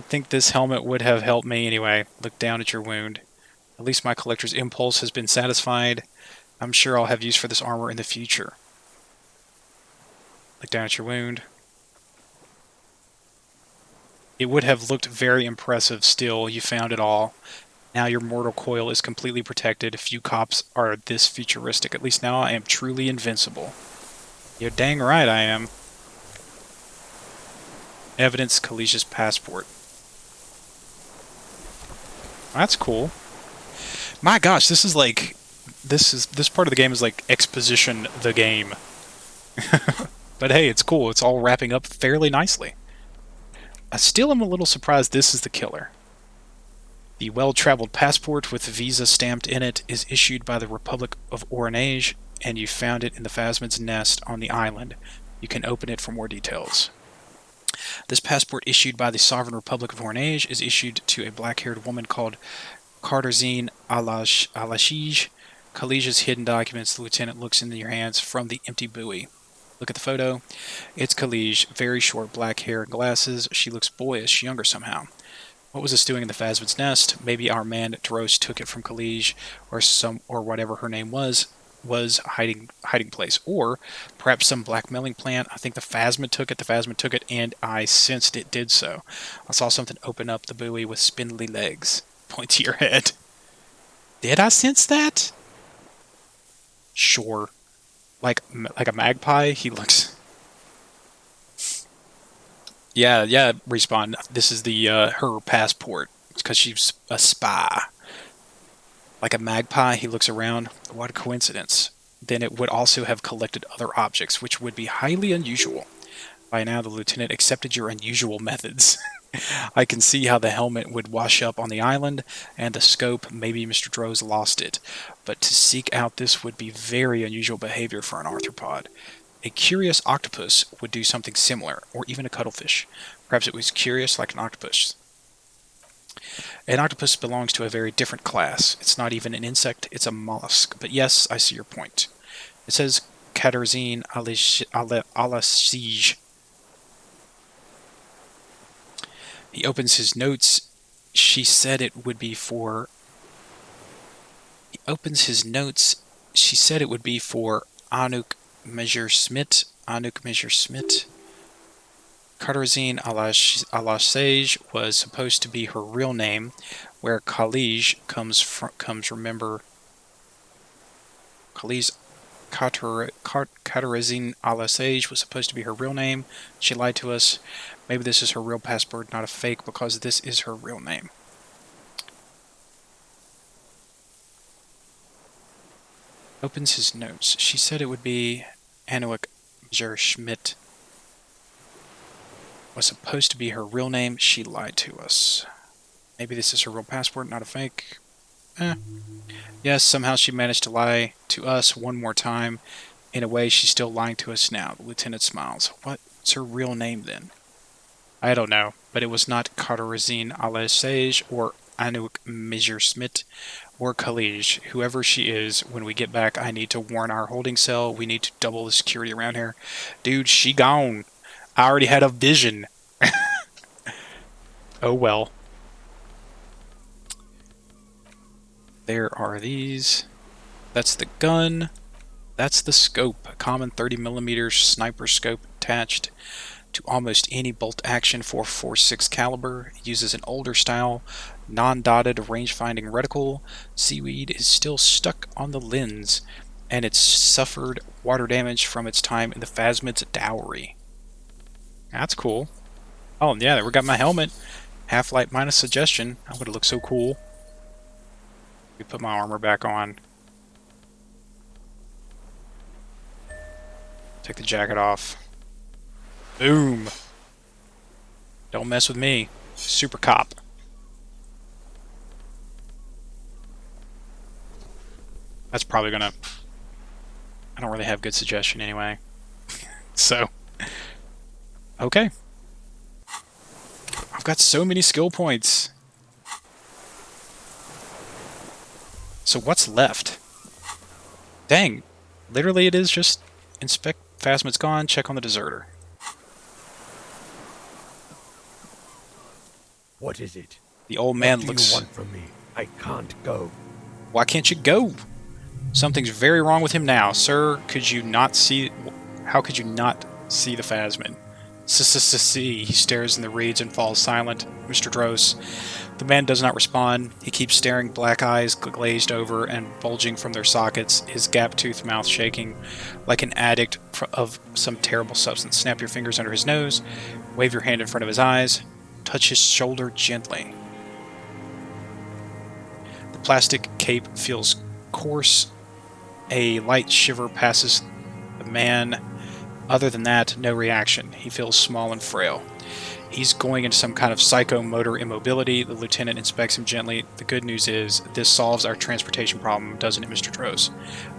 think this helmet would have helped me anyway. Look down at your wound. At least my collector's impulse has been satisfied. I'm sure I'll have use for this armor in the future. Look down at your wound. It would have looked very impressive still. You found it all. Now your mortal coil is completely protected. Few cops are this futuristic. At least now I am truly invincible. You're dang right I am. Evidence, Kalicia's passport. That's cool. My gosh, this is like... This part of the game is like exposition the game. But hey, it's cool. It's all wrapping up fairly nicely. I still am a little surprised this is the killer. The well-traveled passport with the visa stamped in it is issued by the Republic of Orange, and you found it in the phasmid's nest on the island. You can open it for more details. This passport issued by the Sovereign Republic of Orange is issued to a black-haired woman called Karzine Alashij. Kalicia's hidden documents. The lieutenant looks into your hands from the empty buoy. Look at the photo. It's Kalish, very short black hair and glasses. She looks boyish, younger somehow. What was this doing in the phasmid's nest? Maybe our man Dros took it from Kalish, or whatever her name was hiding place. Or perhaps some blackmailing plan. I think the phasmid took it, and I sensed it did so. I saw something open up the buoy with spindly legs. Point to your head. Did I sense that? Sure. Like a magpie, he looks... Yeah, Respawn. This is the her passport. It's because she's a spy. Like a magpie, he looks around. What a coincidence. Then it would also have collected other objects, which would be highly unusual. By now, the lieutenant accepted your unusual methods. I can see how the helmet would wash up on the island, and the scope, maybe Mr. Dros lost it. But to seek out this would be very unusual behavior for an arthropod. A curious octopus would do something similar, or even a cuttlefish. Perhaps it was curious like an octopus. An octopus belongs to a very different class. It's not even an insect, it's a mollusk. But yes, I see your point. It says Karzine Alashij. He opens his notes. She said it would be for... He opens his notes. She said it would be for Anouk Messerschmitt. Karzine Alashij was supposed to be her real name. Where Kalish comes, remember... Kalish Karzine Alashij was supposed to be her real name. She lied to us. Maybe this is her real passport, not a fake, because this is her real name. Opens his notes. She said it would be... Anouk Schmidt was supposed to be her real name. She lied to us. Maybe this is her real passport, not a fake. Yes, somehow she managed to lie to us one more time. In a way, she's still lying to us now. The lieutenant smiles. What's her real name, then? I don't know, but it was not Katarzyne Alessage or Anouk Schmidt or Khalij. Whoever she is, when we get back, I need to warn our holding cell. We need to double the security around here. Dude, she gone. I already had a vision. Oh well. There are these. That's the gun. That's the scope. A common 30mm sniper scope attached to almost any bolt-action 4.46 caliber. It uses an older style, non-dotted range-finding reticle. Seaweed is still stuck on the lens, and it's suffered water damage from its time in the Phasmid's dowry. That's cool. Oh, yeah, we got my helmet. Half-light minus suggestion. That would look so cool. Let me put my armor back on. Take the jacket off. Boom. Don't mess with me. Super cop. That's probably gonna... I don't really have good suggestion anyway. So... Okay. I've got so many skill points. So what's left? Dang. Literally it is just inspect Phasmid's gone, check on the deserter. What is it? The old man What looks... do you want from me? I can't go. Why can't you go? Something's very wrong with him now. Sir, could you not see... How could you not see the Phasmid? See. He stares in the reeds and falls silent. Mr. Dross. The man does not respond. He keeps staring, black eyes glazed over and bulging from their sockets, his gap-toothed mouth shaking like an addict of some terrible substance. Snap your fingers under his nose. Wave your hand in front of his eyes. Touch his shoulder gently. The plastic cape feels coarse. A light shiver passes the man. Other than that, no reaction. He feels small and frail. He's going into some kind of psychomotor immobility. The lieutenant inspects him gently. The good news is, this solves our transportation problem, doesn't it, Mr. Dross?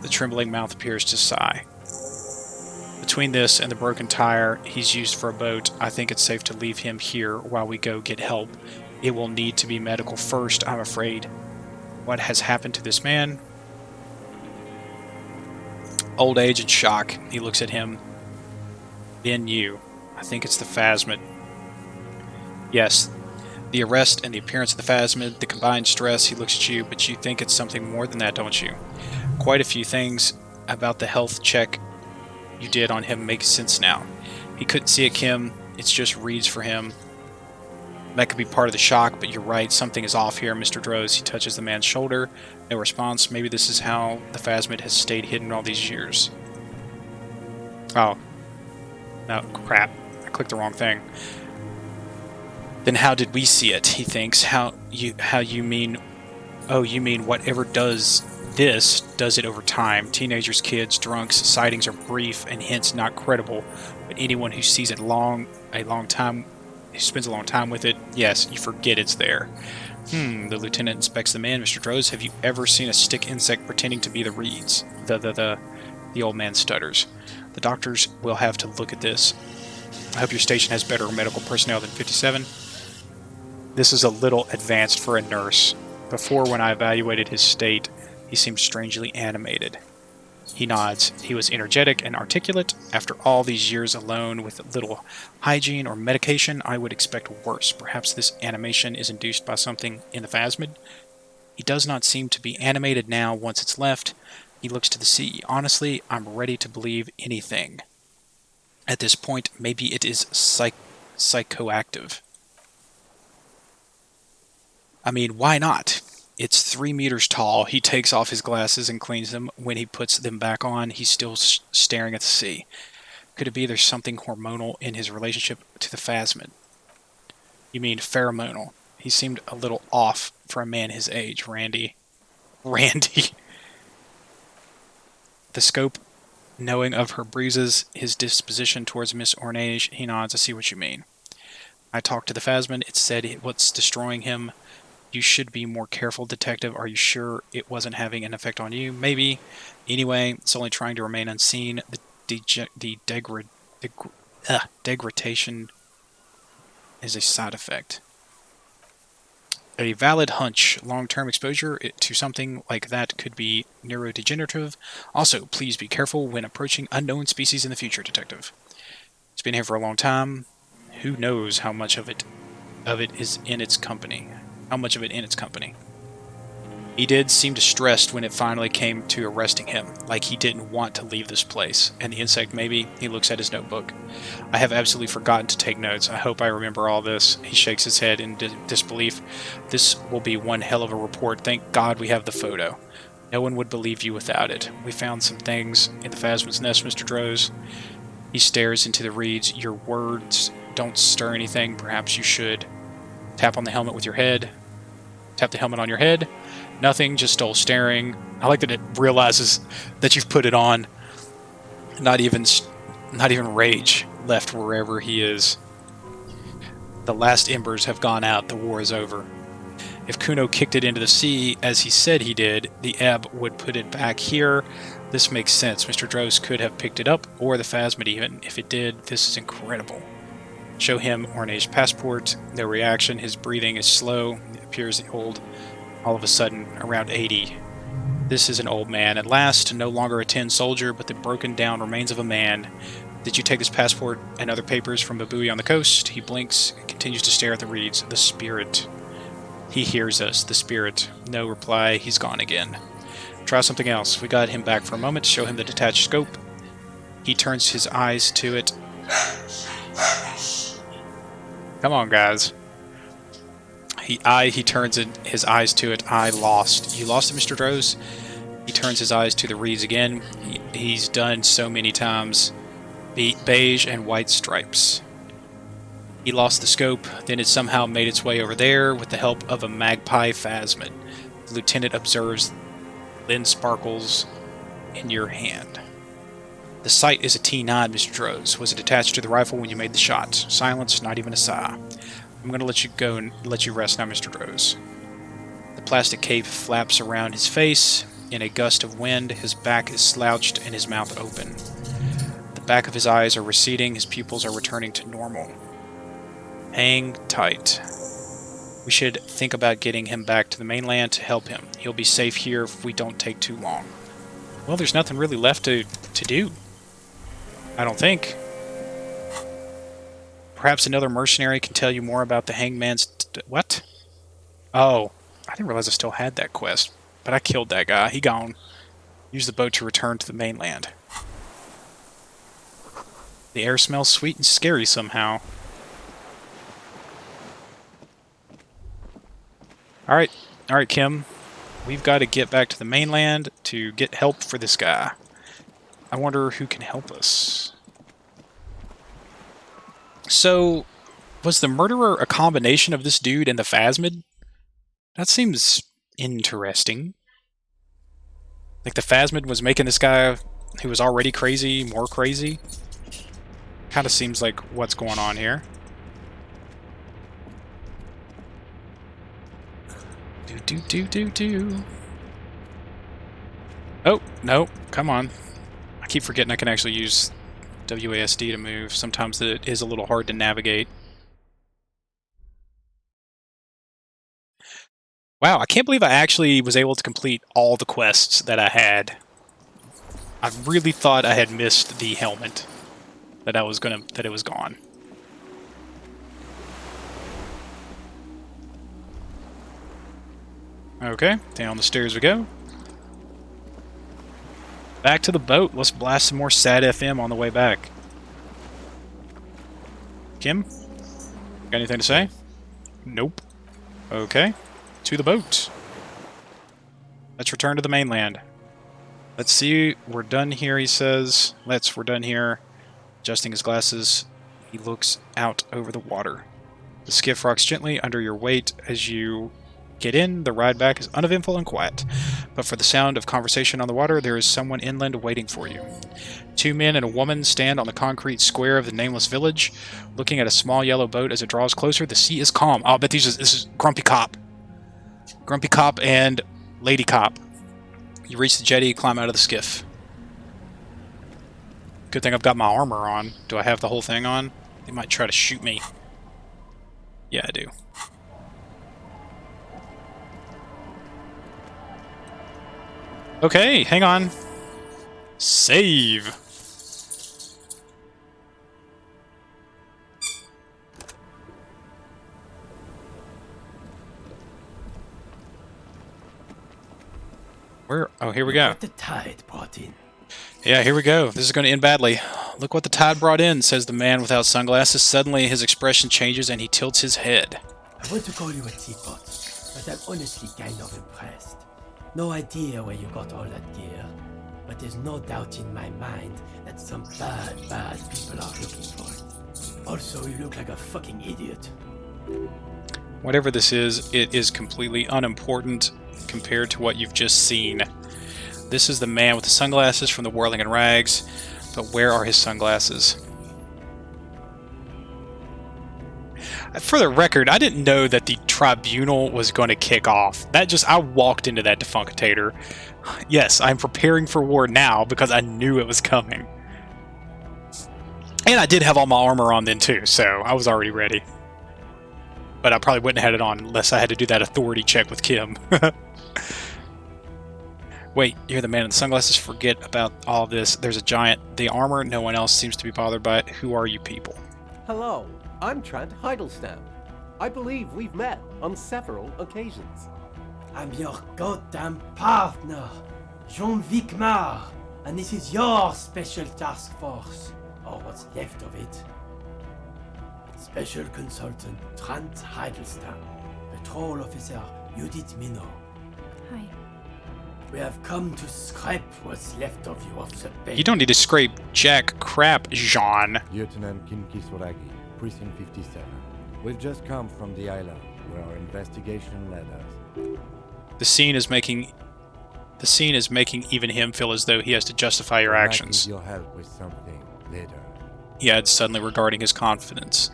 The trembling mouth appears to sigh. Between this and the broken tire he's used for a boat, I think it's safe to leave him here while we go get help. It will need to be medical first, I'm afraid. What has happened to this man? Old age and shock. He looks at him. Then you. I think it's the Phasmid. Yes, the arrest and the appearance of the Phasmid, the combined stress. He looks at you, but you think it's something more than that, don't you? Quite a few things about the health check you did on him make sense now. He couldn't see it, Kim. It's just reads for him. That could be part of the shock, but you're right. Something is off here, Mr. Dross. He touches the man's shoulder. No response. Maybe this is how the Phasmid has stayed hidden all these years. Oh. No, crap. I clicked the wrong thing. Then how did we see it? He thinks. How you mean... Oh, you mean whatever does this, does it over time. Teenagers, kids, drunks, sightings are brief and hence not credible. But anyone who sees it who spends a long time with it, yes, you forget it's there. The lieutenant inspects the man. Mr. Dross, have you ever seen a stick insect pretending to be the reeds? The old man stutters. The doctors will have to look at this. I hope your station has better medical personnel than 57. This is a little advanced for a nurse. Before, when I evaluated his state, he seemed strangely animated. He nods. He was energetic and articulate. After all these years alone with little hygiene or medication, I would expect worse. Perhaps this animation is induced by something in the Phasmid. He does not seem to be animated now once it's left. He looks to the sea. Honestly, I'm ready to believe anything. At this point, maybe it is psychoactive. I mean, why not? It's 3 meters tall. He takes off his glasses and cleans them. When he puts them back on, he's still staring at the sea. Could it be there's something hormonal in his relationship to the Phasmid? You mean pheromonal? He seemed a little off for a man his age, Randy. The scope Knowing of her bruises, his disposition towards Miss Ornage, he nods. I see what you mean. I talked to the Phasmid. It said what's destroying him. You should be more careful, detective. Are you sure it wasn't having an effect on you? Maybe. Anyway, it's only trying to remain unseen. The degradation is a side effect. A valid hunch. Long-term exposure to something like that could be neurodegenerative. Also, please be careful when approaching unknown species in the future, detective. It's been here for a long time. Who knows how much of it is in its company? How much of it in its company? He did seem distressed when it finally came to arresting him, like he didn't want to leave this place. And the insect, maybe? He looks at his notebook. I have absolutely forgotten to take notes. I hope I remember all this. He shakes his head in disbelief. This will be one hell of a report. Thank God we have the photo. No one would believe you without it. We found some things in the Phasmid's nest, Mr. Droz. He stares into the reeds. Your words don't stir anything. Perhaps you should. Tap on the helmet with your head. Tap the helmet on your head. Nothing, just dull staring. I like that it realizes that you've put it on. Not even rage left wherever he is. The last embers have gone out. The war is over. If Kuno kicked it into the sea, as he said he did, the ebb would put it back here. This makes sense. Mr. Droz could have picked it up, or the Phasmid even. If it did, this is incredible. Show him Ornage's passport. No reaction. His breathing is slow. It appears old. All of a sudden, around 80. This is an old man. At last, no longer a tin soldier, but the broken down remains of a man. Did you take this passport and other papers from a buoy on the coast? He blinks and continues to stare at the reeds. The spirit. He hears us. The spirit. No reply. He's gone again. Try something else. We got him back for a moment. Show him the detached scope. He turns his eyes to it. Come on, guys. He turns his eyes to it. I lost. You lost it, Mr. Droz? He turns his eyes to the reeds again. He's done so many times. Beige and white stripes. He lost the scope, then it somehow made its way over there with the help of a magpie Phasmid. The lieutenant observes lens sparkles in your hand. The sight is a T9, Mr. Droz. Was it attached to the rifle when you made the shot? Silence, not even a sigh. I'm going to let you go and let you rest now, Mr. Droz. The plastic cape flaps around his face. In a gust of wind, his back is slouched and his mouth open. The back of his eyes are receding. His pupils are returning to normal. Hang tight. We should think about getting him back to the mainland to help him. He'll be safe here if we don't take too long. Well, there's nothing really left to do. I don't think. Perhaps another mercenary can tell you more about the hangman's... What? Oh, I didn't realize I still had that quest. But I killed that guy. He gone. Use the boat to return to the mainland. The air smells sweet and scary somehow. Alright, Kim. We've got to get back to the mainland to get help for this guy. I wonder who can help us. So, was the murderer a combination of this dude and the Phasmid? That seems interesting. Like the Phasmid was making this guy who was already crazy more crazy? Kind of seems like what's going on here. Do. Oh, no, come on. I keep forgetting I can actually use WASD to move. Sometimes it is a little hard to navigate. Wow, I can't believe I actually was able to complete all the quests that I had. I really thought I had missed the helmet. That it was gone. Okay, down the stairs we go. Back to the boat. Let's blast some more sad FM on the way back. Kim? Got anything to say? Nope. Okay. To the boat. Let's return to the mainland. Let's see. We're done here, he says. We're done here. Adjusting his glasses, he looks out over the water. The skiff rocks gently under your weight as you Get in, the ride back is uneventful and quiet. But for the sound of conversation on the water, there is someone inland waiting for you. 2 men and a woman stand on the concrete square of the nameless village, looking at a small yellow boat as it draws closer. The sea is calm. I'll bet this is Grumpy Cop. Grumpy Cop and Lady Cop. You reach the jetty, climb out of the skiff. Good thing I've got my armor on. Do I have the whole thing on? They might try to shoot me. Yeah, I do. Okay, hang on. Save. Where? Oh, here we go. What the tide brought in. Yeah, here we go. This is going to end badly. Look what the tide brought in, says the man without sunglasses. Suddenly, his expression changes and he tilts his head. I want to call you a teapot, but I'm honestly kind of impressed. No idea where you got all that gear, but there's no doubt in my mind that some bad people are looking for it. Also, you look like a fucking idiot. Whatever this is, it is completely unimportant compared to what you've just seen. This is the man with the sunglasses from the Whirling in Rags, but where are his sunglasses? For the record, I didn't know that the tribunal was going to kick off. I walked into that defunctator. Yes, I'm preparing for war now because I knew it was coming. And I did have all my armor on then too, so I was already ready. But I probably wouldn't have had it on unless I had to do that authority check with Kim. Wait, you're the man in the sunglasses? Forget about all this. There's a giant. The armor, no one else seems to be bothered by it. Who are you people? Hello, I'm Trent Heidelstein. I believe we've met on several occasions. I'm your goddamn partner, Jean-Vic Mar, and this is your special task force, or what's left of it. Special Consultant Trent Heidelstein, Patrol Officer Judith Minot. Hi. We have come to scrape what's left of you off the bed. You don't need to scrape jack crap, Jean. Lieutenant Kinki Soragi, Precinct 57. We've just come from the island where our investigation led us. The scene is making even him feel as though he has to justify your I actions. might need your help with something later. He adds suddenly regaining his confidence,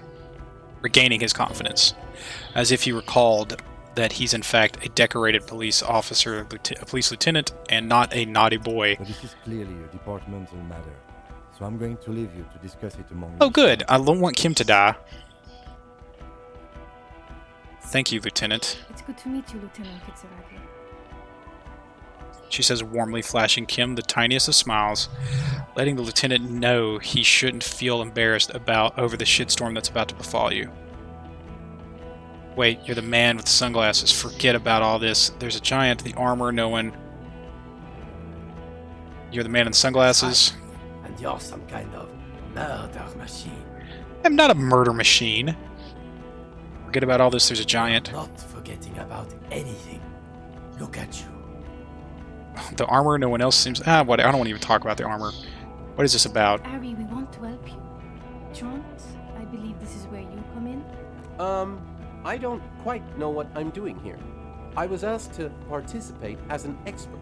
as if he recalled that he's in fact a decorated police officer, a police lieutenant, and not a naughty boy. But this is clearly a departmental matter, so I'm going to leave you to discuss it among Oh good, I don't want Kim to die. Thank you, Lieutenant. It's good to meet you, Lieutenant Kitsuragi. She says warmly, flashing Kim the tiniest of smiles, letting the lieutenant know he shouldn't feel embarrassed over the shitstorm that's about to befall you. Wait, you're the man with the sunglasses. Forget about all this. There's a giant, the armor, no one... You're the man in the sunglasses. And you're some kind of murder machine. I'm not a murder machine. Forget about all this, there's a giant. Not forgetting about anything. Look at you. The armor, no one else seems... what? I don't want to even talk about the armor. What is this about? Ari, we want to help you. Trent, I believe this is where you come in. I don't quite know what I'm doing here. I was asked to participate as an expert.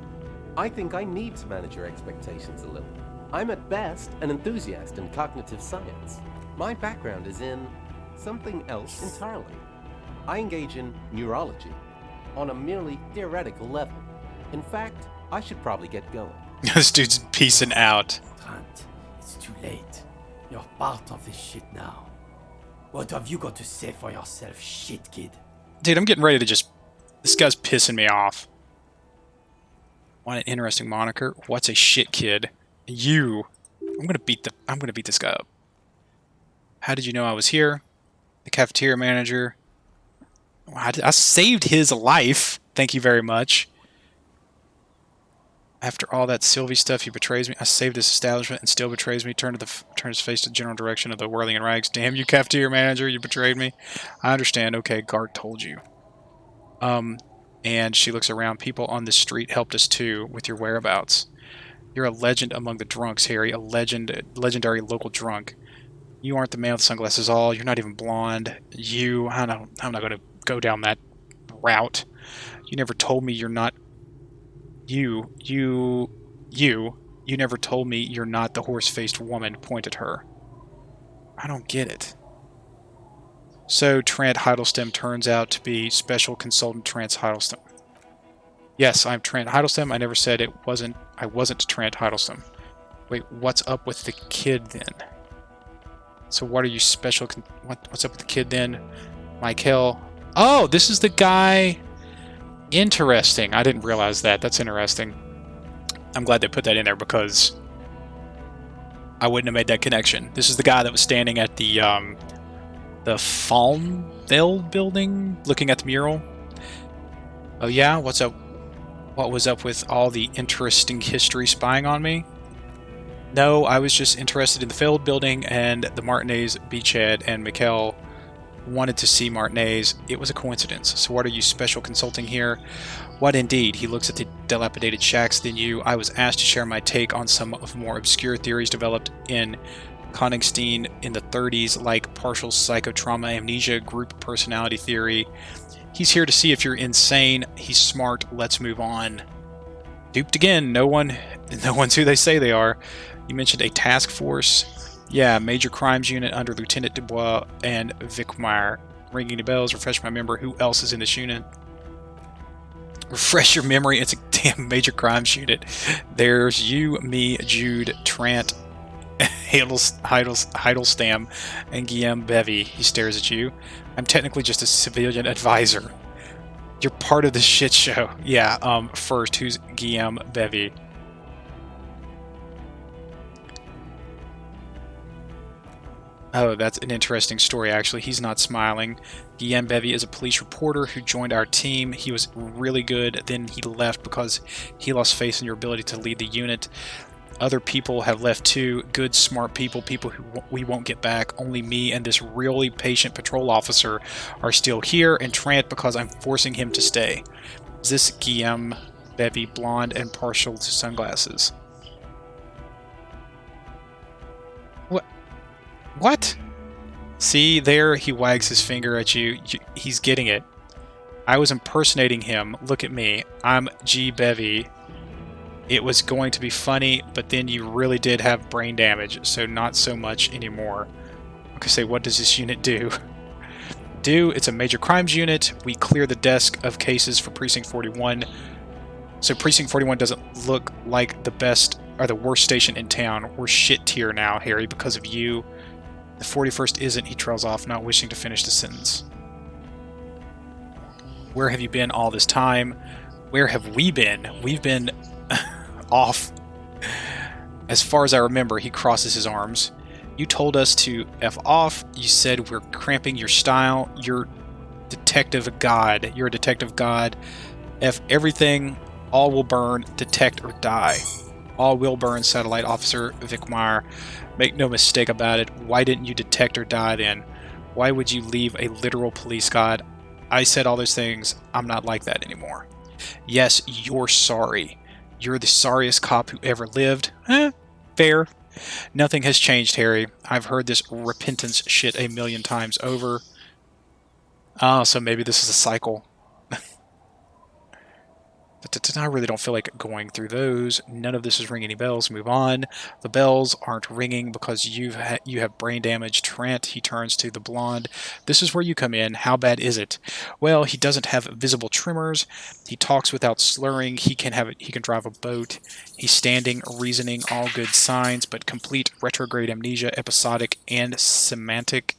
I think I need to manage your expectations a little. I'm at best an enthusiast in cognitive science. My background is in something else entirely. I engage in neurology on a merely theoretical level. In fact, I should probably get going. This dude's peacing out. Trent, it's too late. You're part of this shit now. What have you got to say for yourself, shit kid? Dude, I'm getting ready to just... This guy's pissing me off. What an interesting moniker. What's a shit kid? You. I'm gonna beat this guy up. How did you know I was here? The cafeteria manager. I saved his life. Thank you very much. After all that Sylvie stuff, he betrays me. I saved his establishment and still betrays me. Turn his face to the general direction of the Whirling in Rags. Damn you, cafeteria manager, you betrayed me. I understand. Okay, guard told you. And she looks around. People on this street helped us too with your whereabouts. You're a legend among the drunks, Harry. A legendary local drunk. You aren't the man with sunglasses all. You're not even blonde. I'm not going to go down that route. You never told me you're not... You never told me you're not the horse-faced woman, point at her. I don't get it. So, Trant Heidelstein turns out to be Special Consultant Trant Heidelstein. Yes, I'm Trant Heidelstein. I never said I wasn't Trant Heidelstein. Wait, what's up with the kid then? So what are you what's up with the kid then? Michael. Oh, this is the guy. Interesting. I didn't realize that. That's interesting. I'm glad they put that in there because I wouldn't have made that connection. This is the guy that was standing at the Falmveld building looking at the mural. Oh yeah? What's up? What was up with all the interesting history spying on me? No, I was just interested in the Feld building and the Martinez beachhead, and Mikkel wanted to see Martinez. It was a coincidence. So what are you special consulting here? What indeed? He looks at the dilapidated shacks. Then I was asked to share my take on some of more obscure theories developed in Koningstein in the 30s, like partial psychotrauma, amnesia, group personality theory. He's here to see if you're insane. He's smart. Let's move on. Duped again. No one's who they say they are. You mentioned a task force. Yeah, major crimes unit under Lieutenant Dubois and Vicmeyer. Ringing the bells. Refresh my memory. Who else is in this unit? Refresh your memory. It's a damn major crimes unit. There's you, me, Jude, Trant, Heidelstam, and Guillaume Bevy. He stares at you. I'm technically just a civilian advisor. You're part of the shit show. Yeah, first, who's Guillaume Bevy? Oh, that's an interesting story, actually. He's not smiling. Guillaume Bevy is a police reporter who joined our team. He was really good. Then he left because he lost faith in your ability to lead the unit. Other people have left too. Good, smart people who we won't get back. Only me and this really patient patrol officer are still here, and Trant because I'm forcing him to stay. Is this Guillaume Bevy, blonde and partial to sunglasses? What? See, there he wags his finger at you. He's getting it. I was impersonating him. Look at me. I'm G. Bevy. It was going to be funny, but then you really did have brain damage, so not so much anymore. Okay, say, what does this unit do? It's a major crimes unit. We clear the desk of cases for Precinct 41. So Precinct 41 doesn't look like the best or the worst station in town. We're shit tier now, Harry, because of you. The 41st isn't, he trails off, not wishing to finish the sentence. Where have you been all this time? Where have we been? We've been off. As far as I remember, he crosses his arms. You told us to F off. You said we're cramping your style. You're detective god. You're a detective god. F everything. All will burn. Detect or die. All will burn, Satellite Officer Vicmeyer. Make no mistake about it. Why didn't you detect or die then? Why would you leave a literal police god? I said all those things. I'm not like that anymore. Yes, you're sorry. You're the sorriest cop who ever lived. Fair. Nothing has changed, Harry. I've heard this repentance shit a million times over. Oh, so maybe this is a cycle. But I really don't feel like going through those. None of this is ringing any bells. Move on. The bells aren't ringing because you have brain damage. Trant, he turns to the blonde. This is where you come in. How bad is it? Well, he doesn't have visible tremors. He talks without slurring. He can drive a boat. He's standing, reasoning, all good signs, but complete retrograde amnesia, episodic and semantic.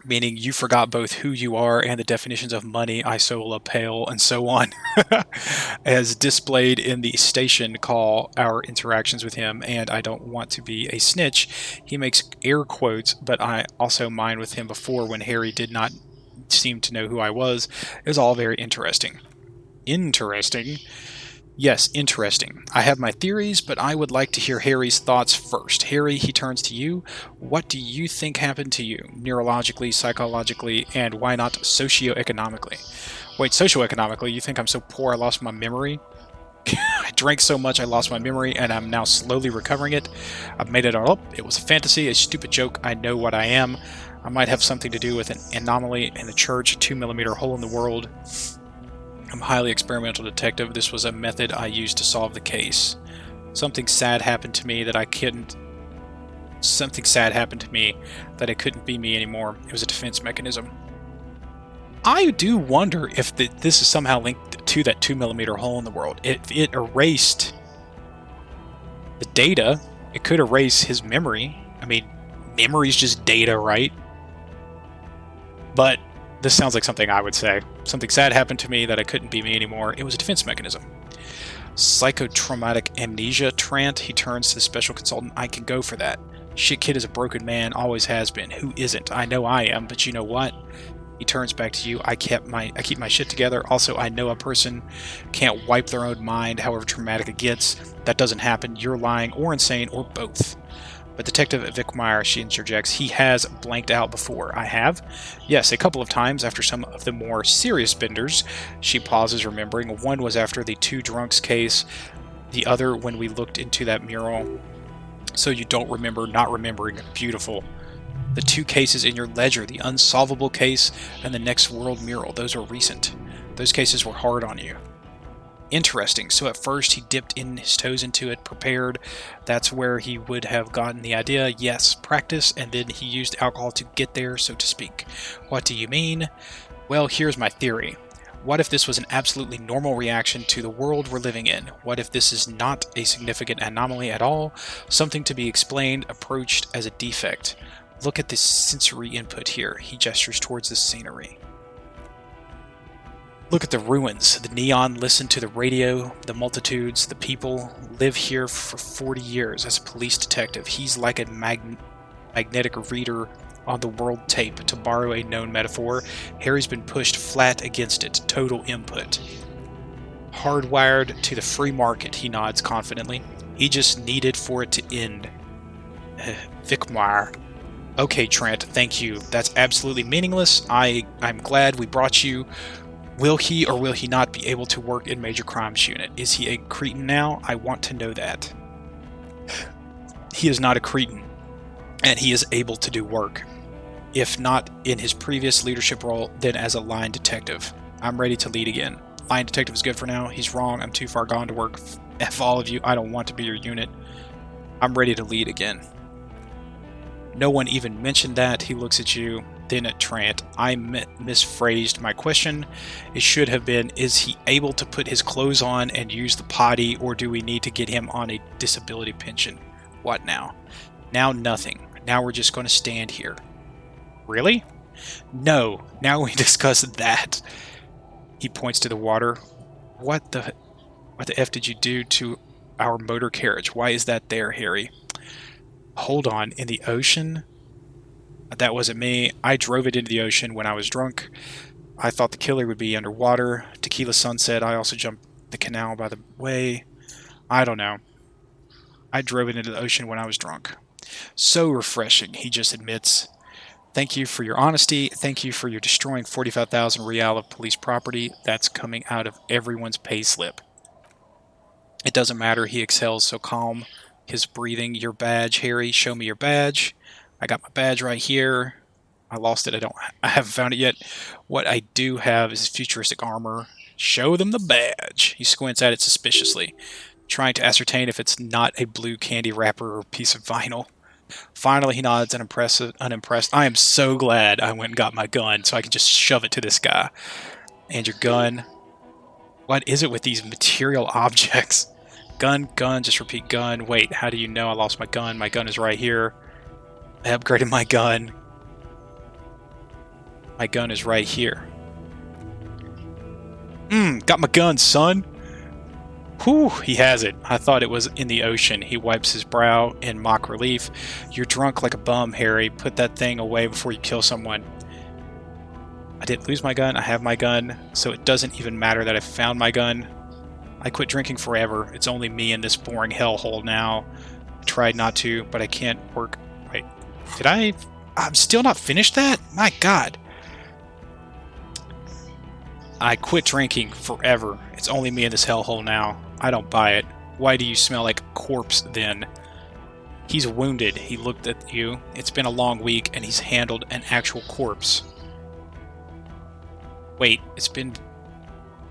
Meaning you forgot both who you are and the definitions of money, isola, pale, and so on. As displayed in the station call, our interactions with him, and I don't want to be a snitch, he makes air quotes, but I also mined with him before when Harry did not seem to know who I was. It was all very interesting. Interesting? Yes, interesting. I have my theories, but I would like to hear Harry's thoughts first. Harry, he turns to you. What do you think happened to you? Neurologically, psychologically, and why not socioeconomically? Wait, socioeconomically? You think I'm so poor I lost my memory? I drank so much I lost my memory, and I'm now slowly recovering it. I've made it all up. It was a fantasy, a stupid joke. I know what I am. I might have something to do with an anomaly in the church, a 2mm hole in the world. I'm a highly experimental detective. This was a method I used to solve the case. Something sad happened to me that I couldn't... Something sad happened to me that it couldn't be me anymore. It was a defense mechanism. I do wonder if this is somehow linked to that 2mm hole in the world. If it erased the data, it could erase his memory. I mean, memory's just data, right? But this sounds like something I would say. Something sad happened to me that I couldn't be me anymore. It was a defense mechanism. Psychotraumatic amnesia, Trant. He turns to the special consultant. I can go for that. Shit kid is a broken man, always has been. Who isn't? I know I am, but you know what? He turns back to you. I keep my shit together. Also, I know a person can't wipe their own mind, however traumatic it gets. That doesn't happen. You're lying or insane or both. But Detective Vickmeyer, she interjects, he has blanked out before. I have? Yes, a couple of times after some of the more serious benders. She pauses, remembering. One was after the 2 drunks case. The other when we looked into that mural. So you don't remember not remembering. Beautiful. The 2 cases in your ledger, the unsolvable case and the Next World mural, those are recent. Those cases were hard on you. Interesting. So at first he dipped in his toes into it, prepared. That's where he would have gotten the idea. Yes, practice, and then he used alcohol to get there, so to speak. What do you mean? Well, here's my theory. What if this was an absolutely normal reaction to the world we're living in? What if this is not a significant anomaly at all? Something to be explained, approached as a defect. Look at this sensory input here. He gestures towards the scenery. Look at the ruins, the neon, listen to the radio, the multitudes, the people. Live here for 40 years as a police detective. He's like a magnetic reader on the world tape. To borrow a known metaphor, Harry's been pushed flat against it. Total input. Hardwired to the free market, he nods confidently. He just needed for it to end. Vickmeyer. Okay, Trent, thank you. That's absolutely meaningless. I'm glad we brought you. Will he or will he not be able to work in Major Crimes Unit? Is he a cretin now? I want to know that. He is not a cretin, and he is able to do work. If not in his previous leadership role, then as a line detective. I'm ready to lead again. Line detective is good for now. He's wrong. I'm too far gone to work. F all of you. I don't want to be your unit. I'm ready to lead again. No one even mentioned that. He looks at you, then at Trant. I misphrased my question. It should have been, is he able to put his clothes on and use the potty, or do we need to get him on a disability pension? What now? Now nothing. Now we're just going to stand here. Really? No. Now we discuss that. He points to the water. What the F did you do to our motor carriage? Why is that there, Harry? Hold on, in the ocean? That wasn't me. I drove it into the ocean when I was drunk. I thought the killer would be underwater. Tequila Sunset, I also jumped the canal by the way. I don't know. I drove it into the ocean when I was drunk. So refreshing, he just admits. Thank you for your honesty. Thank you for your destroying 45,000 real of police property. That's coming out of everyone's pay slip. It doesn't matter, he exhales so calm. His breathing. Your badge, Harry. Show me your badge. I got my badge right here. I lost it. I haven't found it yet. What I do have is futuristic armor. Show them the badge. He squints at it suspiciously, trying to ascertain if it's not a blue candy wrapper or piece of vinyl. Finally, he nods unimpressed. I am so glad I went and got my gun so I can just shove it to this guy. And your gun. What is it with these material objects? Gun, just repeat gun. Wait, how do you know I lost my gun? My gun is right here. I upgraded my gun. My gun is right here. Got my gun, son. Whew, he has it. I thought it was in the ocean. He wipes his brow in mock relief. You're drunk like a bum, Harry. Put that thing away before you kill someone. I didn't lose my gun. I have my gun, so it doesn't even matter that I found my gun. I quit drinking forever. It's only me in this boring hellhole now. I tried not to, but I can't work. Wait, did I? I'm still not finished that? My God. I quit drinking forever. It's only me in this hellhole now. I don't buy it. Why do you smell like a corpse then? He's wounded. He looked at you. It's been a long week, and he's handled an actual corpse. Wait, it's been...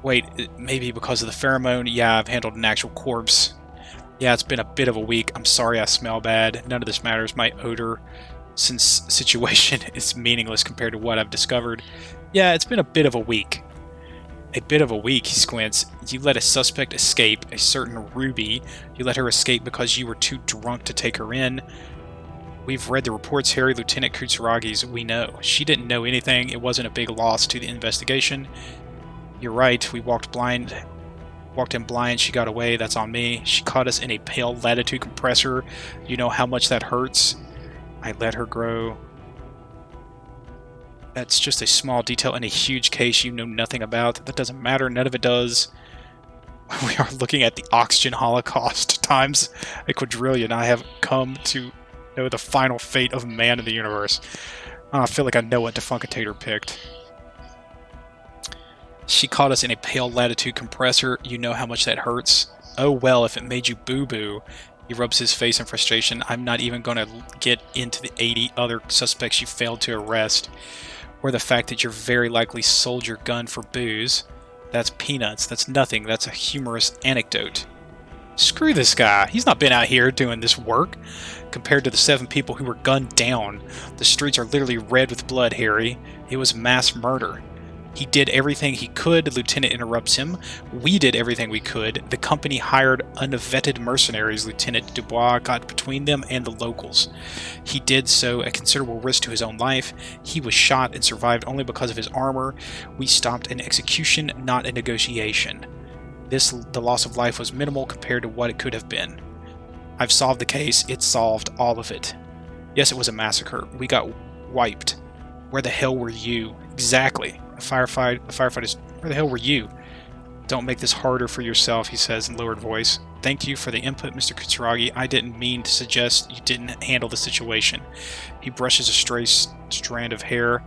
Wait, maybe because of the pheromone? Yeah, I've handled an actual corpse. Yeah, it's been a bit of a week. I'm sorry I smell bad. None of this matters. My odor situation is meaningless compared to what I've discovered. Yeah, it's been a bit of a week. A bit of a week, he squints. You let a suspect escape, a certain Ruby. You let her escape because you were too drunk to take her in. We've read the reports, Harry. Lieutenant Kutsuragi's. We know. She didn't know anything. It wasn't a big loss to the investigation. You're right. We walked in blind. She got away. That's on me. She caught us in a pale latitude compressor. You know how much that hurts? I let her grow. That's just a small detail in a huge case you know nothing about. That doesn't matter. None of it does. We are looking at the oxygen holocaust times a quadrillion. I have come to know the final fate of man in the universe. I feel like I know what Defuncatator picked. She caught us in a pale latitude compressor. You know how much that hurts. Oh well, if it made you boo-boo. He rubs his face in frustration. I'm not even going to get into the 80 other suspects you failed to arrest. Or the fact that you're very likely sold your gun for booze. That's peanuts. That's nothing. That's a humorous anecdote. Screw this guy. He's not been out here doing this work. Compared to the 7 people who were gunned down, the streets are literally red with blood, Harry. It was mass murder. He did everything he could. The lieutenant interrupts him. We did everything we could. The company hired unvetted mercenaries. Lieutenant Dubois got between them and the locals. He did so at considerable risk to his own life. He was shot and survived only because of his armor. We stopped an execution, not a negotiation. The loss of life was minimal compared to what it could have been. I've solved the case. It solved all of it. Yes, it was a massacre. We got wiped. Where the hell were you? Exactly. Firefighters, where the hell were you? Don't make this harder for yourself, he says in lowered voice. Thank you for the input, Mr. Kutsuragi. I didn't mean to suggest you didn't handle the situation. He brushes a stray strand of hair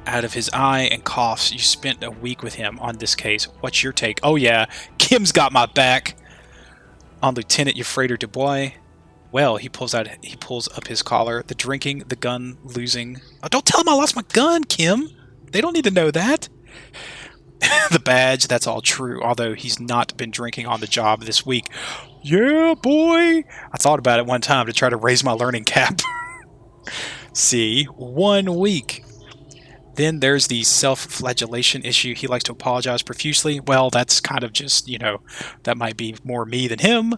out of his eye and coughs. You spent a week with him on this case. What's your take? Oh yeah, Kim's got my back. On Lieutenant Euphrater Dubois. Well, he pulls up his collar. The drinking, the gun losing. Oh, don't tell him I lost my gun, Kim. They don't need to know that. The badge, that's all true, although he's not been drinking on the job this week. Yeah, boy. I thought about it one time to try to raise my learning cap. See, 1 week. Then there's the self-flagellation issue. He likes to apologize profusely. Well, that's kind of just, that might be more me than him,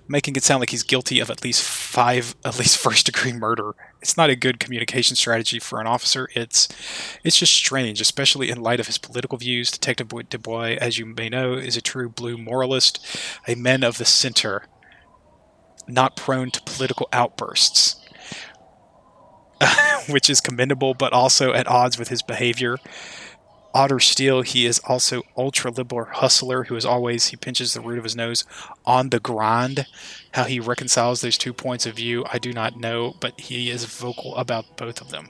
making it sound like he's guilty of at least first-degree murder. It's not a good communication strategy for an officer. It's just strange, especially in light of his political views. Detective Dubois, as you may know, is a true blue moralist, a man of the center, not prone to political outbursts. Which is commendable, but also at odds with his behavior. Otter Steele, he is also ultra-liberal hustler who is always, he pinches the root of his nose, on the grind. How he reconciles those 2 points of view, I do not know, but he is vocal about both of them.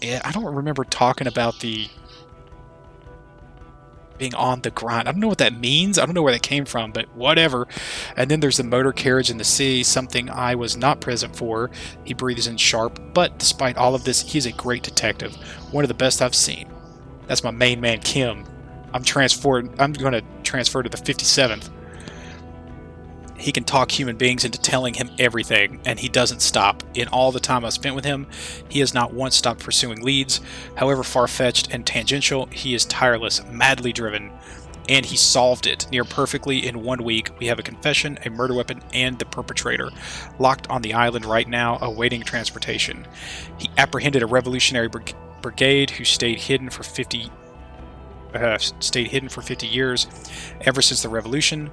Yeah, I don't remember talking about the being on the grind. I don't know what that means. I don't know where that came from, but whatever. And then there's the motor carriage in the sea, something I was not present for. He breathes in sharp, but despite all of this, he's a great detective. One of the best I've seen. That's my main man, Kim. I'm going to transfer to the 57th. He can talk human beings into telling him everything, and he doesn't stop. In all the time I've spent with him, he has not once stopped pursuing leads. However far-fetched and tangential, he is tireless, madly driven, and he solved it near perfectly in 1 week. We have a confession, a murder weapon, and the perpetrator locked on the island right now, awaiting transportation. He apprehended a revolutionary brigade who stayed hidden for 50 years, ever since the revolution.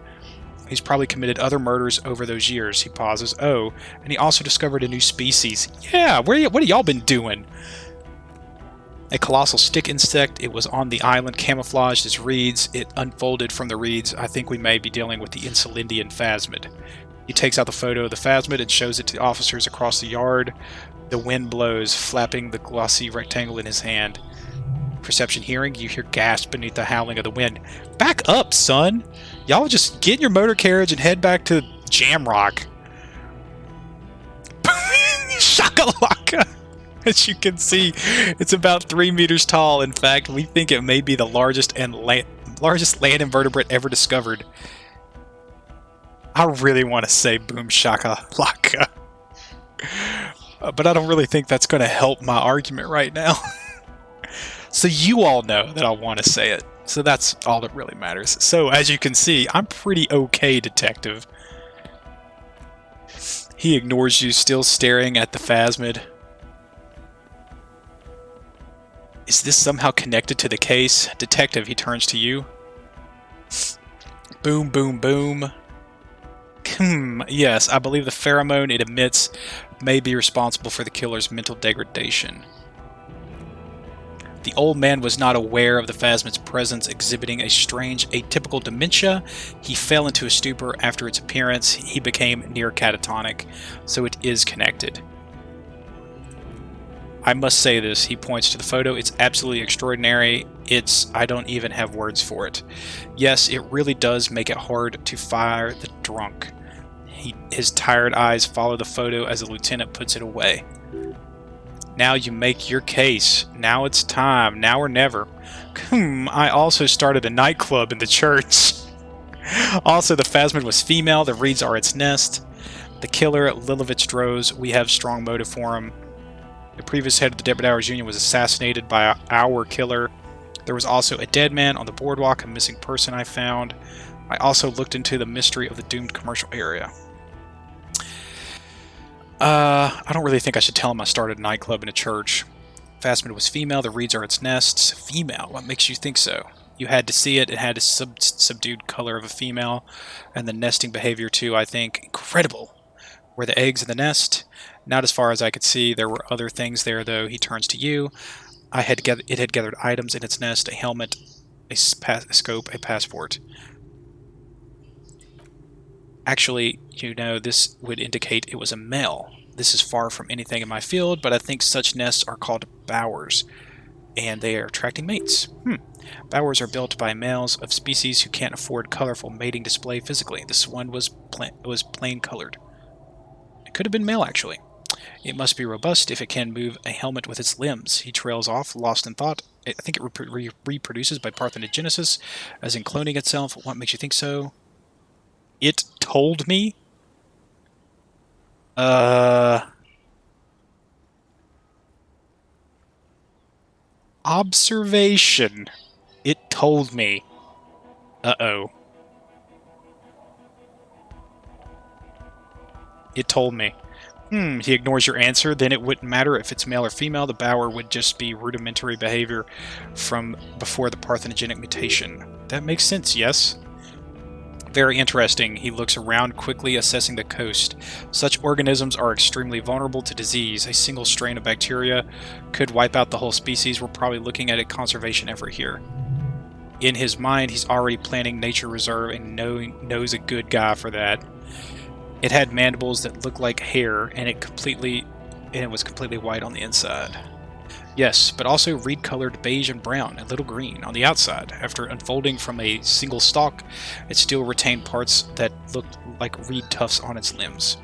He's probably committed other murders over those years. He pauses. Oh, and he also discovered a new species. Yeah, what have y'all been doing? A colossal stick insect. It was on the island, camouflaged as reeds. It unfolded from the reeds. I think we may be dealing with the Insulindian phasmid. He takes out the photo of the phasmid and shows it to the officers across the yard. The wind blows, flapping the glossy rectangle in his hand. Perception hearing, you hear gasps beneath the howling of the wind. Back up, son! Y'all just get in your motor carriage and head back to Jamrock. shakalaka. As you can see, it's about 3 meters tall. In fact, we think it may be the largest land invertebrate ever discovered. I really want to say boom shakalaka. But I don't really think that's going to help my argument right now. So you all know that I want to say it. So that's all that really matters. So as you can see, I'm pretty okay, detective. He ignores you, still staring at the phasmid. Is this somehow connected to the case? Detective, he turns to you. Boom, boom, boom. Yes, I believe the pheromone it emits may be responsible for the killer's mental degradation. The old man was not aware of the phasmid's presence, exhibiting a strange, atypical dementia. He fell into a stupor after its appearance. He became near catatonic, so it is connected. I must say this, he points to the photo, it's absolutely extraordinary. I don't even have words for it. Yes, it really does make it hard to fire the drunk. His tired eyes follow the photo as the lieutenant puts it away. Now you make your case. Now it's time. Now or never. I also started a nightclub in the church. Also, the phasmid was female. The reeds are its nest. The killer, Lilovich Droz, we have strong motive for him. The previous head of the Deputy Hours Union was assassinated by our killer. There was also a dead man on the boardwalk, a missing person I found. I also looked into the mystery of the doomed commercial area. I don't really think I should tell him I started a nightclub in a church. Phasmid was female, the reeds are its nests. Female, what makes you think so? You had to see it, it had a subdued color of a female, and the nesting behavior too, I think. Incredible! Were the eggs in the nest? Not as far as I could see. There were other things there, though. He turns to you. It had gathered items in its nest, a helmet, a scope, a passport. Actually, you know, this would indicate it was a male. This is far from anything in my field, but I think such nests are called bowers, and they are attracting mates. Bowers are built by males of species who can't afford colorful mating display physically. This one was plain colored. It could have been male, actually. It must be robust if it can move a helmet with its limbs. He trails off, lost in thought. I think it reproduces by parthenogenesis, as in cloning itself. What makes you think so? It told me? Observation. It told me. Uh-oh. It told me. He ignores your answer, then it wouldn't matter if it's male or female. The bower would just be rudimentary behavior from before the parthenogenic mutation. That makes sense, yes? Very interesting. He looks around quickly, assessing the coast. Such organisms are extremely vulnerable to disease. A single strain of bacteria could wipe out the whole species. We're probably looking at a conservation effort here. In his mind, he's already planning nature reserve and knows a good guy for that. It had mandibles that looked like hair, and it was completely white on the inside. Yes, but also reed-colored beige and brown, a little green on the outside. After unfolding from a single stalk, it still retained parts that looked like reed tufts on its limbs.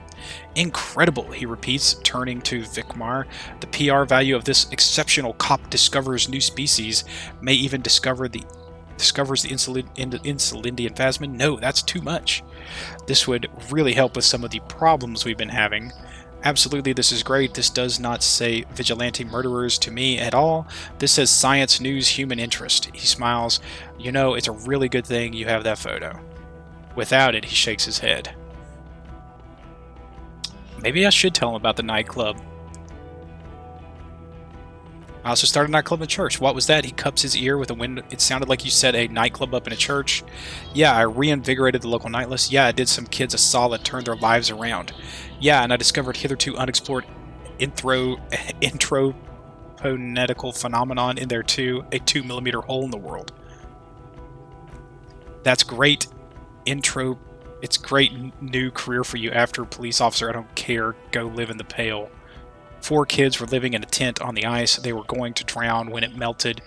Incredible, he repeats, turning to Vikmar. The PR value of this exceptional cop discovers new species, may even discovers the Insulindian phasmid. No, that's too much. This would really help with some of the problems we've been having. Absolutely, this is great. This does not say vigilante murderers to me at all. This says science, news, human interest. He smiles. You know, it's a really good thing you have that photo. Without it, he shakes his head. Maybe I should tell him about the nightclub. I also started a nightclub in a church. What was that? He cups his ear with a window. It sounded like you said a nightclub up in a church. Yeah, I reinvigorated the local nightlist. Yeah, I did some kids a solid, turned their lives around. Yeah, and I discovered hitherto unexplored intraponetical phenomenon in there too. A 2mm hole in the world. That's great. It's great new career for you after police officer. I don't care. Go live in the Pale. 4 kids were living in a tent on the ice. They were going to drown when it melted.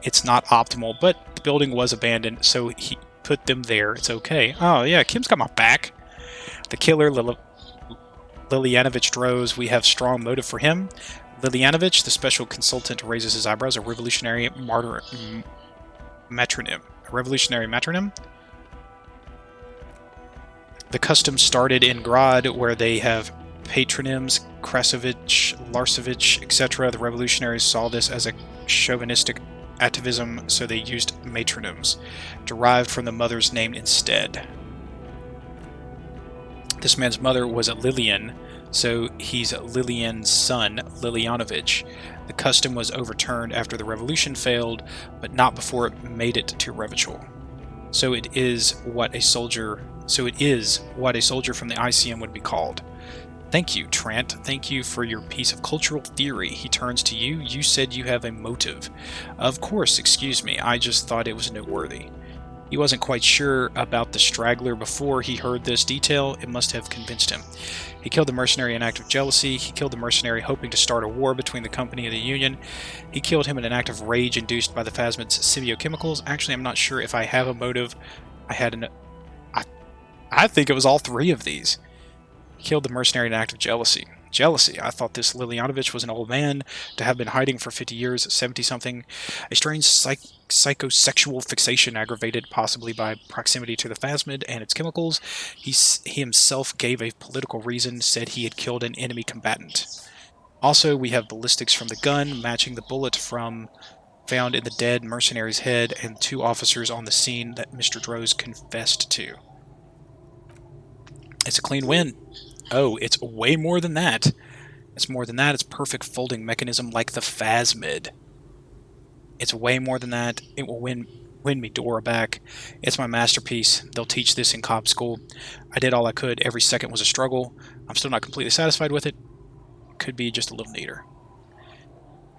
It's not optimal, but the building was abandoned, so he put them there. It's okay. Oh, yeah, Kim's got my back. The killer, Lilianovich Droz, we have strong motive for him. Lilianovich, the special consultant, raises his eyebrows. A revolutionary metronym. A revolutionary metronym? The custom started in Grad, where they have patronyms, Krasovich, Larsovich, etc. The revolutionaries saw this as a chauvinistic atavism, so they used matronyms, derived from the mother's name instead. This man's mother was Lilian, so he's Lilian's son, Lilianovich. The custom was overturned after the revolution failed, but not before it made it to Revachol. So it is what a soldier from the Elysium would be called. Thank you, Trant. Thank you for your piece of cultural theory. He turns to you. You said you have a motive. Of course, excuse me. I just thought it was noteworthy. He wasn't quite sure about the straggler before he heard this detail. It must have convinced him. He killed the mercenary in act of jealousy. He killed the mercenary hoping to start a war between the company and the Union. He killed him in an act of rage induced by the Phasmid's symbiochemicals. Actually, I'm not sure if I have a motive. I think it was all three of these. He killed the mercenary in an act of jealousy. Jealousy. I thought this Lilianovich was an old man to have been hiding for 50 years, 70-something. A strange psychosexual fixation aggravated possibly by proximity to the Phasmid and its chemicals. He himself gave a political reason, said he had killed an enemy combatant. Also, we have ballistics from the gun, matching the bullet found in the dead mercenary's head, and 2 officers on the scene that Mr. Droz confessed to. It's a clean win. Oh, it's way more than that. It's more than that. It's perfect folding mechanism like the Phasmid. It's way more than that. It will win me Dora back. It's my masterpiece. They'll teach this in cop school. I did all I could. Every second was a struggle. I'm still not completely satisfied with it. Could be just a little neater.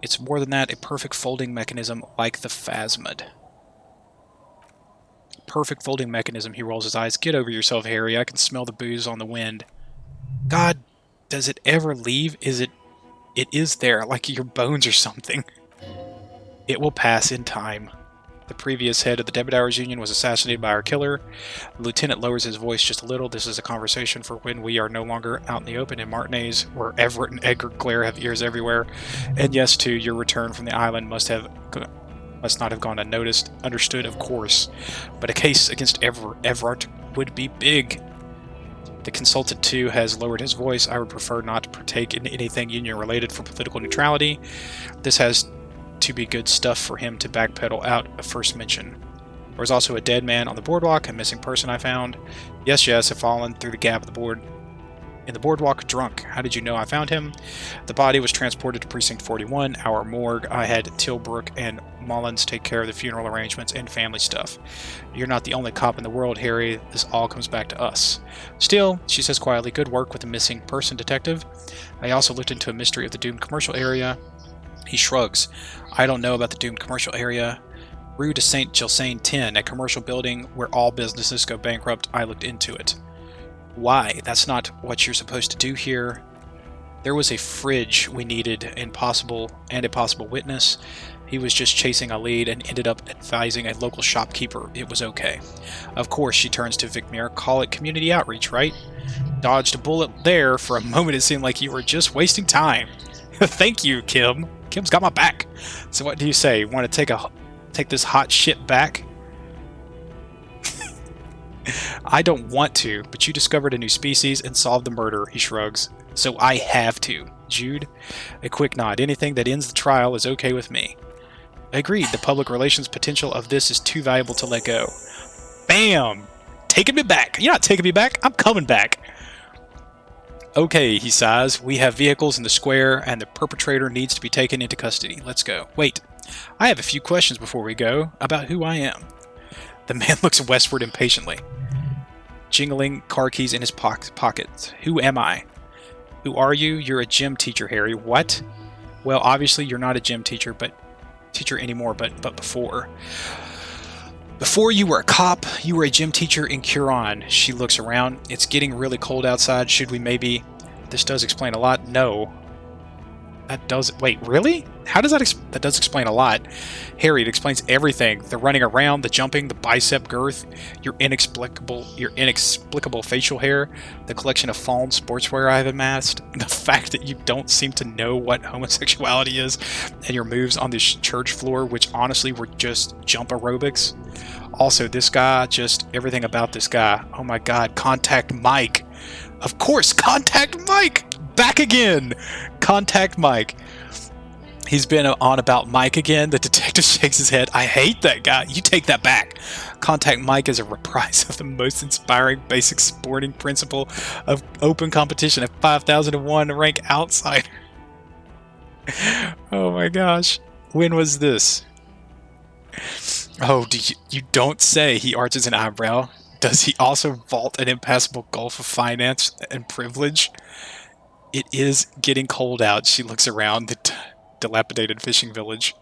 It's more than that. A perfect folding mechanism like the Phasmid. Perfect folding mechanism. He rolls his eyes. Get over yourself, Harry. I can smell the booze on the wind. God, does it ever leave? It is there, like your bones or something. It will pass in time. The previous head of the Debit Hours Union was assassinated by our killer. The lieutenant lowers his voice just a little. This is a conversation for when we are no longer out in the open in Martinez, where Everett and Edgar Clare have ears everywhere. And yes, too, your return from the island must not have gone unnoticed. Understood, of course. But a case against Everett would be big. The consultant, too, has lowered his voice. I would prefer not to partake in anything union-related for political neutrality. This has to be good stuff for him to backpedal out a first mention. There was also a dead man on the boardwalk, a missing person I found. Yes, have fallen through the gap of in the boardwalk, drunk. How did you know I found him? The body was transported to Precinct 41, our morgue. I had Tilbrook and Mullins take care of the funeral arrangements and family stuff. You're not the only cop in the world, Harry. This all comes back to us. Still, she says quietly, good work with the missing person detective. I also looked into a mystery of the doomed commercial area. He shrugs. I don't know about the doomed commercial area. Rue de Saint-Gilles 10, a commercial building where all businesses go bankrupt. I looked into it. Why? That's not what you're supposed to do here. There was a fridge we needed and a possible witness. He was just chasing a lead and ended up advising a local shopkeeper it was okay. Of course, she turns to Vicmir. Call it community outreach, right? Dodged a bullet there. For a moment it seemed like you were just wasting time. Thank you, Kim. Kim's got my back. So what do you say? Want to take this hot shit back? I don't want to, but you discovered a new species and solved the murder, he shrugs. So I have to. Jude? A quick nod. Anything that ends the trial is okay with me. Agreed. The public relations potential of this is too valuable to let go. Bam! Taking me back. You're not taking me back. I'm coming back. Okay, he sighs. We have vehicles in the square, and the perpetrator needs to be taken into custody. Let's go. Wait. I have a few questions before we go about who I am. The man looks westward impatiently, jingling car keys in his pockets. Who am I? Who are you? You're a gym teacher, Harry. What? Well, obviously you're not a gym teacher anymore, but before. Before you were a cop, you were a gym teacher in Curon. She looks around. It's getting really cold outside. Should we maybe... This does explain a lot. No. That does... Wait, really? How does that... That does explain a lot. Harry, it explains everything. The running around, the jumping, the bicep girth, your inexplicable facial hair, the collection of fallen sportswear I've amassed, the fact that you don't seem to know what homosexuality is, and your moves on this church floor, which honestly were just jump aerobics. Also, this guy, just everything about this guy. Oh my god, Contact Mike. Of course, Contact Mike! Back again! Contact Mike. He's been on about Mike again. The detective shakes his head. I hate that guy. You take that back. Contact Mike is a reprise of the most inspiring basic sporting principle of open competition at 5,001 to rank outsider. Oh my gosh. When was this? Oh, you don't say, he arches an eyebrow. Does he also vault an impassable gulf of finance and privilege? It is getting cold out. She looks around the dilapidated fishing village.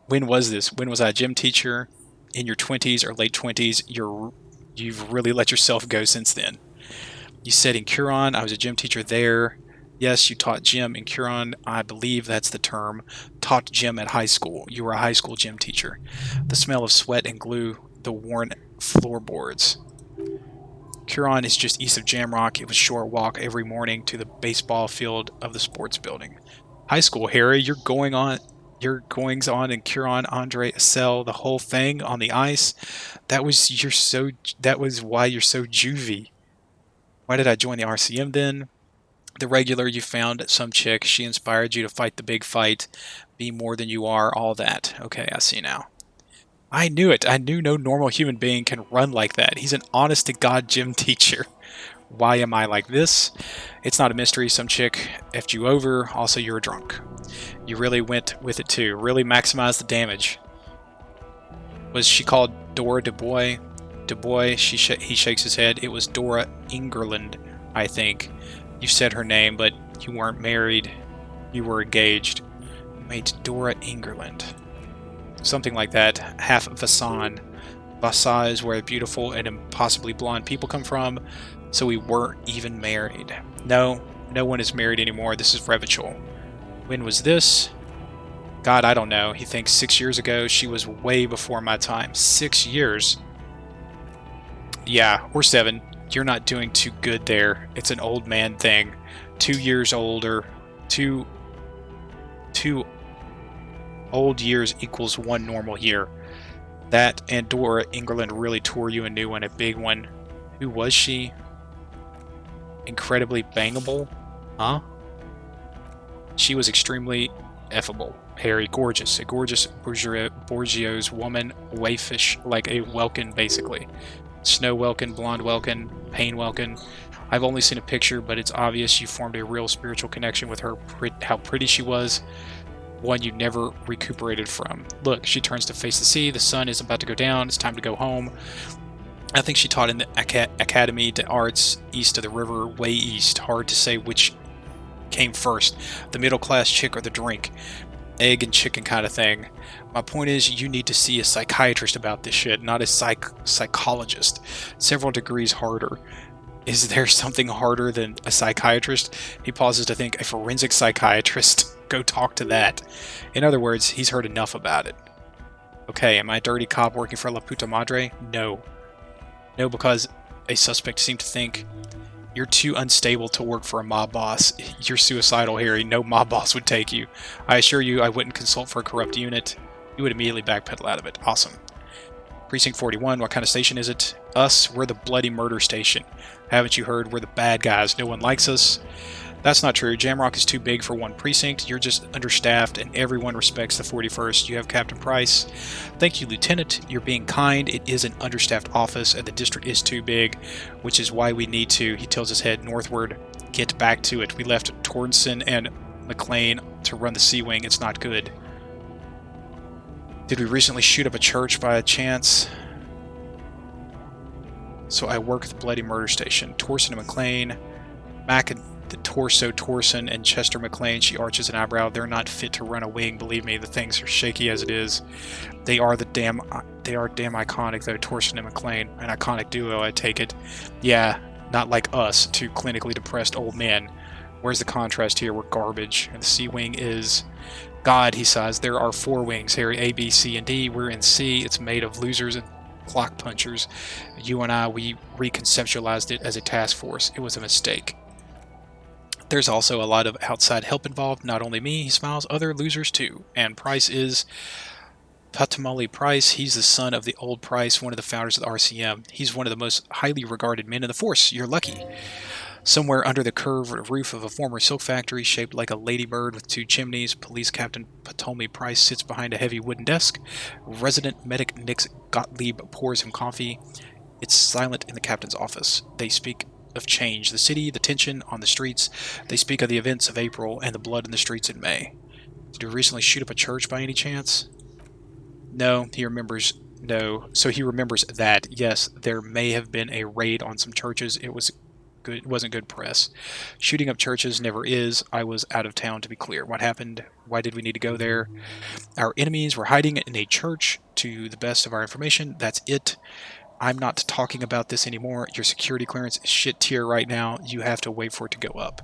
When was this? When was I a gym teacher? In your 20s or late 20s? You've really let yourself go since then. You said in Curon, I was a gym teacher there. Yes, you taught gym in Curon. I believe that's the term. Taught gym at high school. You were a high school gym teacher. The smell of sweat and glue, the worn floorboards. Curon is just east of Jamrock. It was a short walk every morning to the baseball field of the sports building. High school, Harry, your goings on in Curon, Andre, Assel, the whole thing on the ice. That was why you're so juvie. Why did I join the RCM then? The regular, you found some chick. She inspired you to fight the big fight. Be more than you are, all that. Okay, I see now. I knew it. I knew no normal human being can run like that. He's an honest-to-God gym teacher. Why am I like this? It's not a mystery. Some chick effed you over. Also, you're a drunk. You really went with it, too. Really maximized the damage. Was she called Dora DuBois? DuBois, he shakes his head. It was Dora Ingerland, I think. You said her name, but you weren't married. You were engaged. You made Dora Ingerland. Something like that. Half Vassan. Vasa is where beautiful and impossibly blonde people come from, so we weren't even married. No one is married anymore. This is Revachol. When was this? God, I don't know. He thinks 6 years ago. She was way before my time. 6 years? Yeah, or 7. You're not doing too good there. It's an old man thing. 2 years older. Two old years equals 1 normal year. That and Dora England really tore you a new one, a big one. Who was she? Incredibly bangable? Huh? She was extremely effable. Harry, gorgeous. A gorgeous Borgios woman, waifish, like a Welkin, basically. Snow Welkin, Blonde Welkin, Pain Welkin. I've only seen a picture, but it's obvious you formed a real spiritual connection with her, how pretty she was. One you never recuperated from. Look, she turns to face the sea. The sun is about to go down. It's time to go home. I think she taught in the Academy de Arts east of the river, way east. Hard to say which came first, the middle-class chick or the drink. Egg and chicken kind of thing. My point is, you need to see a psychiatrist about this shit, not a psychologist. Several degrees harder. Is there something harder than a psychiatrist? He pauses to think, a forensic psychiatrist. Go talk to that. In other words, he's heard enough about it. Okay, am I a dirty cop working for La Puta Madre? No. No, because a suspect seemed to think, you're too unstable to work for a mob boss. You're suicidal, Harry. No mob boss would take you. I assure you I wouldn't consult for a corrupt unit. You would immediately backpedal out of it. Awesome. Precinct 41, what kind of station is it? Us, we're the bloody murder station. Haven't you heard? We're the bad guys. No one likes us. That's not true. Jamrock is too big for one precinct. You're just understaffed, and everyone respects the 41st. You have Captain Price. Thank you, Lieutenant. You're being kind. It is an understaffed office, and the district is too big, which is why we need to, he tilts his head northward, get back to it. We left Tornson and McLean to run the Sea Wing. It's not good. Did we recently shoot up a church by a chance? So I work at the bloody murder station. Torson and McLean. Mac and the Torson and Chester McLean. She arches an eyebrow. They're not fit to run a wing. Believe me, the things are shaky as it is. They are damn iconic though. Torson and McLean, an iconic duo. I take it. Yeah, not like us, two clinically depressed old men. Where's the contrast here? We're garbage. And the C wing is... God, he sighs. There are 4 wings, Harry. A, B, C, and D. We're in C. It's made of losers and clock punchers. You and I, we reconceptualized it as a task force. It was a mistake. There's also a lot of outside help involved. Not only me, he smiles, other losers too. And Price is... Patamali Price. He's the son of the old Price, one of the founders of the RCM. He's one of the most highly regarded men in the force. You're lucky. Somewhere under the curved roof of a former silk factory shaped like a ladybird with 2 chimneys, Police Captain Ptolemy Price sits behind a heavy wooden desk. Resident medic Nix Gottlieb pours him coffee. It's silent in the captain's office. They speak of change, the city, the tension on the streets. They speak of the events of April and the blood in the streets in May. Did you recently shoot up a church by any chance? No, he remembers. No, so he remembers that. Yes, there may have been a raid on some churches. It wasn't good press. Shooting up churches never is. I was out of town, to be clear. What happened? Why did we need to go there? Our enemies were hiding in a church, to the best of our information. That's it. I'm not talking about this anymore. Your security clearance is shit tier right now. You have to wait for it to go up.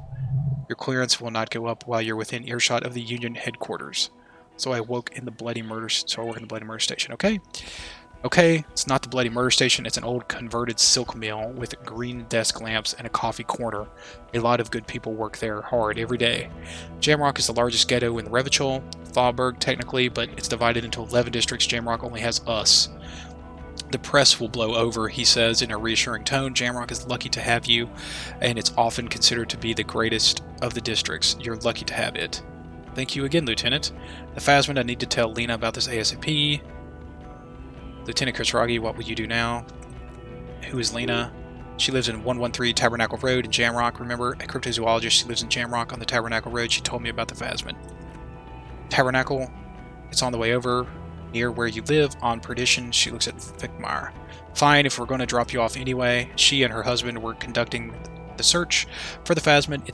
Your clearance will not go up while you're within earshot of the Union headquarters. So I work in the bloody murder station, okay? Okay, it's not the bloody murder station, it's an old converted silk mill with green desk lamps and a coffee corner. A lot of good people work there hard every day. Jamrock is the largest ghetto in the Revachol, Thalberg technically, but it's divided into 11 districts. Jamrock only has us. The press will blow over, he says in a reassuring tone. Jamrock is lucky to have you, and it's often considered to be the greatest of the districts. You're lucky to have it. Thank you again, Lieutenant. The Phasmid, I need to tell Lena about this ASAP. Lieutenant Kucharagi, what will you do now? Who is Lena? She lives in 113 Tabernacle Road in Jamrock. Remember, a cryptozoologist. She lives in Jamrock on the Tabernacle Road. She told me about the Phasmid. Tabernacle, it's on the way over, near where you live, on Perdition. She looks at Vicmar. Fine, if we're going to drop you off anyway. She and her husband were conducting the search for the Phasmid.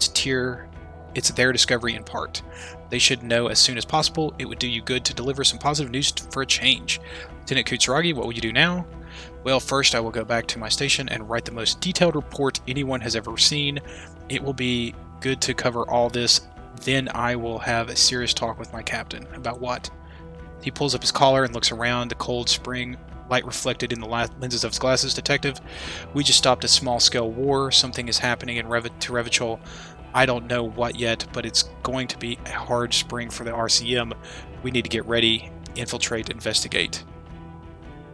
It's their discovery in part. They should know as soon as possible. It would do you good to deliver some positive news for a change. Lieutenant Kucharagi, what will you do now? Well, first I will go back to my station and write the most detailed report anyone has ever seen. It will be good to cover all this. Then I will have a serious talk with my captain. About what? He pulls up his collar and looks around, the cold spring light reflected in the lenses of his glasses. Detective, we just stopped a small-scale war. Something is happening to Revachol. I don't know what yet, but it's going to be a hard spring for the RCM. We need to get ready, infiltrate, investigate.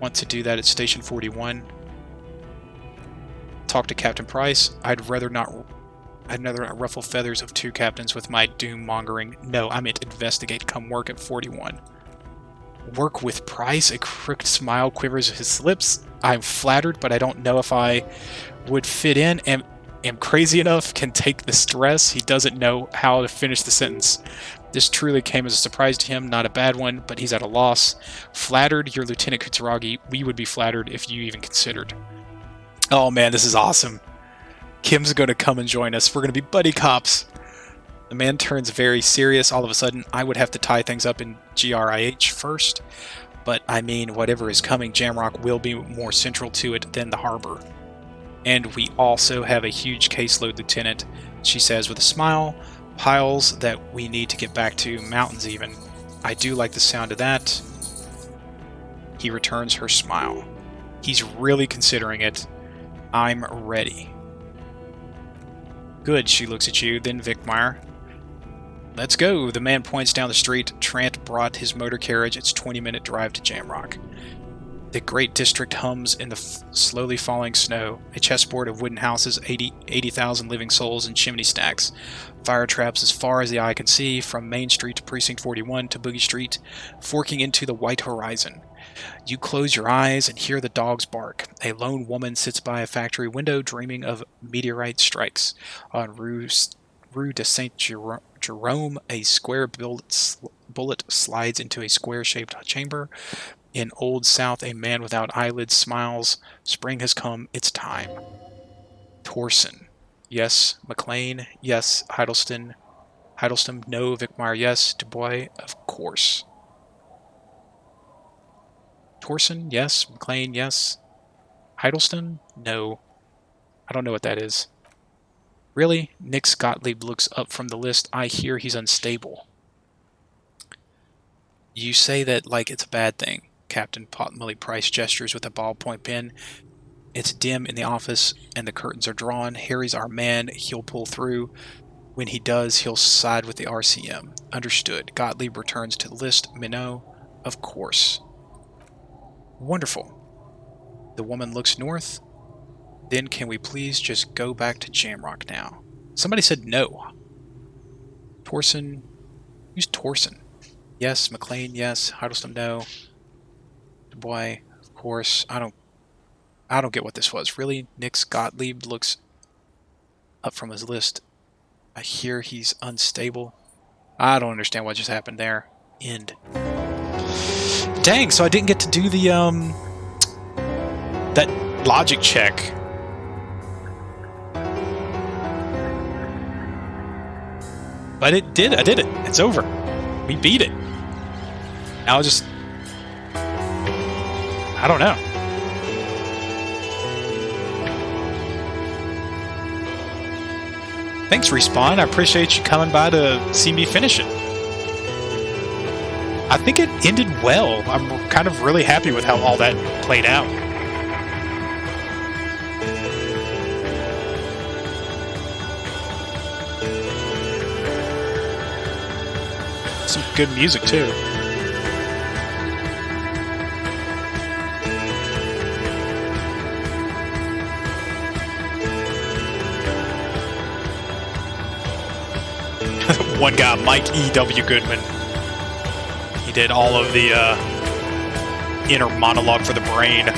Want to do that at Station 41? Talk to Captain Price. I'd rather not ruffle feathers of 2 captains with my doom-mongering. No, I meant investigate. Come work at 41. Work with Price? A crooked smile quivers his lips. I'm flattered, but I don't know if I would fit in. Am crazy enough, can take the stress. He doesn't know how to finish the sentence. This truly came as a surprise to him, not a bad one, but he's at a loss. Flattered, your Lieutenant Kucharagi. We would be flattered if you even considered. Oh man, this is awesome. Kim's going to come and join us. We're going to be buddy cops. The man turns very serious all of a sudden. I would have to tie things up in GRIH first, but I mean, whatever is coming, Jamrock will be more central to it than the harbor. And we also have a huge caseload, Lieutenant, she says with a smile. Piles that we need to get back to, mountains even. I do like the sound of that. He returns her smile. He's really considering it. I'm ready. Good, she looks at you, then Vicmar. Let's go. The man points down the street. Trant brought his motor carriage. It's a 20-minute drive to Jamrock. The great district hums in the slowly falling snow. A chessboard of wooden houses, 80,000 living souls in chimney stacks. Fire traps as far as the eye can see, from Main Street to Precinct 41 to Boogie Street, forking into the white horizon. You close your eyes and hear the dogs bark. A lone woman sits by a factory window dreaming of meteorite strikes. On Rue de Saint Jerome, a square bullet slides into a square-shaped chamber. In Old South, a man without eyelids smiles. Spring has come. It's time. Torsen. Yes. McLean. Yes. Hiddleston. No. Vicmar. Yes. Dubois. Of course. Torsen. Yes. McLean. Yes. Hiddleston. No. I don't know what that is. Really? Nix Gottlieb looks up from the list. I hear he's unstable. You say that like it's a bad thing. Captain Potmully Price gestures with a ballpoint pen. It's dim in the office, and the curtains are drawn. Harry's our man. He'll pull through. When he does, he'll side with the RCM. Understood. Gottlieb returns to the list. Minot, of course. Wonderful. The woman looks north. Then can we please just go back to Jamrock now? Somebody said no. Torson. Who's Torson? Yes. McLean, yes. Huddleston, no. Dubois, of course. I don't get what this was. Really? Nix Gottlieb looks up from his list. I hear he's unstable. I don't understand what just happened there. End. Dang, so I didn't get to do the, that logic check. But I did it. It's over. We beat it. Now I don't know. Thanks, Respawn. I appreciate you coming by to see me finish it. I think it ended well. I'm kind of really happy with how all that played out. Some good music, too. One guy, Mike E.W. Goodman. He did all of the inner monologue for the brain.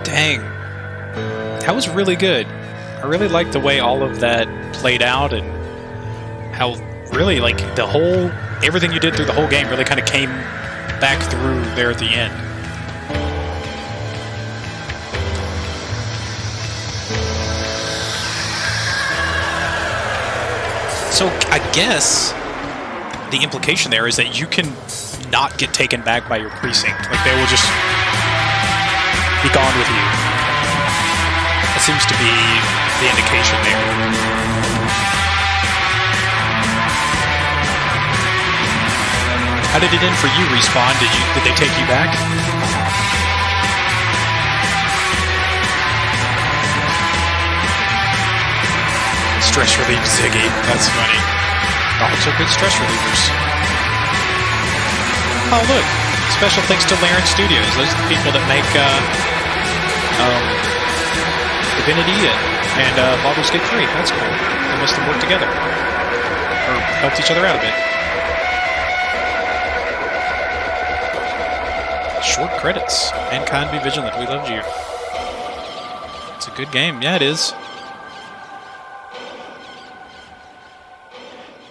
Dang. That was really good. I really liked the way all of that played out and how really, like, everything you did through the whole game really kind of came back through there at the end. So I guess the implication there is that you can not get taken back by your precinct. Like, they will just be gone with you. That seems to be the indication there. How did it end for you, Respawn? Did they take you back? Stress relief, Ziggy. That's funny. Dogs are good stress relievers. Oh, look. Special thanks to Laren Studios. Those are the people that make Divinity and Baldur's Gate 3. That's cool. They must have worked together. Or helped each other out a bit. Short credits. Mankind Be Vigilant. We loved you. It's a good game. Yeah, it is.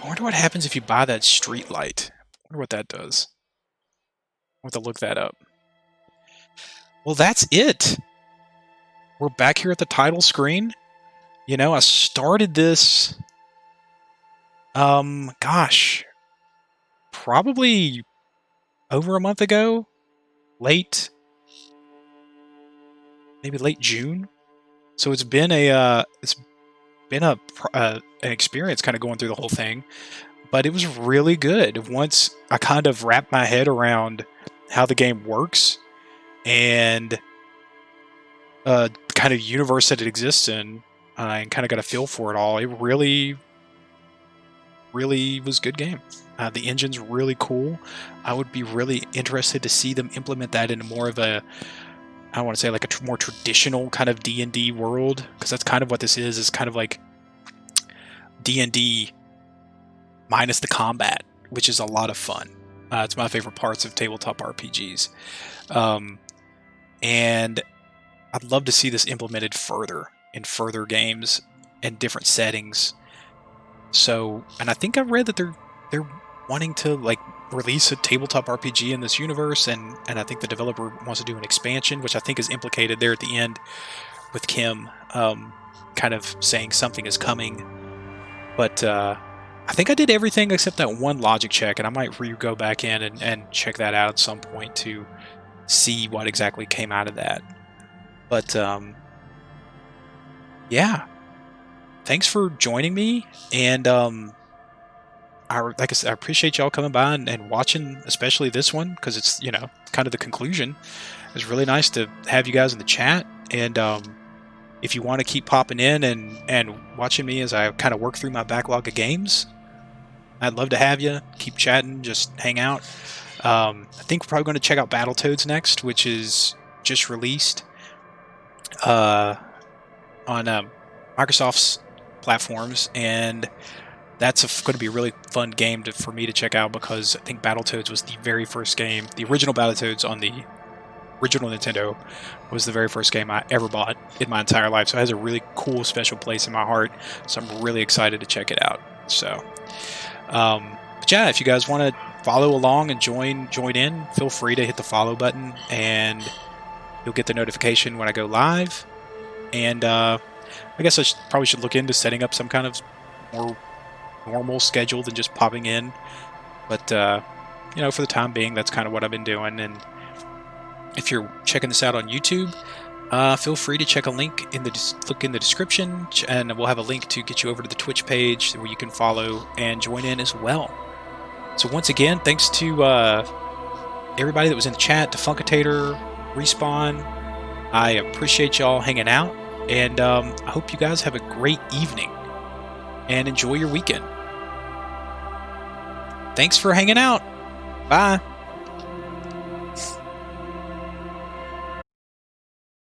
I wonder what happens if you buy that street light. I wonder what that does. I'll have to look that up. Well, that's it. We're back here at the title screen. You know, I started this, gosh, probably over a month ago. Maybe late June. So it's been an experience kind of going through the whole thing. But it was really good once I kind of wrapped my head around how the game works and kind of universe that it exists in, and kind of got a feel for it all. It really was a good game. The engine's really cool. I would be really interested to see them implement that into more of a, I don't want to say like a more traditional kind of D&D world, because that's kind of what this is kind of like D&D minus the combat, which is a lot of fun. It's my favorite parts of tabletop RPGs. And I'd love to see this implemented further in further games and different settings. So, and I think I read that they're wanting to like release a tabletop RPG in this universe, and I think the developer wants to do an expansion, which I think is implicated there at the end with Kim kind of saying something is coming. But I think I did everything except that one logic check, and I might go back in and check that out at some point to see what exactly came out of that. But yeah, thanks for joining me, and like I said, I appreciate y'all coming by and watching, especially this one, because it's, you know, kind of the conclusion. It was really nice to have you guys in the chat, and if you want to keep popping in and watching me as I kind of work through my backlog of games, I'd love to have you. Keep chatting, just hang out. I think we're probably going to check out Battletoads next, which is just released on Microsoft's platforms, and that's going to be a really fun game for me to check out, because I think Battletoads was the very first game. The original Battletoads on the original Nintendo was the very first game I ever bought in my entire life, so it has a really cool, special place in my heart, so I'm really excited to check it out. So, but yeah, if you guys want to follow along and join in, feel free to hit the follow button, and you'll get the notification when I go live. And I guess I probably should look into setting up some kind of more normal schedule than just popping in. But you know, for the time being, that's kind of what I've been doing. And if you're checking this out on YouTube, feel free to check a link look in the description, and we'll have a link to get you over to the Twitch page where you can follow and join in as well. So once again, thanks to everybody that was in the chat, to Funkitator, Respawn. I appreciate y'all hanging out, and I hope you guys have a great evening and enjoy your weekend. Thanks for hanging out. Bye.